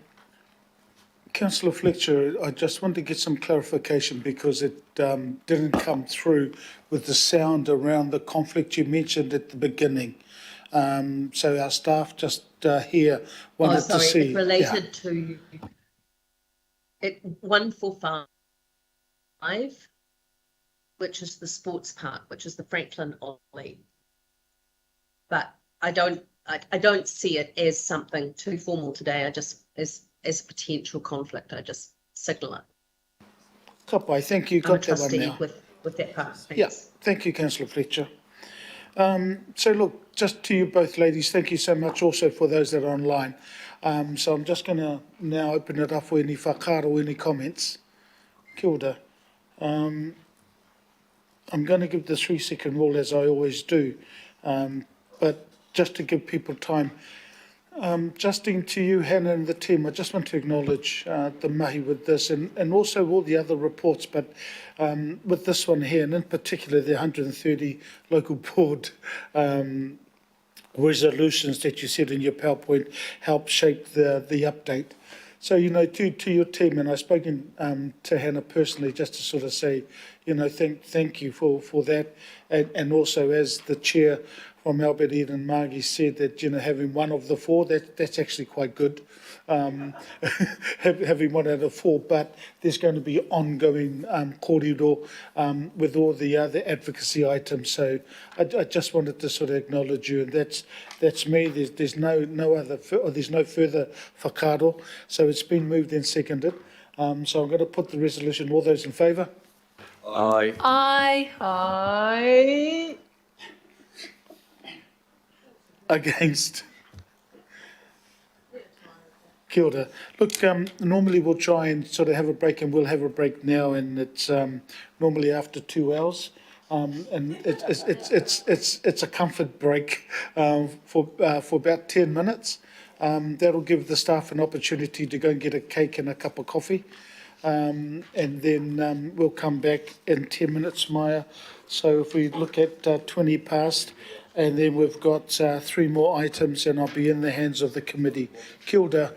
Councillor Fletcher, I just want to get some clarification because it didn't come through with the sound around the conflict you mentioned at the beginning. So our staff just here wanted to see. It related to 145, which is the sports park, which is the Franklin Ollie. But I don't see it as something too formal today. I just, as a potential conflict, I just signal it. I think you got that one now. With that part. Thanks. Yeah, thank you, Councillor Fletcher. So look, just to you both ladies, thank you so much also for those that are online. So I'm just going to now open it up for any whakaaro or any comments. Kia ora. I'm going to give the 3-second rule as I always do, but just to give people time. Justine, to you, Hannah and the team, I just want to acknowledge the mahi with this and also all the other reports, but with this one here, and in particular the 130 local board resolutions that you said in your PowerPoint help shape the update. So, you know, to your team, and I've spoken to Hannah personally just to sort of say, you know, thank you for that, and also as the chair from Albert Eden Margie said that, having one of the four, that's actually quite good. Having one out of four, but there's going to be ongoing kōrero with all the other advocacy items. So I just wanted to sort of acknowledge you, and that's me. There's no further whakaaro. So it's been moved and seconded. So I'm going to put the resolution. All those in favour? Aye. Aye. Aye. Against? Kia ora. Look, normally we'll try and sort of have a break, and we'll have a break now, and it's normally after 2 hours. And it's a comfort break for about 10 minutes. That'll give the staff an opportunity to go and get a cake and a cup of coffee. And then we'll come back in 10 minutes, Maya. So if we look at 20 past, and then we've got 3 more items, and I'll be in the hands of the committee. Kia ora.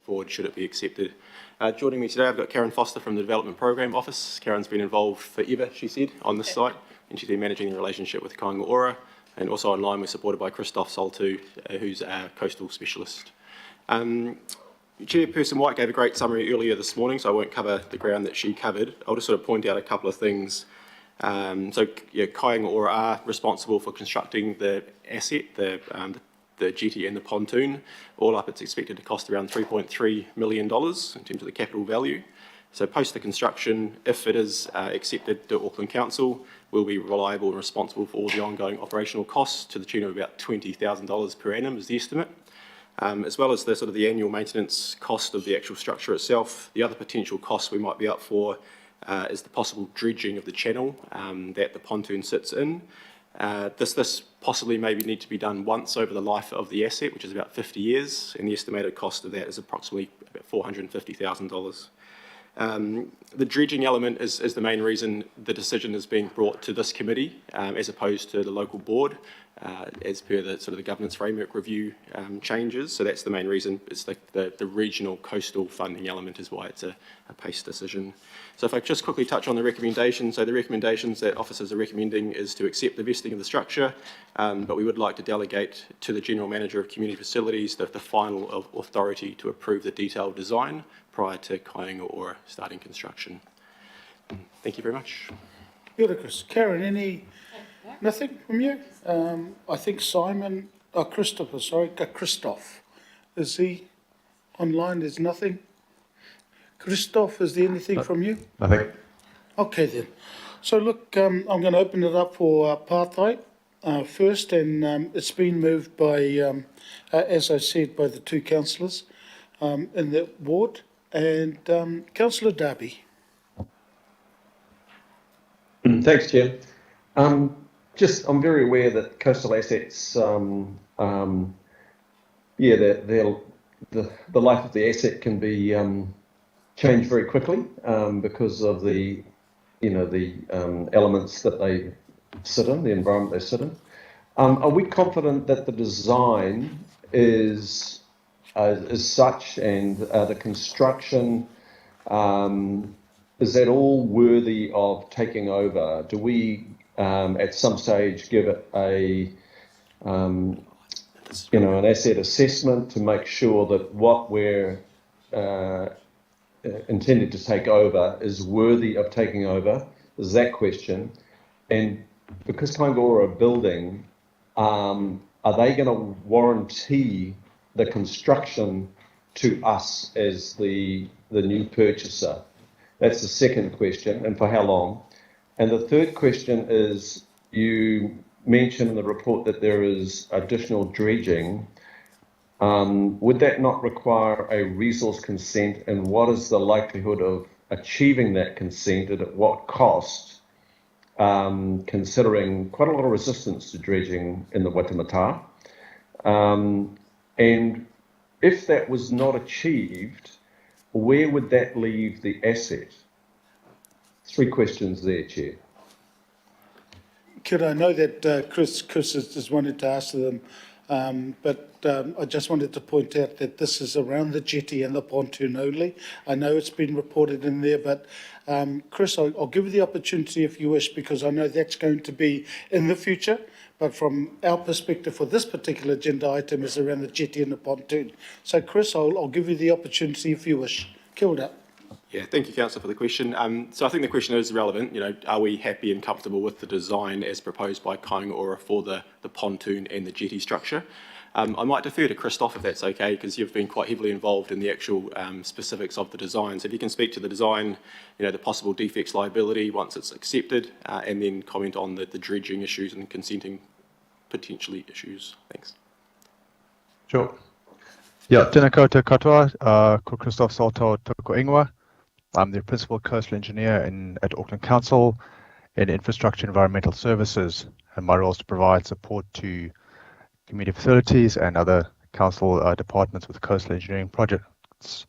forward should it be accepted. Joining me today, I've got Karen Foster from the Development Program Office. Karen's been involved forever, she said, on this site, and she's been managing the relationship with Kāinga Ora. And also online, we're supported by Christoph Soltu, who's our coastal specialist. Chairperson White gave a great summary earlier this morning, so I won't cover the ground that she covered. I'll just sort of point out a couple of things. Kāinga Ora are responsible for constructing the asset, the jetty and the pontoon. All up, it's expected to cost around $3.3 million in terms of the capital value. So post the construction, if it is accepted to Auckland Council, we'll be reliable and responsible for all the ongoing operational costs to the tune of about $20,000 per annum is the estimate. As well as the sort of the annual maintenance cost of the actual structure itself. The other potential costs we might be up for is the possible dredging of the channel that the pontoon sits in. This possibly maybe need to be done once over the life of the asset, which is about 50 years, and the estimated cost of that is approximately about $450,000. The dredging element is the main reason the decision is being brought to this committee as opposed to the local board, as per the sort of the governance framework review changes. So that's the main reason. It's the regional coastal funding element is why it's a PACE decision. So if I just quickly touch on the recommendations. So the recommendations that officers are recommending is to accept the vesting of the structure, but we would like to delegate to the General Manager of Community Facilities the final authority to approve the detailed design prior to Kāinga Ora starting construction. Thank you very much. Chris. Karen, nothing from you? I think Christoph, is he online? There's nothing. Christoph, is there anything from you? Nothing. Okay then. So look, I'm going to open it up for Pātai first, and it's been moved by, as I said, by the two councillors in the ward, and Councillor Darby. Thanks, Chair. I'm very aware that coastal assets, the life of the asset can be changed very quickly because of the elements that they sit in, the environment they sit in. Are we confident that the design is such, and the construction, is that all worthy of taking over? Do we at some stage give it an asset assessment to make sure that what we're intended to take over is worthy of taking over? Is that question. And because Kāinga Ora are building, are they going to warranty the construction to us as the new purchaser? That's the second question, and for how long? And the third question is, you mentioned in the report that there is additional dredging. Would that not require a resource consent, and what is the likelihood of achieving that consent, and at what cost, considering quite a lot of resistance to dredging in the Waitemata? And if that was not achieved, where would that leave the asset? 3 questions there, Chair. I know that Chris has wanted to answer them, but I just wanted to point out that this is around the jetty and the pontoon only. I know it's been reported in there, but Chris, I'll give you the opportunity if you wish, because I know that's going to be in the future. But from our perspective for this particular agenda item is around the jetty and the pontoon. So Chris, I'll give you the opportunity if you wish. Kia ora. Yeah, thank you, Councillor, for the question. So I think the question is relevant. Are we happy and comfortable with the design as proposed by Kāinga Ora for the pontoon and the jetty structure? I might defer to Christoph if that's okay, because you've been quite heavily involved in the actual specifics of the design. So if you can speak to the design, the possible defects liability once it's accepted, and then comment on the dredging issues and consenting potentially issues. Thanks. Sure. Yeah, tēnā koutou katoa, ko Christoph Soltu toko ingoa. I'm the Principal Coastal Engineer at Auckland Council in Infrastructure Environmental Services, and my role is to provide support to community facilities and other council departments with coastal engineering projects.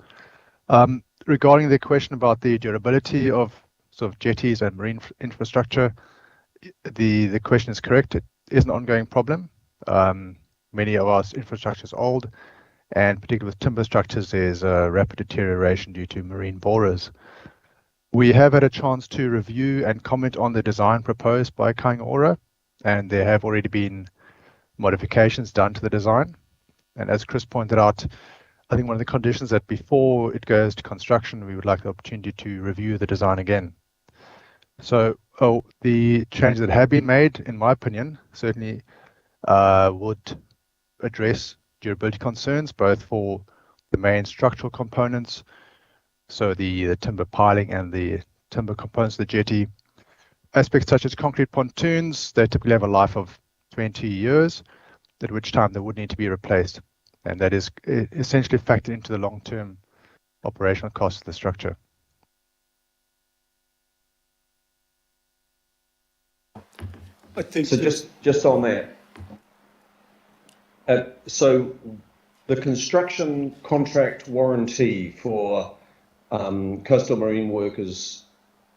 Regarding the question about the durability of sort of jetties and marine infrastructure, the question is correct. It is an ongoing problem. Many of our infrastructure is old, and particularly with timber structures, there's rapid deterioration due to marine borers. We have had a chance to review and comment on the design proposed by Kāinga Ora, and there have already been modifications done to the design. And as Chris pointed out, I think one of the conditions that before it goes to construction, we would like the opportunity to review the design again. So the changes that have been made, in my opinion, certainly would address durability concerns, both for the main structural components, so the timber piling and the timber components of the jetty. Aspects such as concrete pontoons, they typically have a life of 20 years, at which time they would need to be replaced. And that is essentially factored into the long-term operational costs of the structure. I think so. Just on that. So the construction contract warranty for coastal marine workers,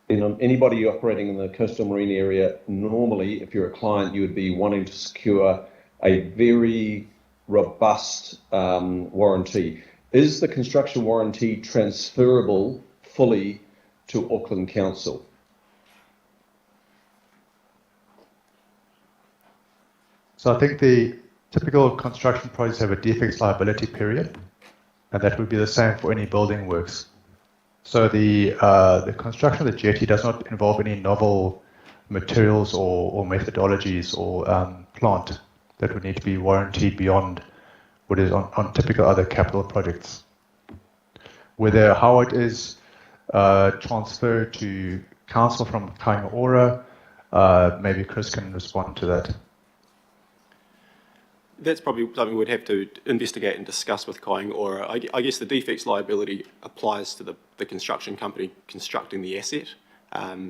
anybody operating in the coastal marine area, normally, if you're a client, you would be wanting to secure a very robust warranty. Is the construction warranty transferable fully to Auckland Council? So I think the typical construction projects have a defects liability period, and that would be the same for any building works. So the construction of the jetty does not involve any novel materials or methodologies or plant that would need to be warranted beyond what is on typical other capital projects. Whether how it is transferred to council from Kāinga Ora, maybe Chris can respond to that. That's probably something we'd have to investigate and discuss with Kāinga Ora. I guess the defects liability applies to the construction company constructing the asset.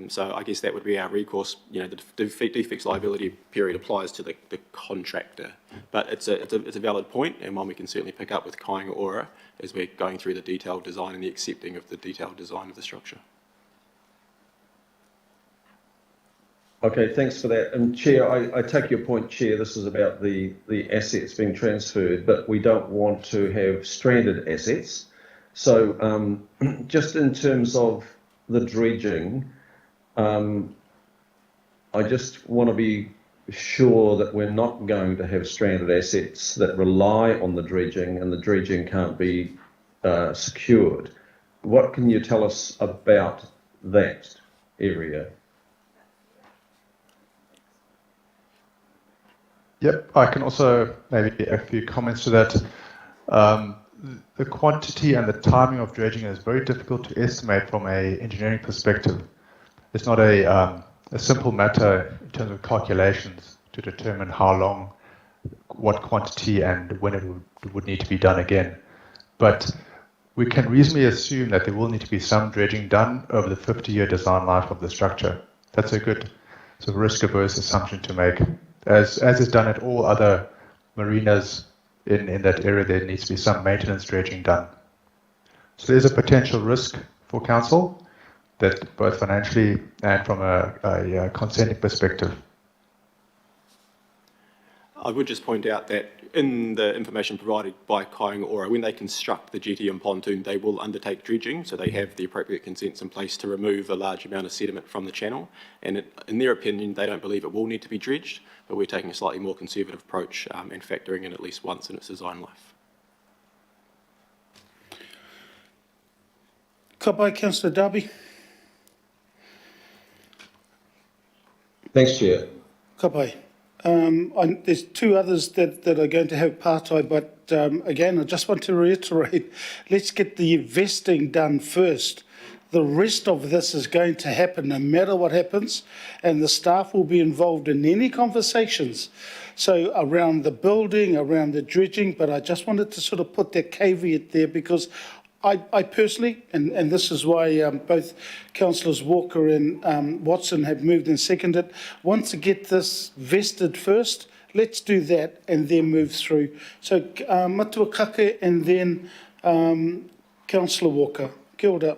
So I guess that would be our recourse. The defects liability period applies to the contractor. But it's a valid point, and one we can certainly pick up with Kāinga Ora as we're going through the detailed design and the accepting of the detailed design of the structure. Okay, thanks for that. And Chair, I take your point, Chair. This is about the assets being transferred, but we don't want to have stranded assets. So just in terms of the dredging, I just want to be sure that we're not going to have stranded assets that rely on the dredging and the dredging can't be secured. What can you tell us about that area? Yep, I can also maybe a few comments to that. The quantity and the timing of dredging is very difficult to estimate from an engineering perspective. It's not a simple matter in terms of calculations to determine how long, what quantity and when it would need to be done again. But we can reasonably assume that there will need to be some dredging done over the 50-year design life of the structure. That's a good sort of risk-averse assumption to make. As is done at all other marinas in that area, there needs to be some maintenance dredging done. So there's a potential risk for council, that both financially and from a consenting perspective. I would just point out that in the information provided by Kāinga Ora, when they construct the jetty and pontoon, they will undertake dredging, so they have the appropriate consents in place to remove a large amount of sediment from the channel. And in their opinion, they don't believe it will need to be dredged, but we're taking a slightly more conservative approach and factoring in at least once in its design life. Ka pai, Councillor Darby. Thanks, Chair. Ka pai. There's two others that are going to have partai, but again, I just want to reiterate, let's get the investing done first. The rest of this is going to happen no matter what happens, and the staff will be involved in any conversations. So around the building, around the dredging, but I just wanted to sort of put that caveat there because I personally, and this is why both Councillors Walker and Watson have moved and seconded, want to get this vested first. Let's do that and then move through. So Matua Kake and then Councillor Walker. Kia ora.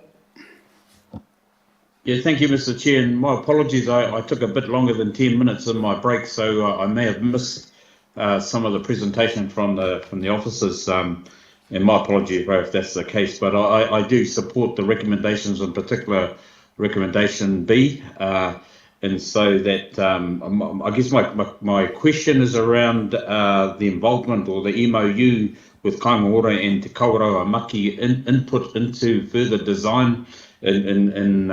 Yeah, thank you, Mr. Chair. And my apologies, I took a bit longer than 10 minutes in my break, so I may have missed some of the presentation from the officers. And my apologies, Ray, if that's the case, but I do support the recommendations, in particular recommendation B. And so that I guess my question is around the involvement or the MOU with Kāinga Ora and Te Kawerau Maki input into further design and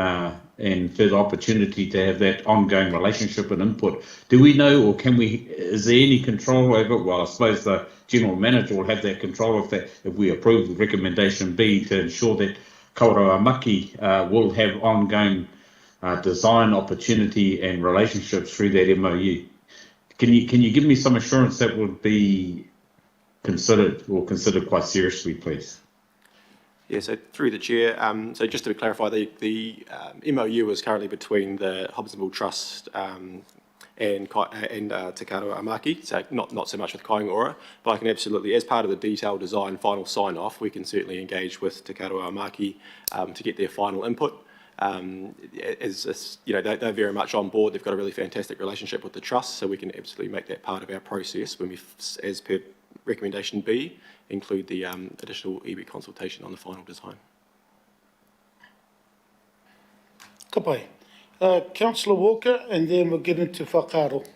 further opportunity to have that ongoing relationship and input. Do we know, or is there any control over, well, I suppose the General Manager will have that control if we approve recommendation B to ensure that Kawerau Maki will have ongoing design opportunity and relationships through that MOU. Can you give me some assurance that would be considered quite seriously, please? Yeah, so through the chair, so just to clarify, the MOU is currently between the Hobsonville Trust and Te Kawerau Maki, so not so much with Kāinga Ora, but I can absolutely, as part of the detailed design final sign-off, we can certainly engage with Te Kawerau Maki to get their final input. They're very much on board. They've got a really fantastic relationship with the trust, so we can absolutely make that part of our process when we, as per recommendation B, include the additional EB consultation on the final design. Ka pai. Councillor Walker, and then we'll get into whakaaro.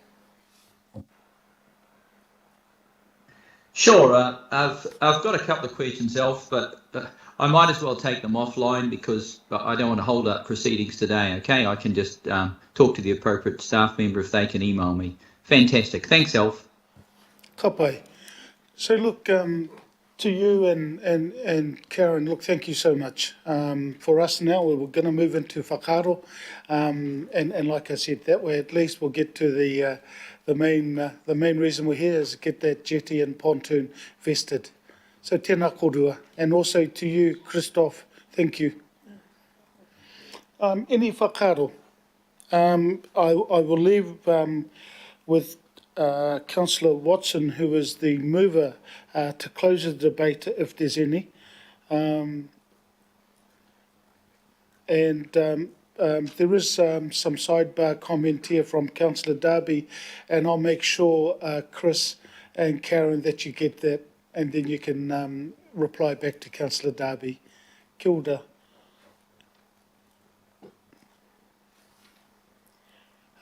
Sure. I've got a couple of questions, Alf, but I might as well take them offline because I don't want to hold up proceedings today. Okay, I can just talk to the appropriate staff member if they can email me. Fantastic. Thanks, Alf. Ka pai. So look, to you and Karen, look, thank you so much. For us now, we're going to move into whakaaro, and like I said, that way at least we'll get to the main reason we're here is to get that jetty and pontoon vested. So tēnā korua, and also to you, Christoph, thank you. Any whakaaro? I will leave with Councillor Watson, who is the mover, to close the debate if there's any. There is some sidebar comment here from Councillor Darby, and I'll make sure, Chris and Karen, that you get that, and then you can reply back to Councillor Darby. Kia ora.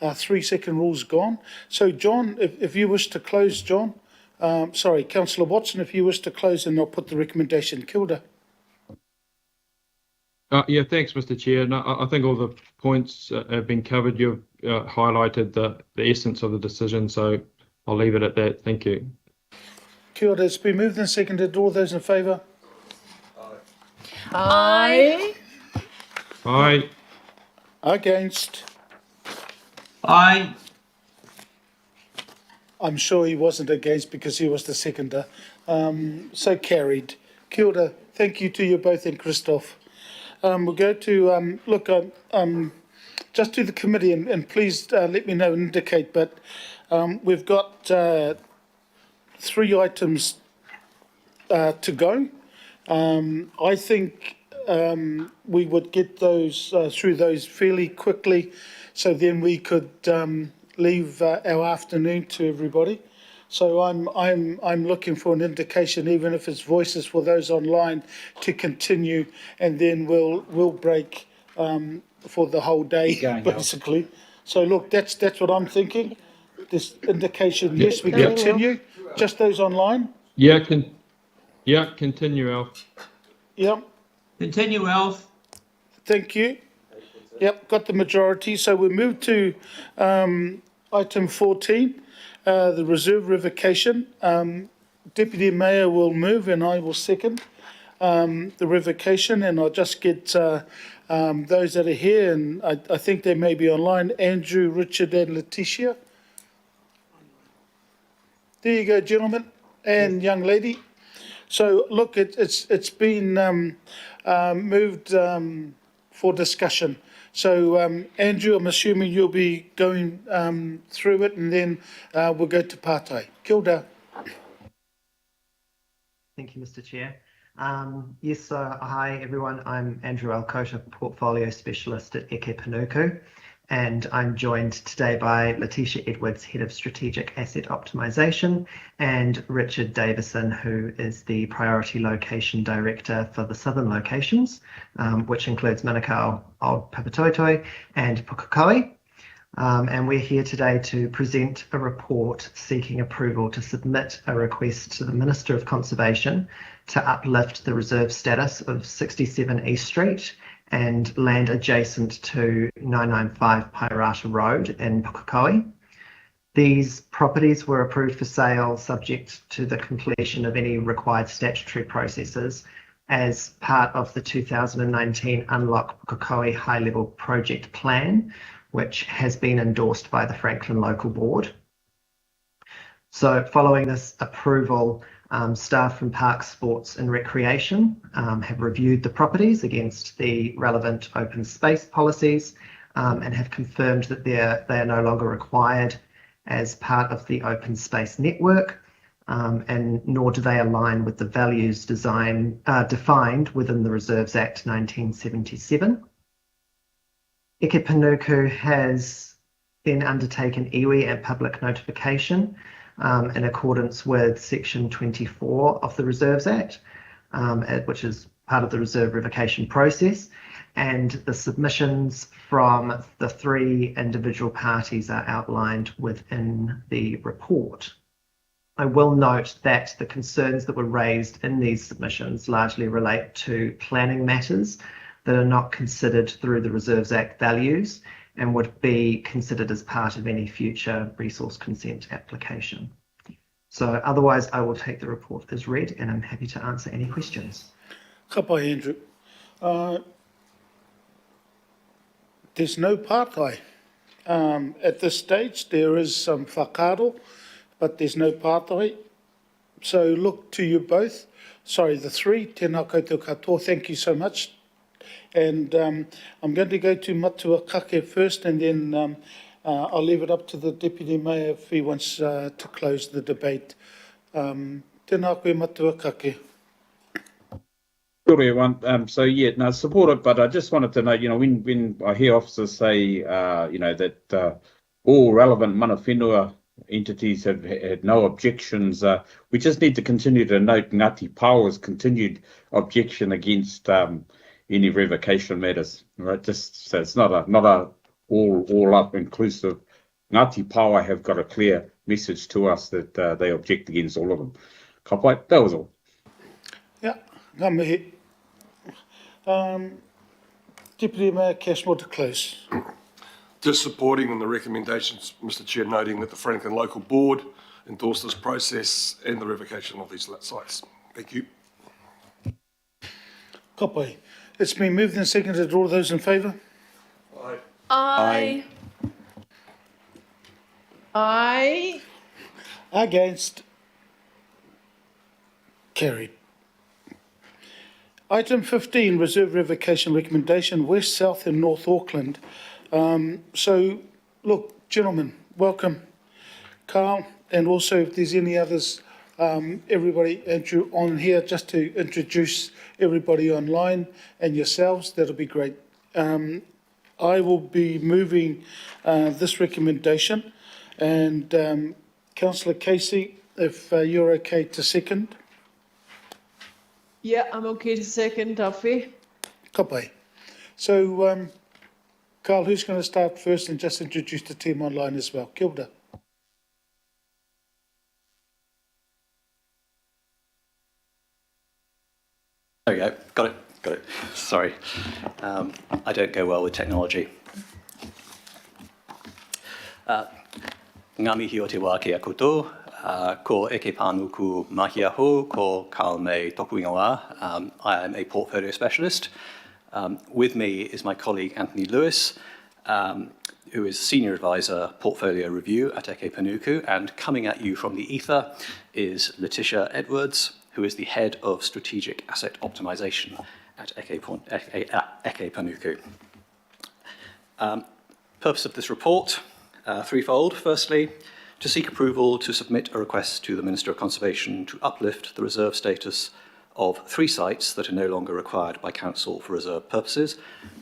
3-second rule's gone. So, John, if you wish to close, John, sorry, Councillor Watson, if you wish to close, and I'll put the recommendation. Kia ora. Yeah, thanks, Mr. Chair. No, I think all the points have been covered. You've highlighted the essence of the decision, so I'll leave it at that. Thank you. Kia ora. It's been moved and seconded. All those in favour? Aye. Aye. Against? Aye. I'm sure he wasn't against because he was the seconder. So carried. Kia ora. Thank you to you both and Christoph. We'll go to, just to the committee, and please let me know and indicate, but we've got 3 items to go. I think we would get those through those fairly quickly, so then we could leave our afternoon to everybody. So I'm looking for an indication, even if it's voices for those online, to continue, and then we'll break for the whole day, basically. So look, that's what I'm thinking. This indication, yes, we continue. Just those online. Yeah, continue, Alf. Yep. Continue, Alf. Thank you. Yep, got the majority. So we move to item 14. The reserve revocation. Deputy Mayor will move and I will second the revocation, and I'll just get those that are here, and I think they may be online, Andrew, Richard and Letitia. There you go, gentlemen and young lady. So look, it's been moved for discussion. So, Andrew, I'm assuming you'll be going through it, and then we'll go to Pātai. Kia ora. Thank you, Mr. Chair. Yes, hi everyone. I'm Andrew Alcota, Portfolio Specialist at Eke Panuku, and I'm joined today by Letitia Edwards, Head of Strategic Asset Optimisation, and Richard Davison, who is the Priority Location Director for the southern locations, which includes Manukau, Old Papatoetoe and Pukekohe. And we're here today to present a report seeking approval to submit a request to the Minister of Conservation to uplift the reserve status of 67 East Street and land adjacent to 995 Pairata Road in Pukekohe. These properties were approved for sale subject to the completion of any required statutory processes as part of the 2019 Unlock Pukekohe High Level Project Plan, which has been endorsed by the Franklin Local Board. So following this approval, staff from Parks, Sports and Recreation have reviewed the properties against the relevant open space policies and have confirmed that they are no longer required as part of the open space network, and nor do they align with the values defined within the Reserves Act 1977. Eke Panuku has then undertaken iwi and public notification in accordance with Section 24 of the Reserves Act, which is part of the reserve revocation process, and the submissions from the 3 individual parties are outlined within the report. I will note that the concerns that were raised in these submissions largely relate to planning matters that are not considered through the Reserves Act values and would be considered as part of any future resource consent application. So otherwise, I will take the report as read and I'm happy to answer any questions. Ka pai, Andrew. There's no pātai. At this stage, there is some whakaaro, but there's no pātai. So look to you both. Sorry, the 3. Tēnā koutou katoa. Thank you so much. And I'm going to go to Matua Kake first, and then I'll leave it up to the Deputy Mayor if he wants to close the debate. Tēnā koe Matua Kake. Good everyone. So yeah, no, support it, but I just wanted to know, when I hear officers say, that all relevant mana whenua entities have had no objections, we just need to continue to note Ngāti Pao's continued objection against any revocation matters, right? Just so it's not a all up inclusive. Ngāti Paoa have got a clear message to us that they object against all of them. Ka pai, that was all. Yeah, ngā mihi. Deputy Mayor Cashmore to close. Just supporting on the recommendations, Mr Chair, noting that the Franklin Local Board endorsed this process and the revocation of these sites. Thank you. Ka pai. It's been moved and seconded. All those in favour? Aye. Aye. Aye. Against? Carried. Item 15, Reserve Revocation Recommendation, West, South and North Auckland. So, look, gentlemen, welcome. Carl, and also if there's any others, everybody Andrew on here, just to introduce everybody online and yourselves, that'll be great. I will be moving this recommendation, and Councillor Casey, if you're okay to second. Yeah, I'm okay to second, Duffy. Ka pai. So, Carl, who's going to start first and just introduce the team online as well? Kia ora. There we go. Got it. Sorry. I don't go well with technology. Ngā mihi o te wā kia koutou. Ko Eke Panuku mahi aho, ko Carl May toku ingoa. I am a portfolio specialist. With me is my colleague Anthony Lewis, who is Senior Advisor Portfolio Review at Eke Panuku, and coming at you from the ether is Letitia Edwards, who is the Head of Strategic Asset Optimisation at Eke Panuku. Purpose of this report, threefold. Firstly, to seek approval to submit a request to the Minister of Conservation to uplift the reserve status of 3 sites that are no longer required by Council for reserve purposes.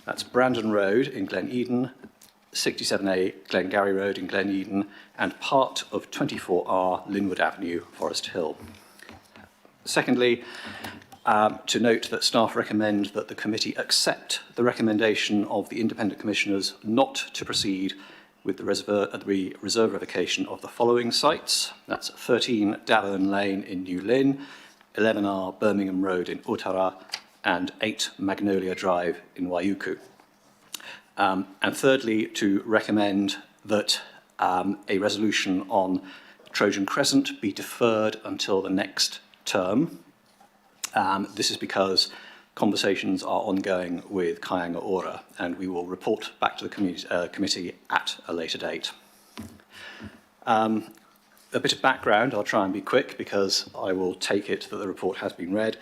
That's Brandon Road in Glen Eden, 67A Glengarry Road in Glen Eden, and part of 24R Linwood Avenue, Forest Hill. Secondly, to note that staff recommend that the committee accept the recommendation of the independent commissioners not to proceed with the reserve revocation of the following sites. That's 13 Davern Lane in New Lynn, 11R Birmingham Road in Utara, and 8 Magnolia Drive in Waiuku. And thirdly, to recommend that a resolution on Trojan Crescent be deferred until the next term. This is because conversations are ongoing with Kāinga Ora, and we will report back to the committee at a later date. A bit of background, I'll try and be quick because I will take it that the report has been read.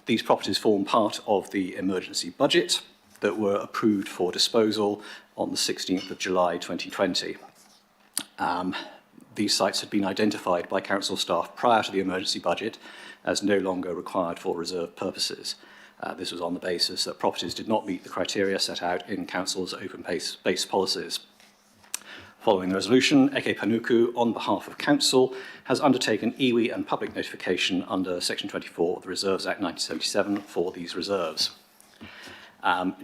These properties form part of the emergency budget that were approved for disposal on the 16th of July 2020. These sites had been identified by council staff prior to the emergency budget as no longer required for reserve purposes. This was on the basis that properties did not meet the criteria set out in council's open space policies. Following the resolution, Eke Panuku, on behalf of council, has undertaken iwi and public notification under Section 24 of the Reserves Act 1977 for these reserves.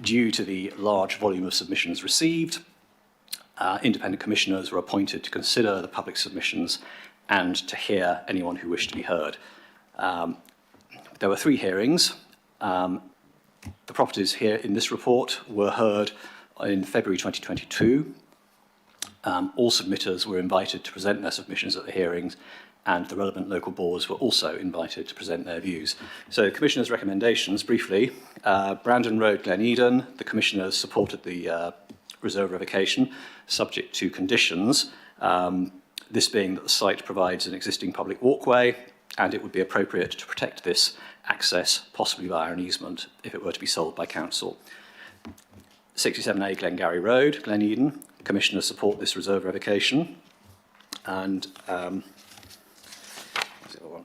Due to the large volume of submissions received, independent commissioners were appointed to consider the public submissions and to hear anyone who wished to be heard. There were 3 hearings. The properties here in this report were heard in February 2022. All submitters were invited to present their submissions at the hearings, and the relevant local boards were also invited to present their views. So the Commissioner's recommendations, briefly, Brandon Road, Glen Eden, the Commissioners supported the reserve revocation, subject to conditions, this being that the site provides an existing public walkway, and it would be appropriate to protect this access, possibly via an easement, if it were to be sold by council. 67A Glengarry Road, Glen Eden, Commissioners support this reserve revocation, and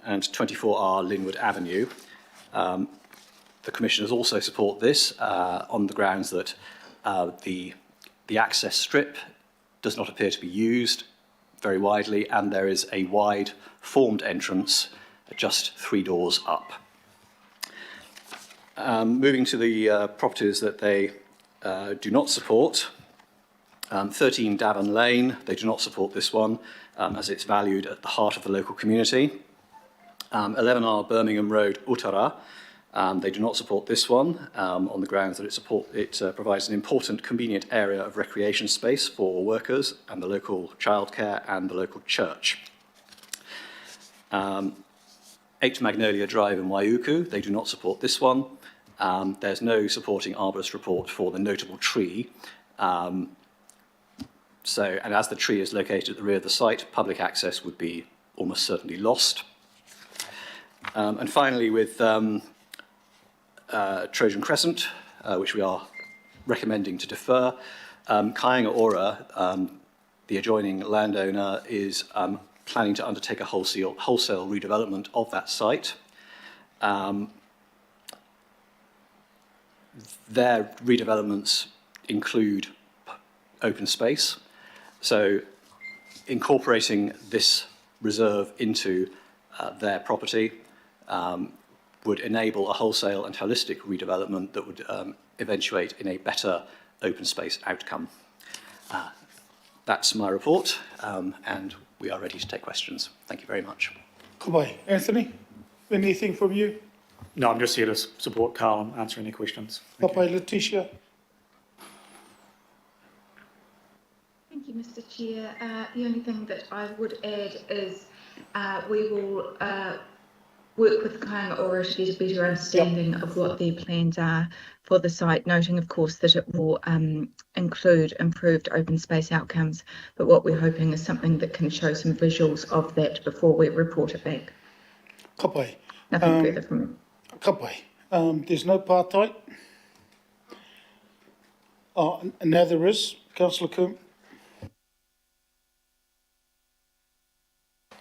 24R Linwood Avenue. The Commissioners also support this on the grounds that the access strip does not appear to be used very widely, and there is a wide formed entrance just 3 doors up. Moving to the properties that they do not support, 13 Davern Lane, they do not support this one as it's valued at the heart of the local community. 11R Birmingham Road, Utara, they do not support this one on the grounds that it provides an important convenient area of recreation space for workers and the local childcare and the local church. 8 Magnolia Drive in Waiuku, they do not support this one. There's no supporting arborist report for the notable tree. And as the tree is located at the rear of the site, public access would be almost certainly lost. And finally, with Trojan Crescent, which we are recommending to defer, Kāinga Ora, the adjoining landowner, is planning to undertake a wholesale redevelopment of that site. Their redevelopments include open space. So incorporating this reserve into their property would enable a wholesale and holistic redevelopment that would eventuate in a better open space outcome. That's my report, and we are ready to take questions. Thank you very much. Goodbye. Anthony, anything from you? No, I'm just here to support Carl and answer any questions. Goodbye, Letitia. Thank you, Mr. Chair. The only thing that I would add is we will work with Kāinga Ora to get a better understanding of what their plans are for the site, noting, of course, that it will include improved open space outcomes, but what we're hoping is something that can show some visuals of that before we report it back. Goodbye. Nothing further from me. Goodbye. There's no apartheid. Oh, now there is. Councillor Coombe.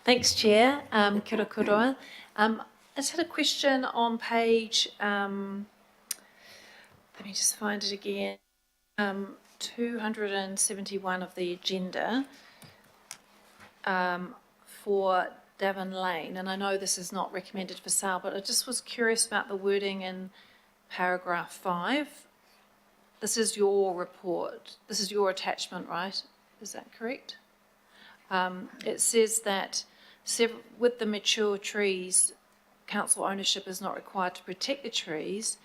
Thanks, Chair. Kia ora koroa. I just had a question on page, let me just find it again, 271 of the agenda for Davin Lane, and I know this is not recommended for sale, but I just was curious about the wording in paragraph 5. This is your report. This is your attachment, right? Is that correct? It says that with the mature trees, council ownership is not required to protect the trees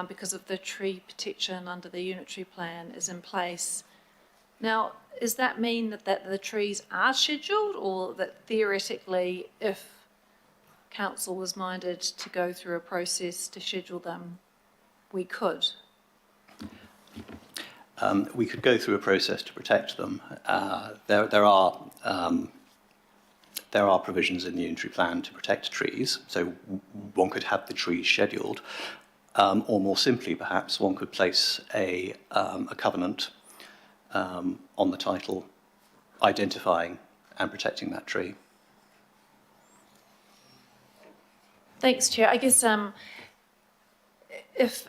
because of the tree protection under the unitary plan is in place. Now, does that mean that the trees are scheduled, or that theoretically, if council was minded to go through a process to schedule them, we could? We could go through a process to protect them. There are provisions in the unitary plan to protect trees, so one could have the trees scheduled, or more simply, perhaps, one could place a covenant on the title identifying and protecting that tree. Thanks, Chair. I guess as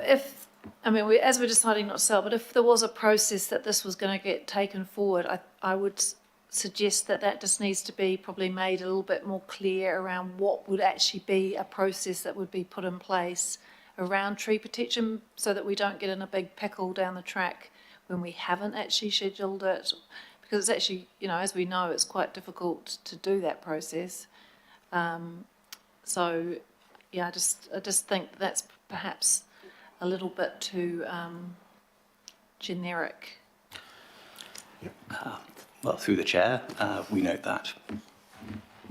we're deciding not to sell, but if there was a process that this was going to get taken forward, I would suggest that just needs to be probably made a little bit more clear around what would actually be a process that would be put in place around tree protection, so that we don't get in a big pickle down the track when we haven't actually scheduled it, because it's actually, as we know, it's quite difficult to do that process. So yeah, I just think that's perhaps a little bit too generic. Well, through the chair, we note that.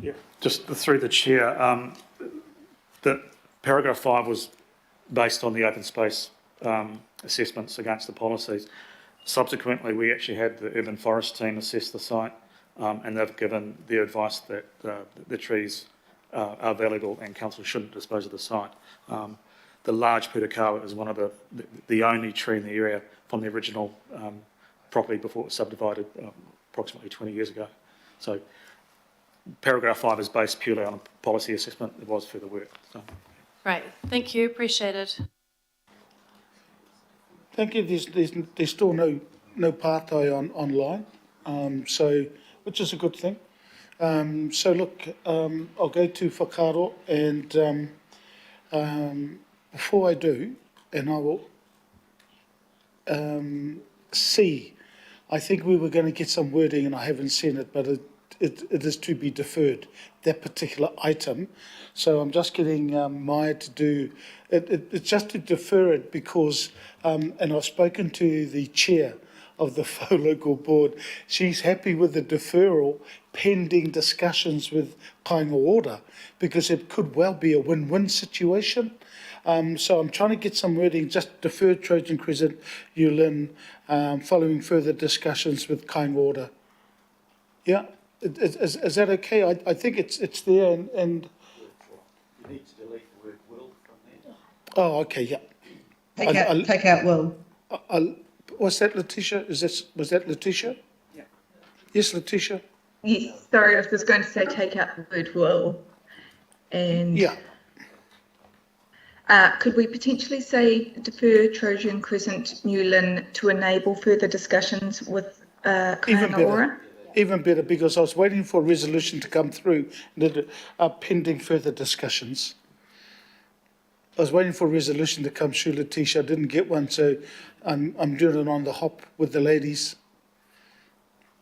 Yeah, just through the chair, that paragraph 5 was based on the open space assessments against the policies. Subsequently, we actually had the urban forest team assess the site, and they've given their advice that the trees are valuable and council shouldn't dispose of the site. The large putakawa is one of the only tree in the area from the original property before it was subdivided approximately 20 years ago. So paragraph 5 is based purely on a policy assessment. It was further work. So. Right, thank you, appreciate it. Thank you. There's still no pātai online, so which is a good thing. So look, I'll go to whakaaro, and before I do, and I will see, I think we were going to get some wording, and I haven't seen it, but it is to be deferred, that particular item. So I'm just getting Maya to do it. It's just to defer it because, and I've spoken to the chair of the Faux Local Board. She's happy with the deferral pending discussions with Kāinga Ora, because it could well be a win-win situation. So I'm trying to get some wording, just deferred Trojan Crescent, Yulin, following further discussions with Kāinga Ora. Yeah, is that okay? I think it's there, and You need to delete the word will from there. oh, okay, yeah. Take out will. Was that Letitia? Was that Letitia? Yeah. Yes, Letitia. Yes, sorry, I was going to say take out the word will. And yeah. Could we potentially say defer Trojan Crescent Newlyn to enable further discussions with Kāinga Ora? Even better, because I was waiting for a resolution to come through, and pending further discussions. I was waiting for a resolution to come through, Letitia. I didn't get one, so I'm doing it on the hop with the ladies.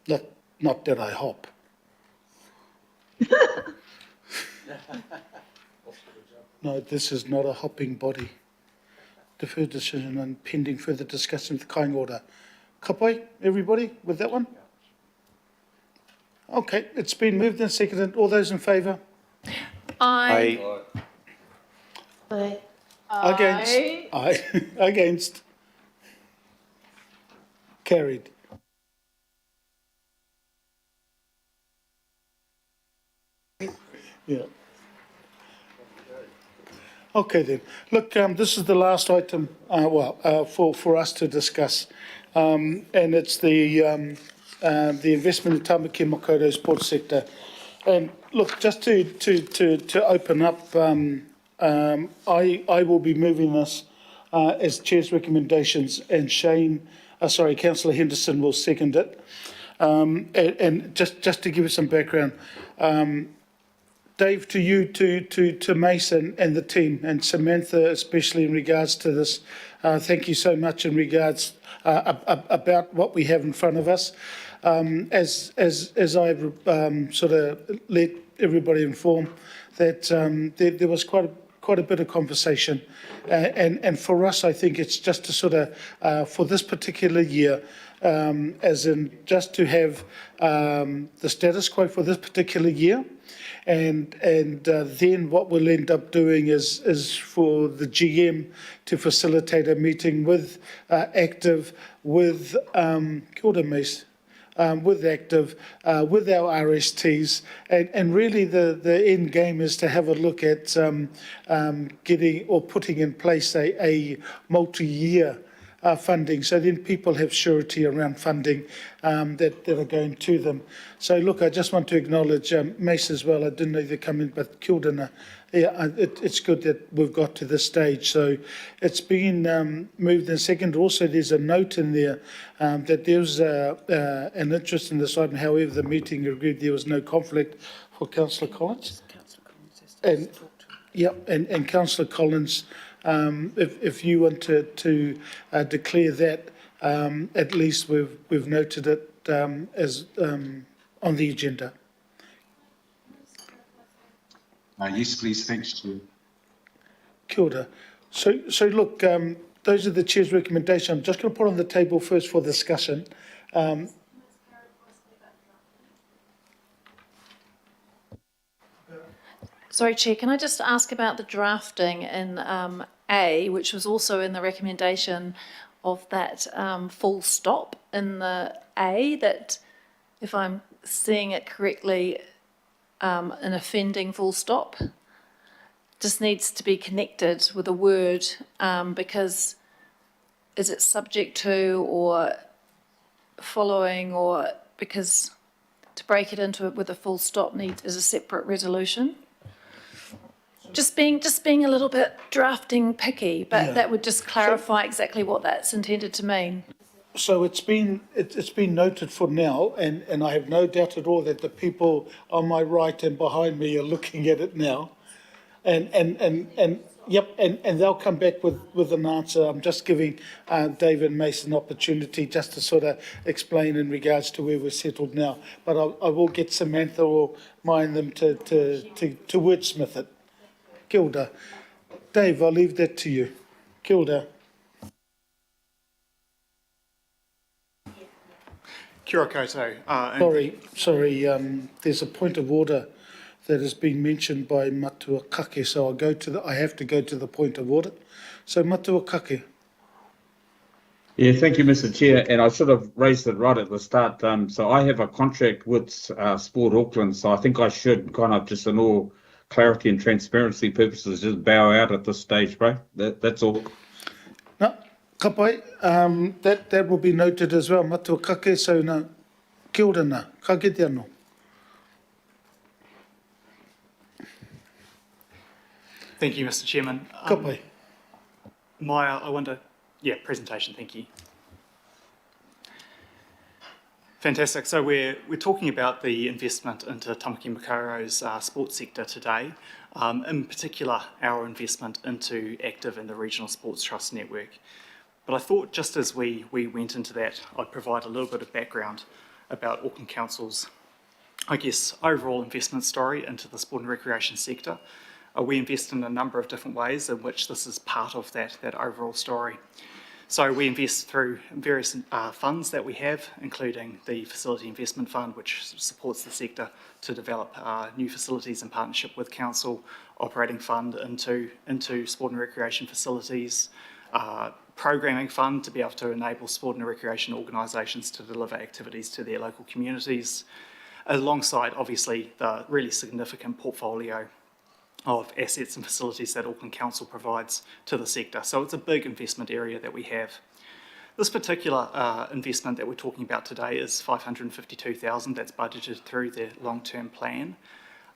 Not that I hop. No, this is not a hopping body. Deferred decision and pending further discussion with Kāinga Ora. Kapai, everybody, with that one? Okay, it's been moved and seconded. All those in favour? Aye. Aye. Against? Aye. Against? Carried. Yeah. Okay then. Look, this is the last item, for us to discuss, and it's the investment in Tamaki Makaurau sports sector. And look, just to open up, I will be moving this as Chair's recommendations, and Shane Councillor Henderson will second it. And just to give you some background, Dave, to you, to Mason and the team, and Samantha especially in regards to this, thank you so much in regards about what we have in front of us. As I've sort of let everybody inform that there was quite a bit of conversation, and for us, I think it's just to sort of for this particular year, as in just to have the status quo for this particular year. And then what we'll end up doing is for the GM to facilitate a meeting with Active, with kia ora, Mace, with Active, with our RSTs, and really the end game is to have a look at getting or putting in place a multi-year funding, so then people have surety around funding that are going to them. So look, I just want to acknowledge Mace as well. I didn't either come in, but kia ora. Yeah, it's good that we've got to this stage. So it's been moved in second. Also, there's a note in there that there's an interest in this item. However, the meeting agreed there was no conflict for Councillor Collins. And yep, and Councillor Collins, if you want to declare that, at least we've noted it as on the agenda. Yes, please. Thanks, Chair. Kia ora. So look, those are the Chair's recommendations. I'm just going to put on the table first for discussion. Sorry, Chair, can I just ask about the drafting in A, which was also in the recommendation of that full stop in the A, that if I'm seeing it correctly, an offending full stop just needs to be connected with a word, because is it subject to or following, or because to break it into it with a full stop is a separate resolution? Just being a little bit drafting picky, but Yeah. that would just clarify exactly what that's intended to mean. So it's been noted for now, and I have no doubt at all that the people on my right and behind me are looking at it now, and yep, and they'll come back with an answer. I'm just giving David and Mason an opportunity just to sort of explain in regards to where we're settled now. But I will get Samantha or mind them to wordsmith it. Kia ora. Dave, I'll leave that to you. Kia ora. Kia ora koutou. Sorry, there's a point of order that has been mentioned by Matua Kake, so I have to go to the point of order. So Matua Kake. Yeah, thank you, Mr. Chair. And I should have raised it right at the start. So I have a contract with Sport Auckland, so I think I should kind of just in all clarity and transparency purposes just bow out at this stage, bro. That's all. No, ka pai, that will be noted as well. Matua Kake, so na kia ora na, ka kite anō. Thank you, Mr. Chairman. Ka pai. I wonder, presentation, thank you. Fantastic. So we're talking about the investment into Tamaki Makaurau's sports sector today, in particular our investment into Active and the Regional Sports Trust Network. But I thought just as we went into that, I'd provide a little bit of background about Auckland Council's, overall investment story into the sport and recreation sector. We invest in a number of different ways in which this is part of that overall story. So we invest through various funds that we have, including the Facility Investment Fund, which supports the sector to develop new facilities in partnership with Council, operating fund into sport and recreation facilities, programming fund to be able to enable sport and recreation organisations to deliver activities to their local communities, alongside obviously the really significant portfolio of assets and facilities that Auckland Council provides to the sector. So it's a big investment area that we have. This particular investment that we're talking about today is $552,000 that's budgeted through the long-term plan,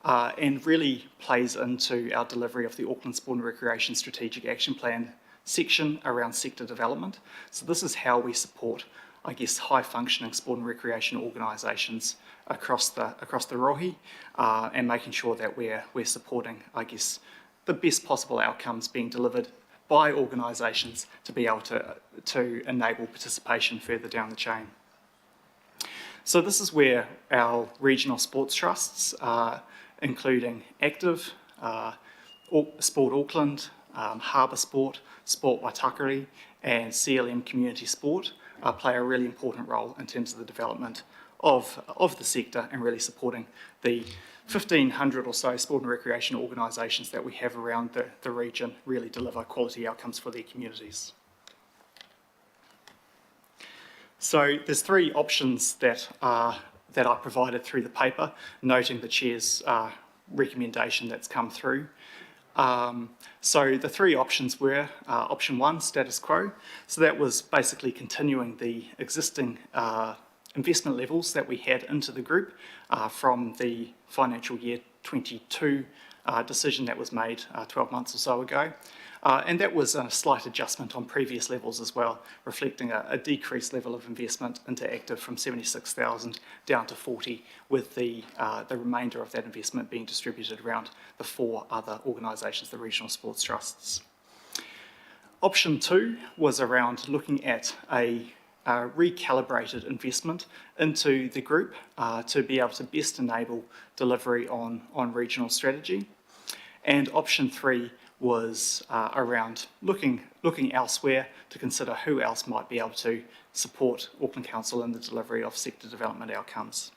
and really plays into our delivery of the Auckland Sport and Recreation Strategic Action Plan section around sector development. So this is how we support, I guess, high-functioning sport and recreation organisations across the rohi, and making sure that we're supporting, I guess, the best possible outcomes being delivered by organisations to be able to enable participation further down the chain. So this is where our regional sports trusts, including Active, Sport Auckland, Harbour Sport, Sport Waitakere, and CLM Community Sport, play a really important role in terms of the development of the sector and really supporting the 1,500 or so sport and recreation organisations that we have around the region really deliver quality outcomes for their communities. So there's three options that I provided through the paper, noting the Chair's recommendation that's come through. So the three options were option one, status quo. So that was basically continuing the existing investment levels that we had into the group from the financial year 22 decision that was made 12 months or so ago. And that was a slight adjustment on previous levels as well, reflecting a decreased level of investment into Active from 76,000 down to 40, with the remainder of that investment being distributed around the four other organisations, the regional sports trusts. Option two was around looking at a recalibrated investment into the group to be able to best enable delivery on regional strategy. And option three was around looking elsewhere to consider who else might be able to support Auckland Council in the delivery of sector development outcomes.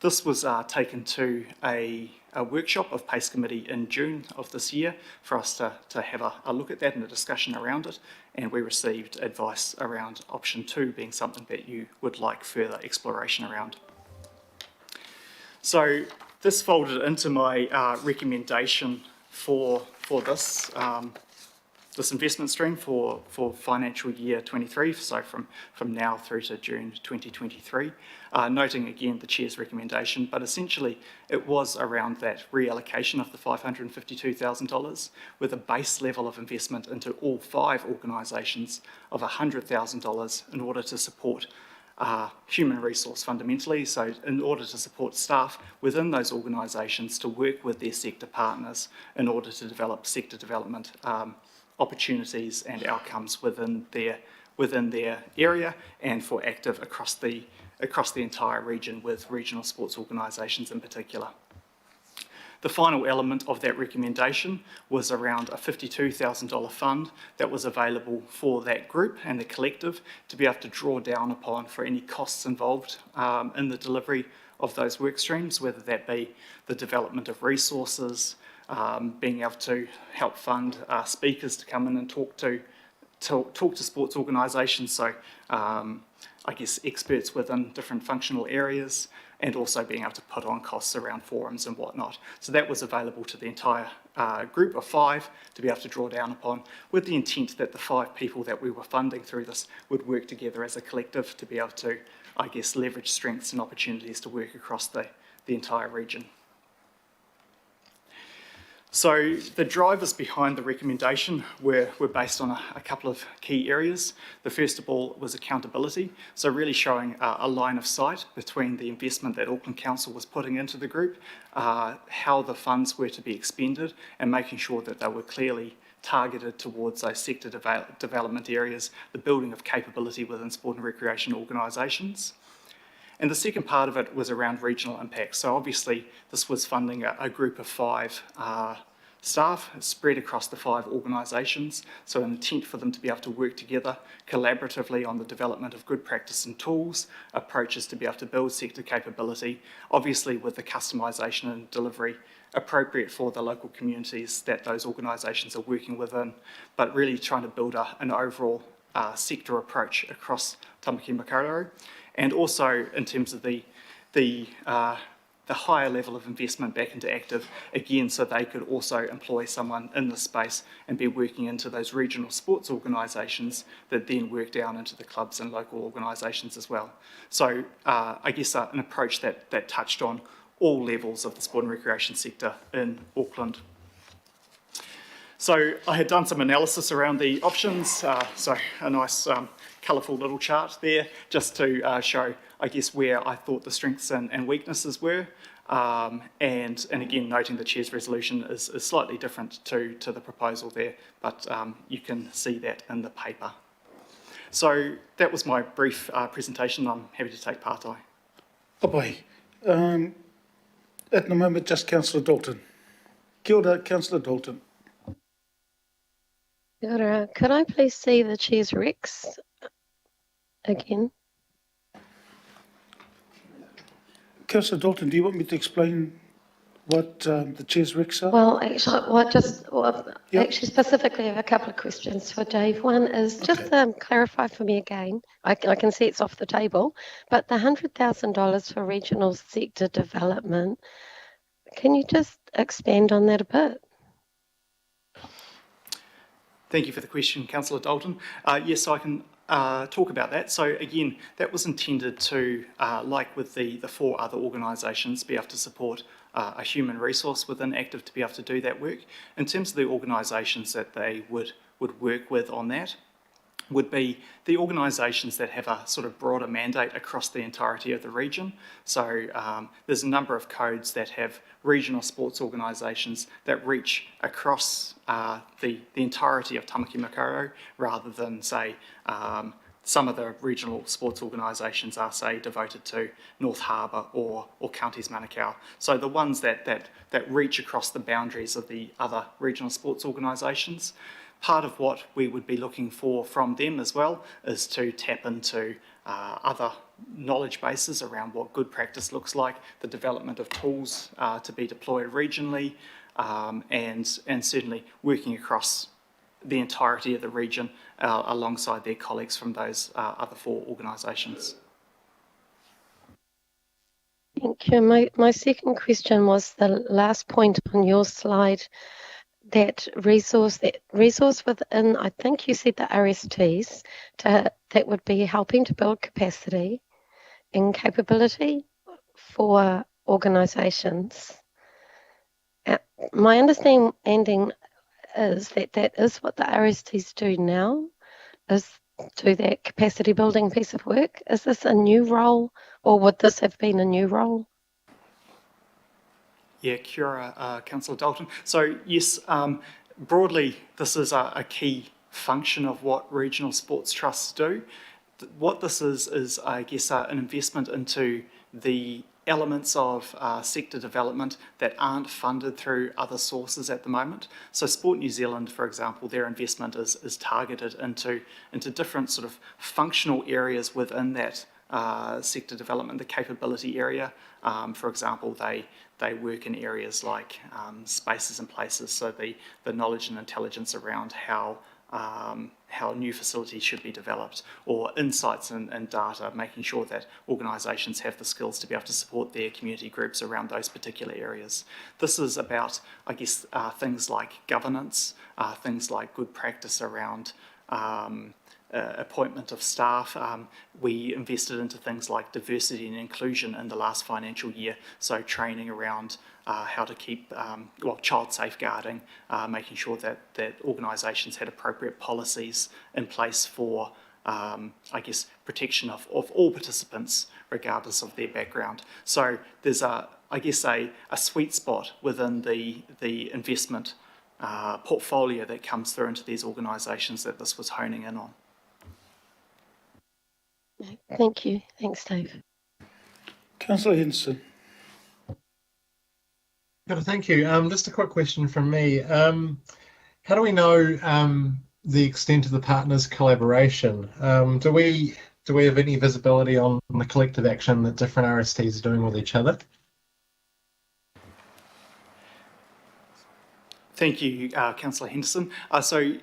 This was taken to a workshop of PACE Committee in June of this year for us to have a look at that and a discussion around it, and we received advice around option two being something that you would like further exploration around. So this folded into my recommendation for this this investment stream for financial year 23, so from now through to June 2023, noting again the Chair's recommendation, but essentially it was around that reallocation of the $552,000 with a base level of investment into all five organisations of $100,000 in order to support human resource fundamentally, so in order to support staff within those organisations to work with their sector partners in order to develop sector development opportunities and outcomes within their area, and for Active across the entire region with regional sports organisations in particular. The final element of that recommendation was around a $52,000 fund that was available for that group and the collective to be able to draw down upon for any costs involved in the delivery of those work streams, whether that be the development of resources, being able to help fund speakers to come in and talk to sports organisations, so I guess experts within different functional areas, and also being able to put on costs around forums and whatnot. So that was available to the entire group of five to be able to draw down upon, with the intent that the five people that we were funding through this would work together as a collective to be able to, I guess, leverage strengths and opportunities to work across the entire region. So the drivers behind the recommendation were based on a couple of key areas. The first of all was accountability, so really showing a line of sight between the investment that Auckland Council was putting into the group, how the funds were to be expended, and making sure that they were clearly targeted towards those sector development areas, the building of capability within sport and recreation organisations. And the second part of it was around regional impact. So obviously this was funding a group of five staff spread across the five organisations. So an intent for them to be able to work together collaboratively on the development of good practice and tools, approaches to be able to build sector capability, obviously with the customisation and delivery appropriate for the local communities that those organisations are working within, but really trying to build an overall sector approach across Tamaki Makaurau. And also in terms of the higher level of investment back into Active, again, so they could also employ someone in the space and be working into those regional sports organisations that then work down into the clubs and local organisations as well. So I guess an approach that touched on all levels of the sport and recreation sector in Auckland. So I had done some analysis around the options, so a nice colourful little chart there, just to show, I guess, where I thought the strengths and weaknesses were. And again, noting the Chair's resolution is slightly different to the proposal there, but you can see that in the paper. So that was my brief presentation. I'm happy to take part. At the moment, just Councillor Dalton. Kia ora, Councillor Dalton. Kia ora. Could I please see the Chair's recs again? Councillor Dalton, do you want me to explain what the Chair's recs are? Well, actually, actually specifically, I have a couple of questions for Dave. One is just clarify for me again. I can see it's off the table, but the $100,000 for regional sector development, can you just expand on that a bit? Thank you for the question, Councillor Dalton. Yes, I can talk about that. So again, that was intended to, like with the 4 other organisations, be able to support a human resource within Active to be able to do that work. In terms of the organisations that they would work with on that, would be the organisations that have a sort of broader mandate across the entirety of the region. So there's a number of codes that have regional sports organisations that reach across the entirety of Tamaki Makaurau, rather than, say, some of the regional sports organisations are, say, devoted to North Harbour or Counties Manukau. So the ones that reach across the boundaries of the other regional sports organisations. Part of what we would be looking for from them as well is to tap into other knowledge bases around what good practice looks like, the development of tools to be deployed regionally, and certainly working across the entirety of the region alongside their colleagues from those other 4 organisations. Thank you. My second question was the last point on your slide, that resource within, I think you said the RSTs, that would be helping to build capacity and capability for organisations. My understanding is that is what the RSTs do now, is do that capacity building piece of work. Is this a new role, or would this have been a new role? Yeah, kia ora, Councillor Dalton. So yes, broadly, this is a key function of what regional sports trusts do. What this is I guess, an investment into the elements of sector development that aren't funded through other sources at the moment. So Sport New Zealand, for example, their investment is targeted into different sort of functional areas within that sector development, the capability area. For example, they work in areas like spaces and places, so the knowledge and intelligence around how new facilities should be developed, or insights and data, making sure that organisations have the skills to be able to support their community groups around those particular areas. This is about, I guess, things like governance, things like good practice around appointment of staff. We invested into things like diversity and inclusion in the last financial year, so training around how to keep, child safeguarding, making sure that organisations had appropriate policies in place for, I guess, protection of all participants, regardless of their background. So there's, I guess, a sweet spot within the investment portfolio that comes through into these organisations that this was honing in on. Thank you. Thanks, Dave. Councillor Henderson. Thank you. Just a quick question from me. How do we know the extent of the partners' collaboration? Do we have any visibility on the collective action that different RSTs are doing with each other? Thank you, Councillor Henderson. So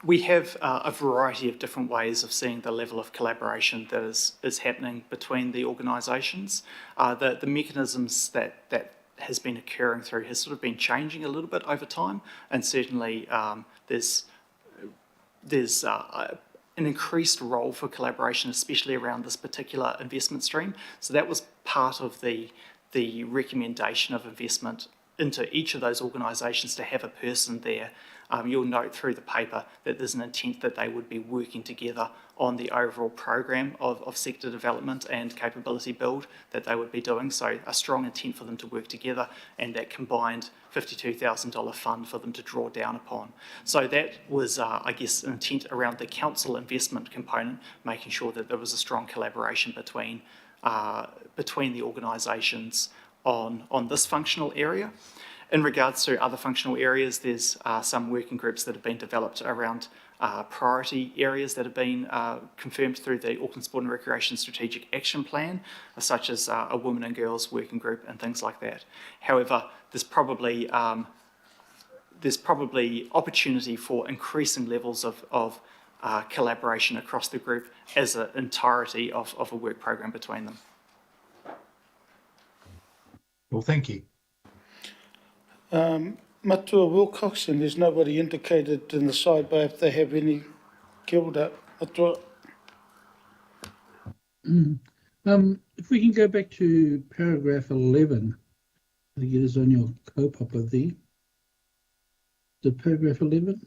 we have a variety of different ways of seeing the level of collaboration that is happening between the organisations. The mechanisms that has been occurring through has sort of been changing a little bit over time, and certainly there's an increased role for collaboration, especially around this particular investment stream. So that was part of the recommendation of investment into each of those organisations, to have a person there you'll note through the paper that there's an intent that they would be working together on the overall program of sector development and capability build that they would be doing. So a strong intent for them to work together, and that combined $52,000 fund for them to draw down upon. So that was, I guess, an intent around the council investment component, making sure that there was a strong collaboration between the organisations on this functional area. In regards to other functional areas, there's some working groups that have been developed around priority areas that have been confirmed through the Auckland Sport and Recreation Strategic Action Plan, such as a women and girls working group and things like that. However, there's probably opportunity for increasing levels of collaboration across the group as an entirety of a work program between them. Well, thank you. Matua Wilcox, and there's nobody indicated in the sidebar if they have any. Kia ora, Matua. If we can go back to paragraph 11, I think it is on your kaupapa there. The paragraph 11.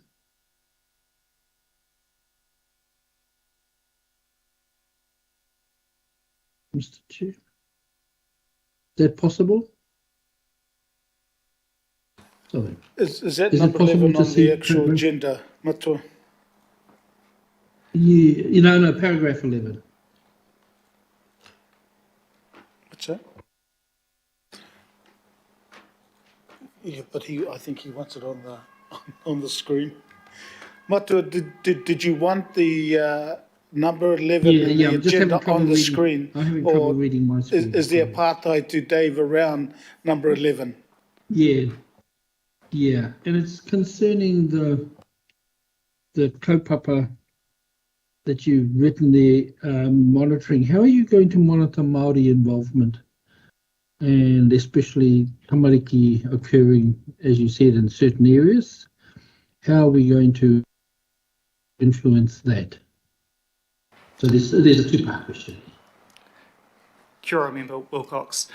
Mr. Chair. Is that possible? Sorry. Is that Is it number possible 11 to on see the actual paragraph- agenda, Matua? Yeah, no, paragraph 11. What's that? Yeah, but I think he wants it on the screen. Matua, did you want the number 11 in the I'm just having agenda trouble on the reading. screen? I'm having Or trouble reading my screen. Is there apartheid to Dave around number 11? Yeah, and it's concerning the kaupapa that you've written there, monitoring. How are you going to monitor Māori involvement, and especially tamariki occurring, as you said, in certain areas? How are we going to influence that? So there's a two-part question. Kia ora, Member Wilcox.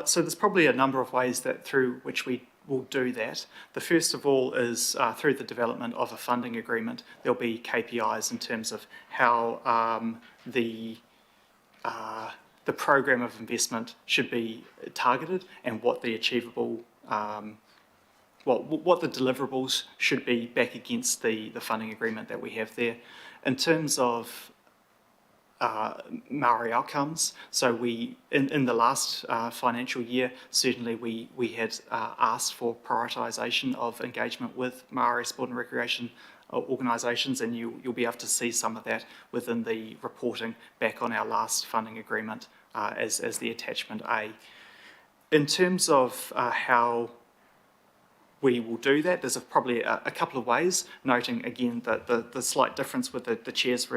So there's probably a number of ways through which we will do that. The first of all is through the development of a funding agreement. There'll be KPIs in terms of how the program of investment should be targeted and what the achievable, what the deliverables should be back against the funding agreement that we have there. In terms of Maori outcomes. So we, in the last financial year, certainly we had asked for prioritisation of engagement with Maori sport and recreation organisations, and you'll be able to see some of that within the reporting back on our last funding agreement as the attachment A. In terms of how we will do that, there's probably a couple of ways, noting again that the slight difference with the Chair's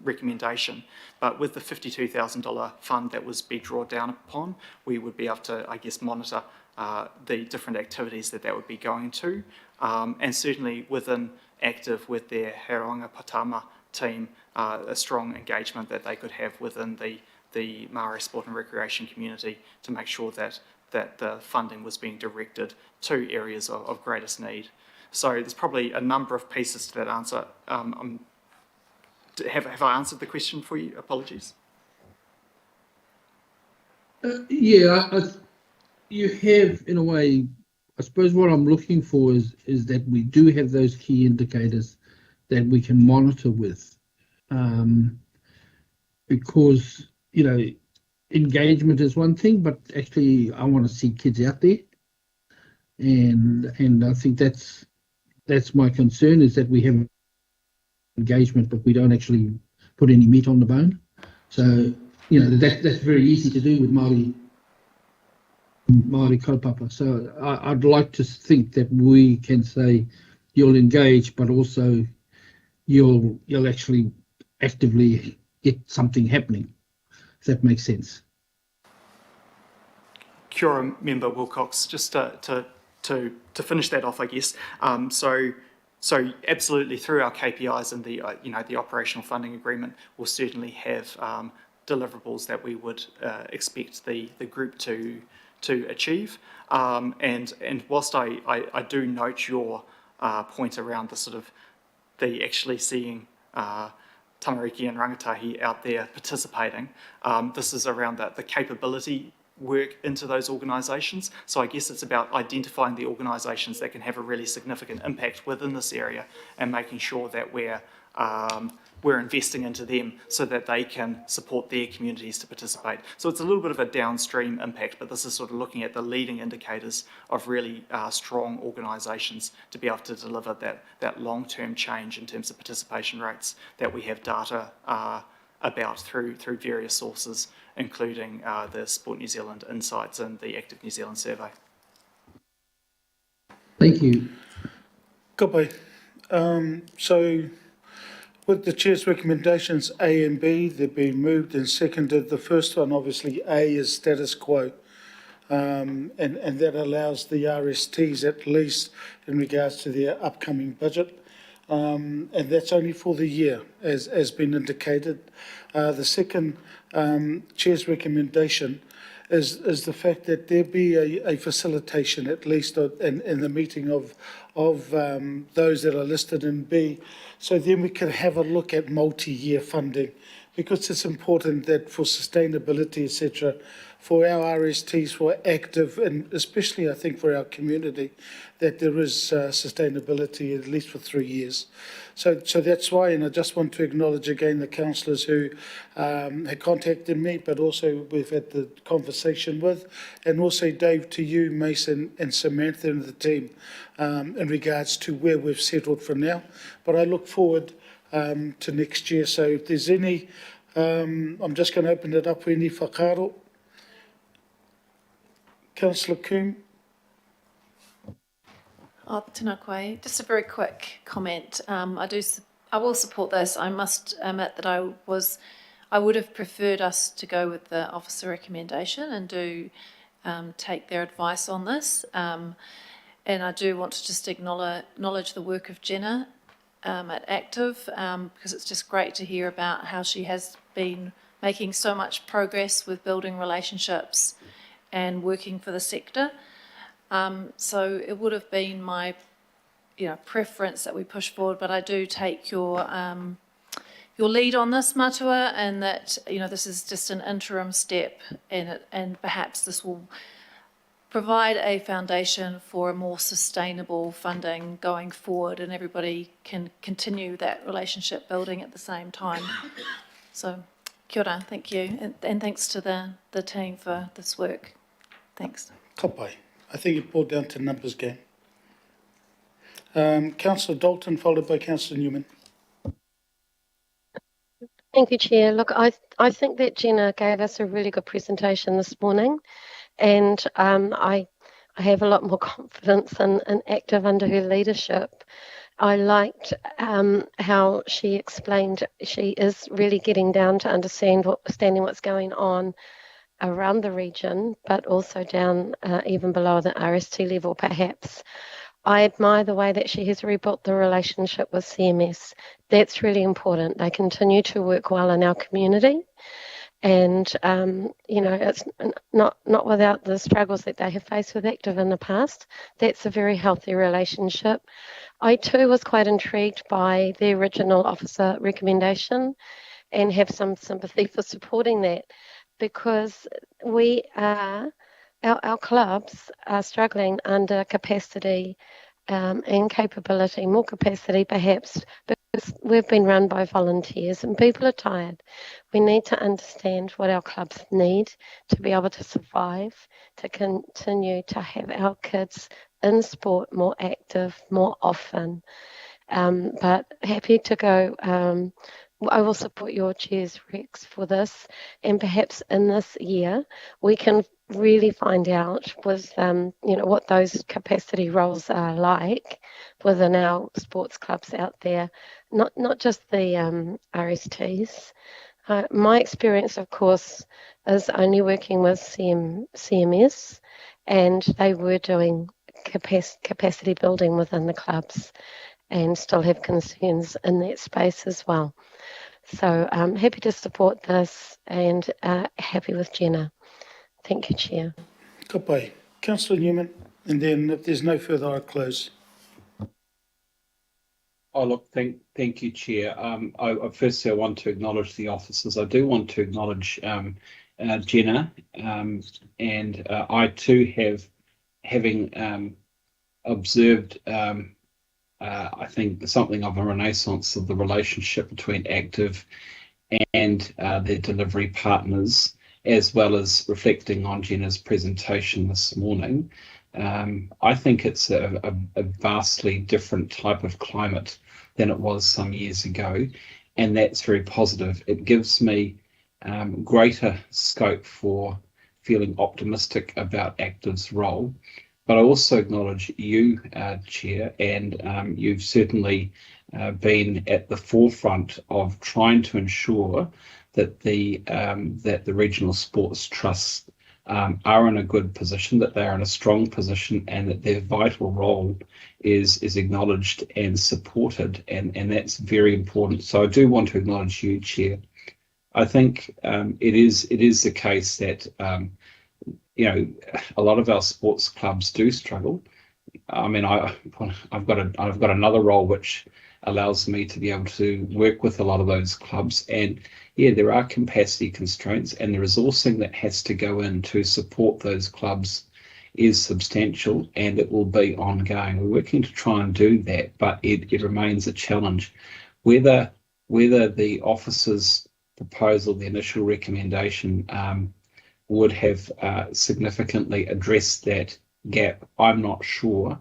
recommendation, but with the $52,000 fund that was be drawn down upon, we would be able to, I guess, monitor the different activities that would be going to, and certainly within Active with their Haronga Patama team, a strong engagement that they could have within the Māori sport and recreation community to make sure that the funding was being directed to areas of greatest need. So there's probably a number of pieces to that answer. Have I answered the question for you? Apologies. You have, in a way. I suppose what I'm looking for is that we do have those key indicators that we can monitor with, because engagement is one thing, but actually I want to see kids out there, and I think that's my concern, is that we have engagement but we don't actually put any meat on the bone. So that's very easy to do with Māori kaupapa. So I'd like to think that we can say you'll engage, but also you'll actually actively get something happening, if that makes sense. Kia ora, Member Wilcox. Just to finish that off, I guess. So absolutely, through our KPIs and the operational funding agreement, we'll certainly have deliverables that we would expect the group to achieve. And whilst I do note your point around the actually seeing tamariki and rangatahi out there participating. This is around the capability work into those organisations. So I guess it's about identifying the organisations that can have a really significant impact within this area and making sure that we're investing into them so that they can support their communities to participate. So it's a little bit of a downstream impact, but this is sort of looking at the leading indicators of really strong organisations to be able to deliver that long-term change in terms of participation rates that we have data about through various sources, including the Sport New Zealand Insights and the Active New Zealand Survey. Thank you. Goodbye. So with the Chair's recommendations A and B, they've been moved and seconded. The first one, obviously, A is status quo. And that allows the RSTs, at least in regards to their upcoming budget. And that's only for the year, as been indicated. The second Chair's recommendation is the fact that there be a facilitation, at least in the meeting of those that are listed in B, so then we can have a look at multi-year funding, because it's important that for sustainability, etc., for our RSTs, for active, and especially I think for our community, that there is sustainability at least for 3 years. So that's why, and I just want to acknowledge again the councillors who had contacted me, but also we've had the conversation with, and also Dave, to you, Mason and Samantha and the team in regards to where we've settled for now. But I look forward to next year. So if there's any, I'm just going to open it up for any whakaaro. Councillor Coombe. Tēnā koe. Just a very quick comment. I will support this. I must admit that I would have preferred us to go with the officer recommendation and do take their advice on this. And I do want to just acknowledge the work of Jenna at Active, because it's just great to hear about how she has been making so much progress with building relationships and working for the sector. So it would have been my, preference that we push forward, but I do take your lead on this, Matua, and that this is just an interim step, and perhaps this will provide a foundation for a more sustainable funding going forward, and everybody can continue that relationship building at the same time. So, kia ora, thank you, and thanks to the team for this work. Thanks. Kapai. I think it boiled down to numbers game. Councillor Dalton, followed by Councillor Newman. Thank you, Chair. Look, I think that Jenna gave us a really good presentation this morning, and I have a lot more confidence in Active under her leadership. I liked how she explained she is really getting down to understanding what's going on around the region, but also down even below the RST level, perhaps. I admire the way that she has rebuilt the relationship with CMS. That's really important. They continue to work well in our community, and it's not without the struggles that they have faced with Active in the past. That's a very healthy relationship. I too was quite intrigued by the original officer recommendation and have some sympathy for supporting that, because our clubs are struggling under capacity and capability, more capacity perhaps, because we've been run by volunteers and people are tired. We need to understand what our clubs need to be able to survive, to continue to have our kids in sport more active, more often. But happy to go. I will support your Chair's Rex for this, and perhaps in this year we can really find out with what those capacity roles are like within our sports clubs out there, not just the RSTs. My experience, of course, is only working with CMS, and they were doing capacity building within the clubs and still have concerns in that space as well. So I'm happy to support this, and happy with Jenna. Thank you, Chair. Kapai. Councillor Newman, and then if there's no further, I'll close. Oh, look, thank you, Chair. Firstly, I want to acknowledge the officers. I do want to acknowledge Jenna, and I too having observed, I think, something of a renaissance of the relationship between Active and their delivery partners, as well as reflecting on Jenna's presentation this morning. I think it's a vastly different type of climate than it was some years ago, and that's very positive. It gives me greater scope for feeling optimistic about Active's role. But I also acknowledge you, Chair, and you've certainly been at the forefront of trying to ensure that the regional sports trusts are in a good position, that they are in a strong position, and that their vital role is acknowledged and supported, and that's very important. So I do want to acknowledge you, Chair. I think it is the case that a lot of our sports clubs do struggle. I mean, I've got another role which allows me to be able to work with a lot of those clubs, and yeah, there are capacity constraints, and the resourcing that has to go in to support those clubs is substantial, and it will be ongoing. We're working to try and do that, but it remains a challenge. Whether the officer's proposal, the initial recommendation, would have significantly addressed that gap, I'm not sure.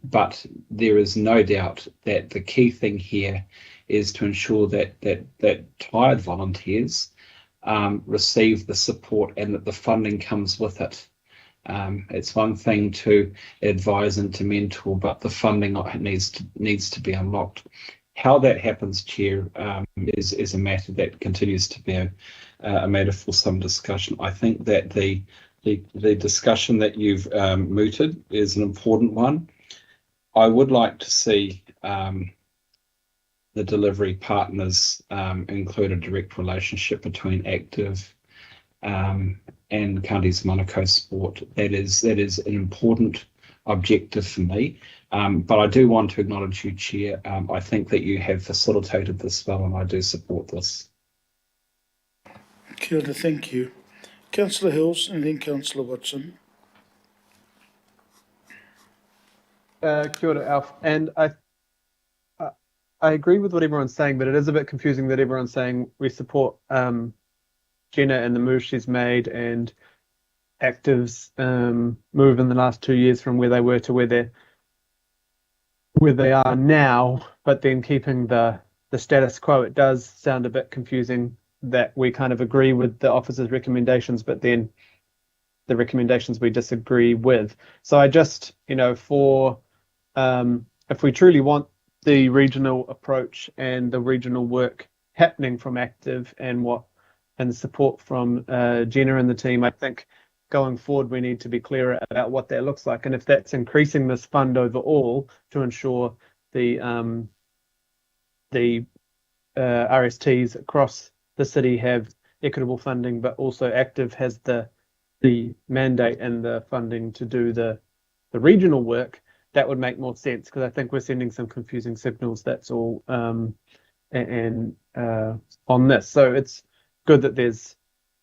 But there is no doubt that the key thing here is to ensure that tired volunteers receive the support and that the funding comes with it. It's one thing to advise and to mentor, but the funding needs to be unlocked. How that happens, Chair, is a matter that continues to be a matter for some discussion. I think that the discussion that you've mooted is an important one. I would like to see the delivery partners include a direct relationship between Active and Counties Manukau Sport. That is an important objective for me. But I do want to acknowledge you, Chair. I think that you have facilitated this well, and I do support this. Kia ora, thank you. Councillor Hills and then Councillor Watson. Kia ora, Alf. And I agree with what everyone's saying, but it is a bit confusing that everyone's saying we support Jenna and the move she's made and Active's move in the last 2 years from where they were to where they are now, but then keeping the status quo. It does sound a bit confusing that we kind of agree with the officer's recommendations, but then the recommendations we disagree with. So I just, for if we truly want the regional approach and the regional work happening from Active and support from Jenna and the team, I think going forward we need to be clearer about what that looks like, and if that's increasing this fund overall to ensure the RSTs across the city have equitable funding, but also Active has the mandate and the funding to do the regional work, that would make more sense, because I think we're sending some confusing signals, that's all, on this. So it's good that there's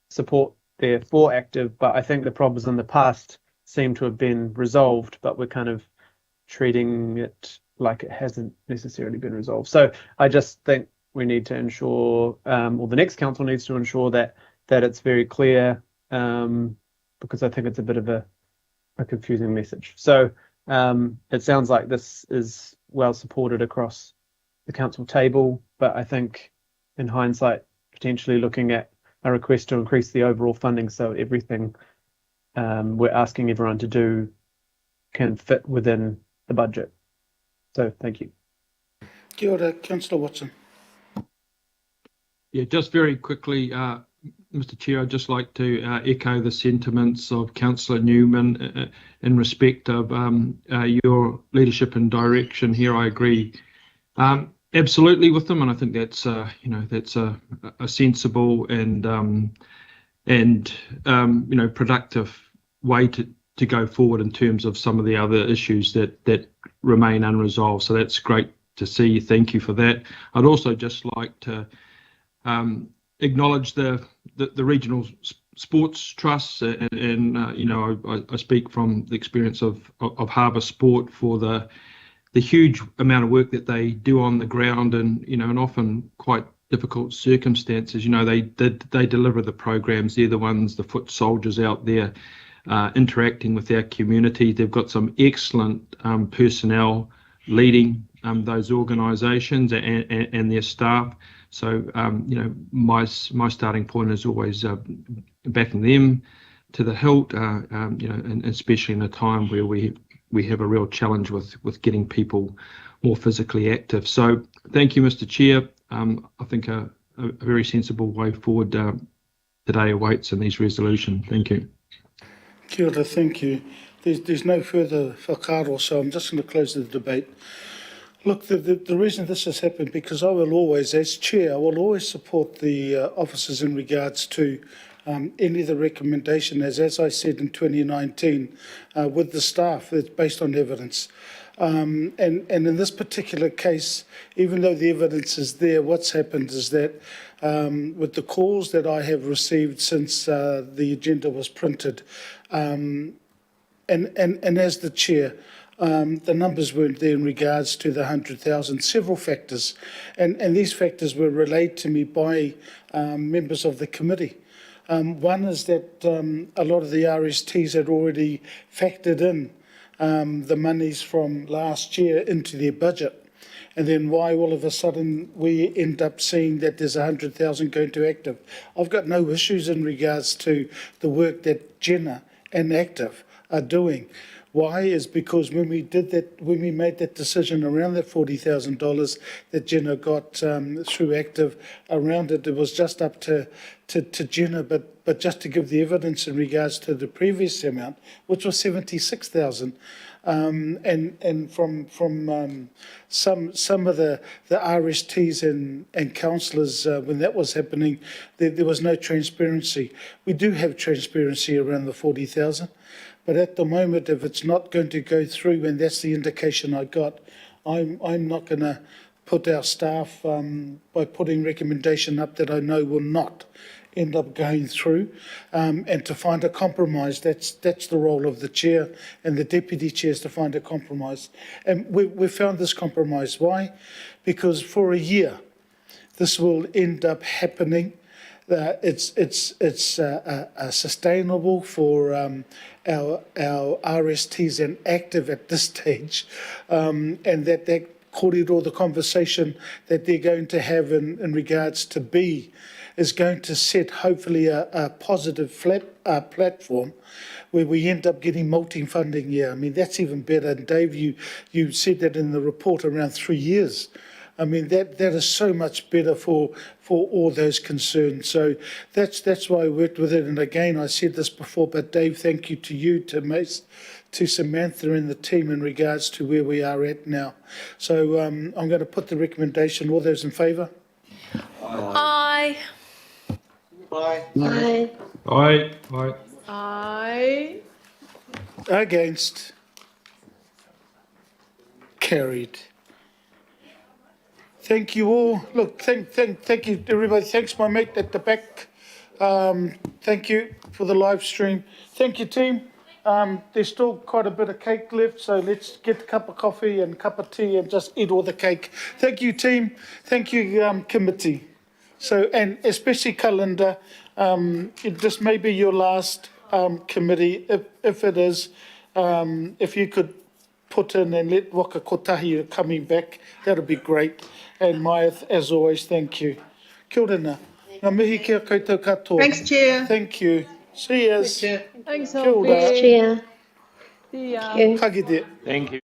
support there for Active, but I think the problems in the past seem to have been resolved, but we're kind of treating it like it hasn't necessarily been resolved. So I just think we need to ensure, or the next council needs to ensure that it's very clear, because I think it's a bit of a confusing message. So it sounds like this is well supported across the council table, but I think in hindsight, potentially looking at a request to increase the overall funding so everything we're asking everyone to do can fit within the budget. So thank you. Kia ora, Councillor Watson. Yeah, just very quickly, Mr. Chair, I'd just like to echo the sentiments of Councillor Newman in respect of your leadership and direction here. I agree absolutely with them, and I think that's that's a sensible and productive way to go forward in terms of some of the other issues that remain unresolved. So that's great to see. Thank you for that. I'd also just like to acknowledge the regional sports trusts, and you know, I speak from the experience of Harbour Sport for the huge amount of work that they do on the ground, and you know, and often quite difficult circumstances. You know, they deliver the programs. They're the ones, the foot soldiers out there interacting with our community. They've got some excellent personnel leading those organisations and their staff. So you know, my starting point is always backing them to the hilt. You know, and especially in a time where we have a real challenge with getting people more physically active. So thank you, Mr. Chair. I think a very sensible way forward today awaits in these resolutions. Thank you. Kia ora, thank you. There's no further whakaaro, so I'm just going to close the debate. Look, the reason this has happened, because I will always, as chair, I will always support the officers in regards to any of the recommendation, as I said in 2019, with the staff, it's based on evidence. And in this particular case, even though the evidence is there, what's happened is that with the calls that I have received since the agenda was printed, and as the chair, the numbers weren't there in regards to the 100,000, several factors. And these factors were relayed to me by members of the committee. One is that a lot of the RSTs had already factored in the monies from last year into their budget. And then why all of a sudden we end up seeing that there's 100,000 going to active. I've got no issues in regards to the work that Jenna and Active are doing. Why is because when we did that, when we made that decision around that $40,000 that Jenna got through Active around it, it was just up to Jenna, but just to give the evidence in regards to the previous amount, which was 76,000. And from some of the RSTs and councillors, when that was happening, there was no transparency. We do have transparency around the 40,000, but at the moment, if it's not going to go through, and that's the indication I got, I'm not going to put our staff by putting recommendation up that I know will not end up going through, and to find a compromise. That's the role of the chair and the deputy chairs, to find a compromise. And we found this compromise. Why? Because for a year, this will end up happening. It's sustainable for our RSTs and Active at this stage, and that kōrero, the conversation that they're going to have in regards to B, is going to set hopefully a positive platform where we end up getting multi-funding. Yeah, I mean, that's even better. And Dave, you said that in the report, around 3 years. I mean, that is so much better for all those concerned. So that's why I worked with it. And again, I said this before, but Dave, thank you to you, to Mace, to Samantha and the team in regards to where we are at now. So I'm going to put the recommendation. All those in favour? Aye. Aye. Aye. Aye. Aye. Aye. Against? Carried. Thank you all. Look, thank you, everybody. Thanks, my mate at the back. Thank you for the live stream. Thank you, team. There's still quite a bit of cake left, so let's get a cup of coffee and a cup of tea and just eat all the cake. Thank you, team. Thank you, committee. So, and especially Kalinda, this may be your last committee. If it is, if you could put in and let Waka Kotahi coming back, that would be great. And Maya, as always, thank you. Kia ora na. Ngā mihi kia koutou katoa. Thanks, Chair. Thank you. See yous. Thanks, Kia ora. Thanks, Chair. See ya. Ka kite. Thank you.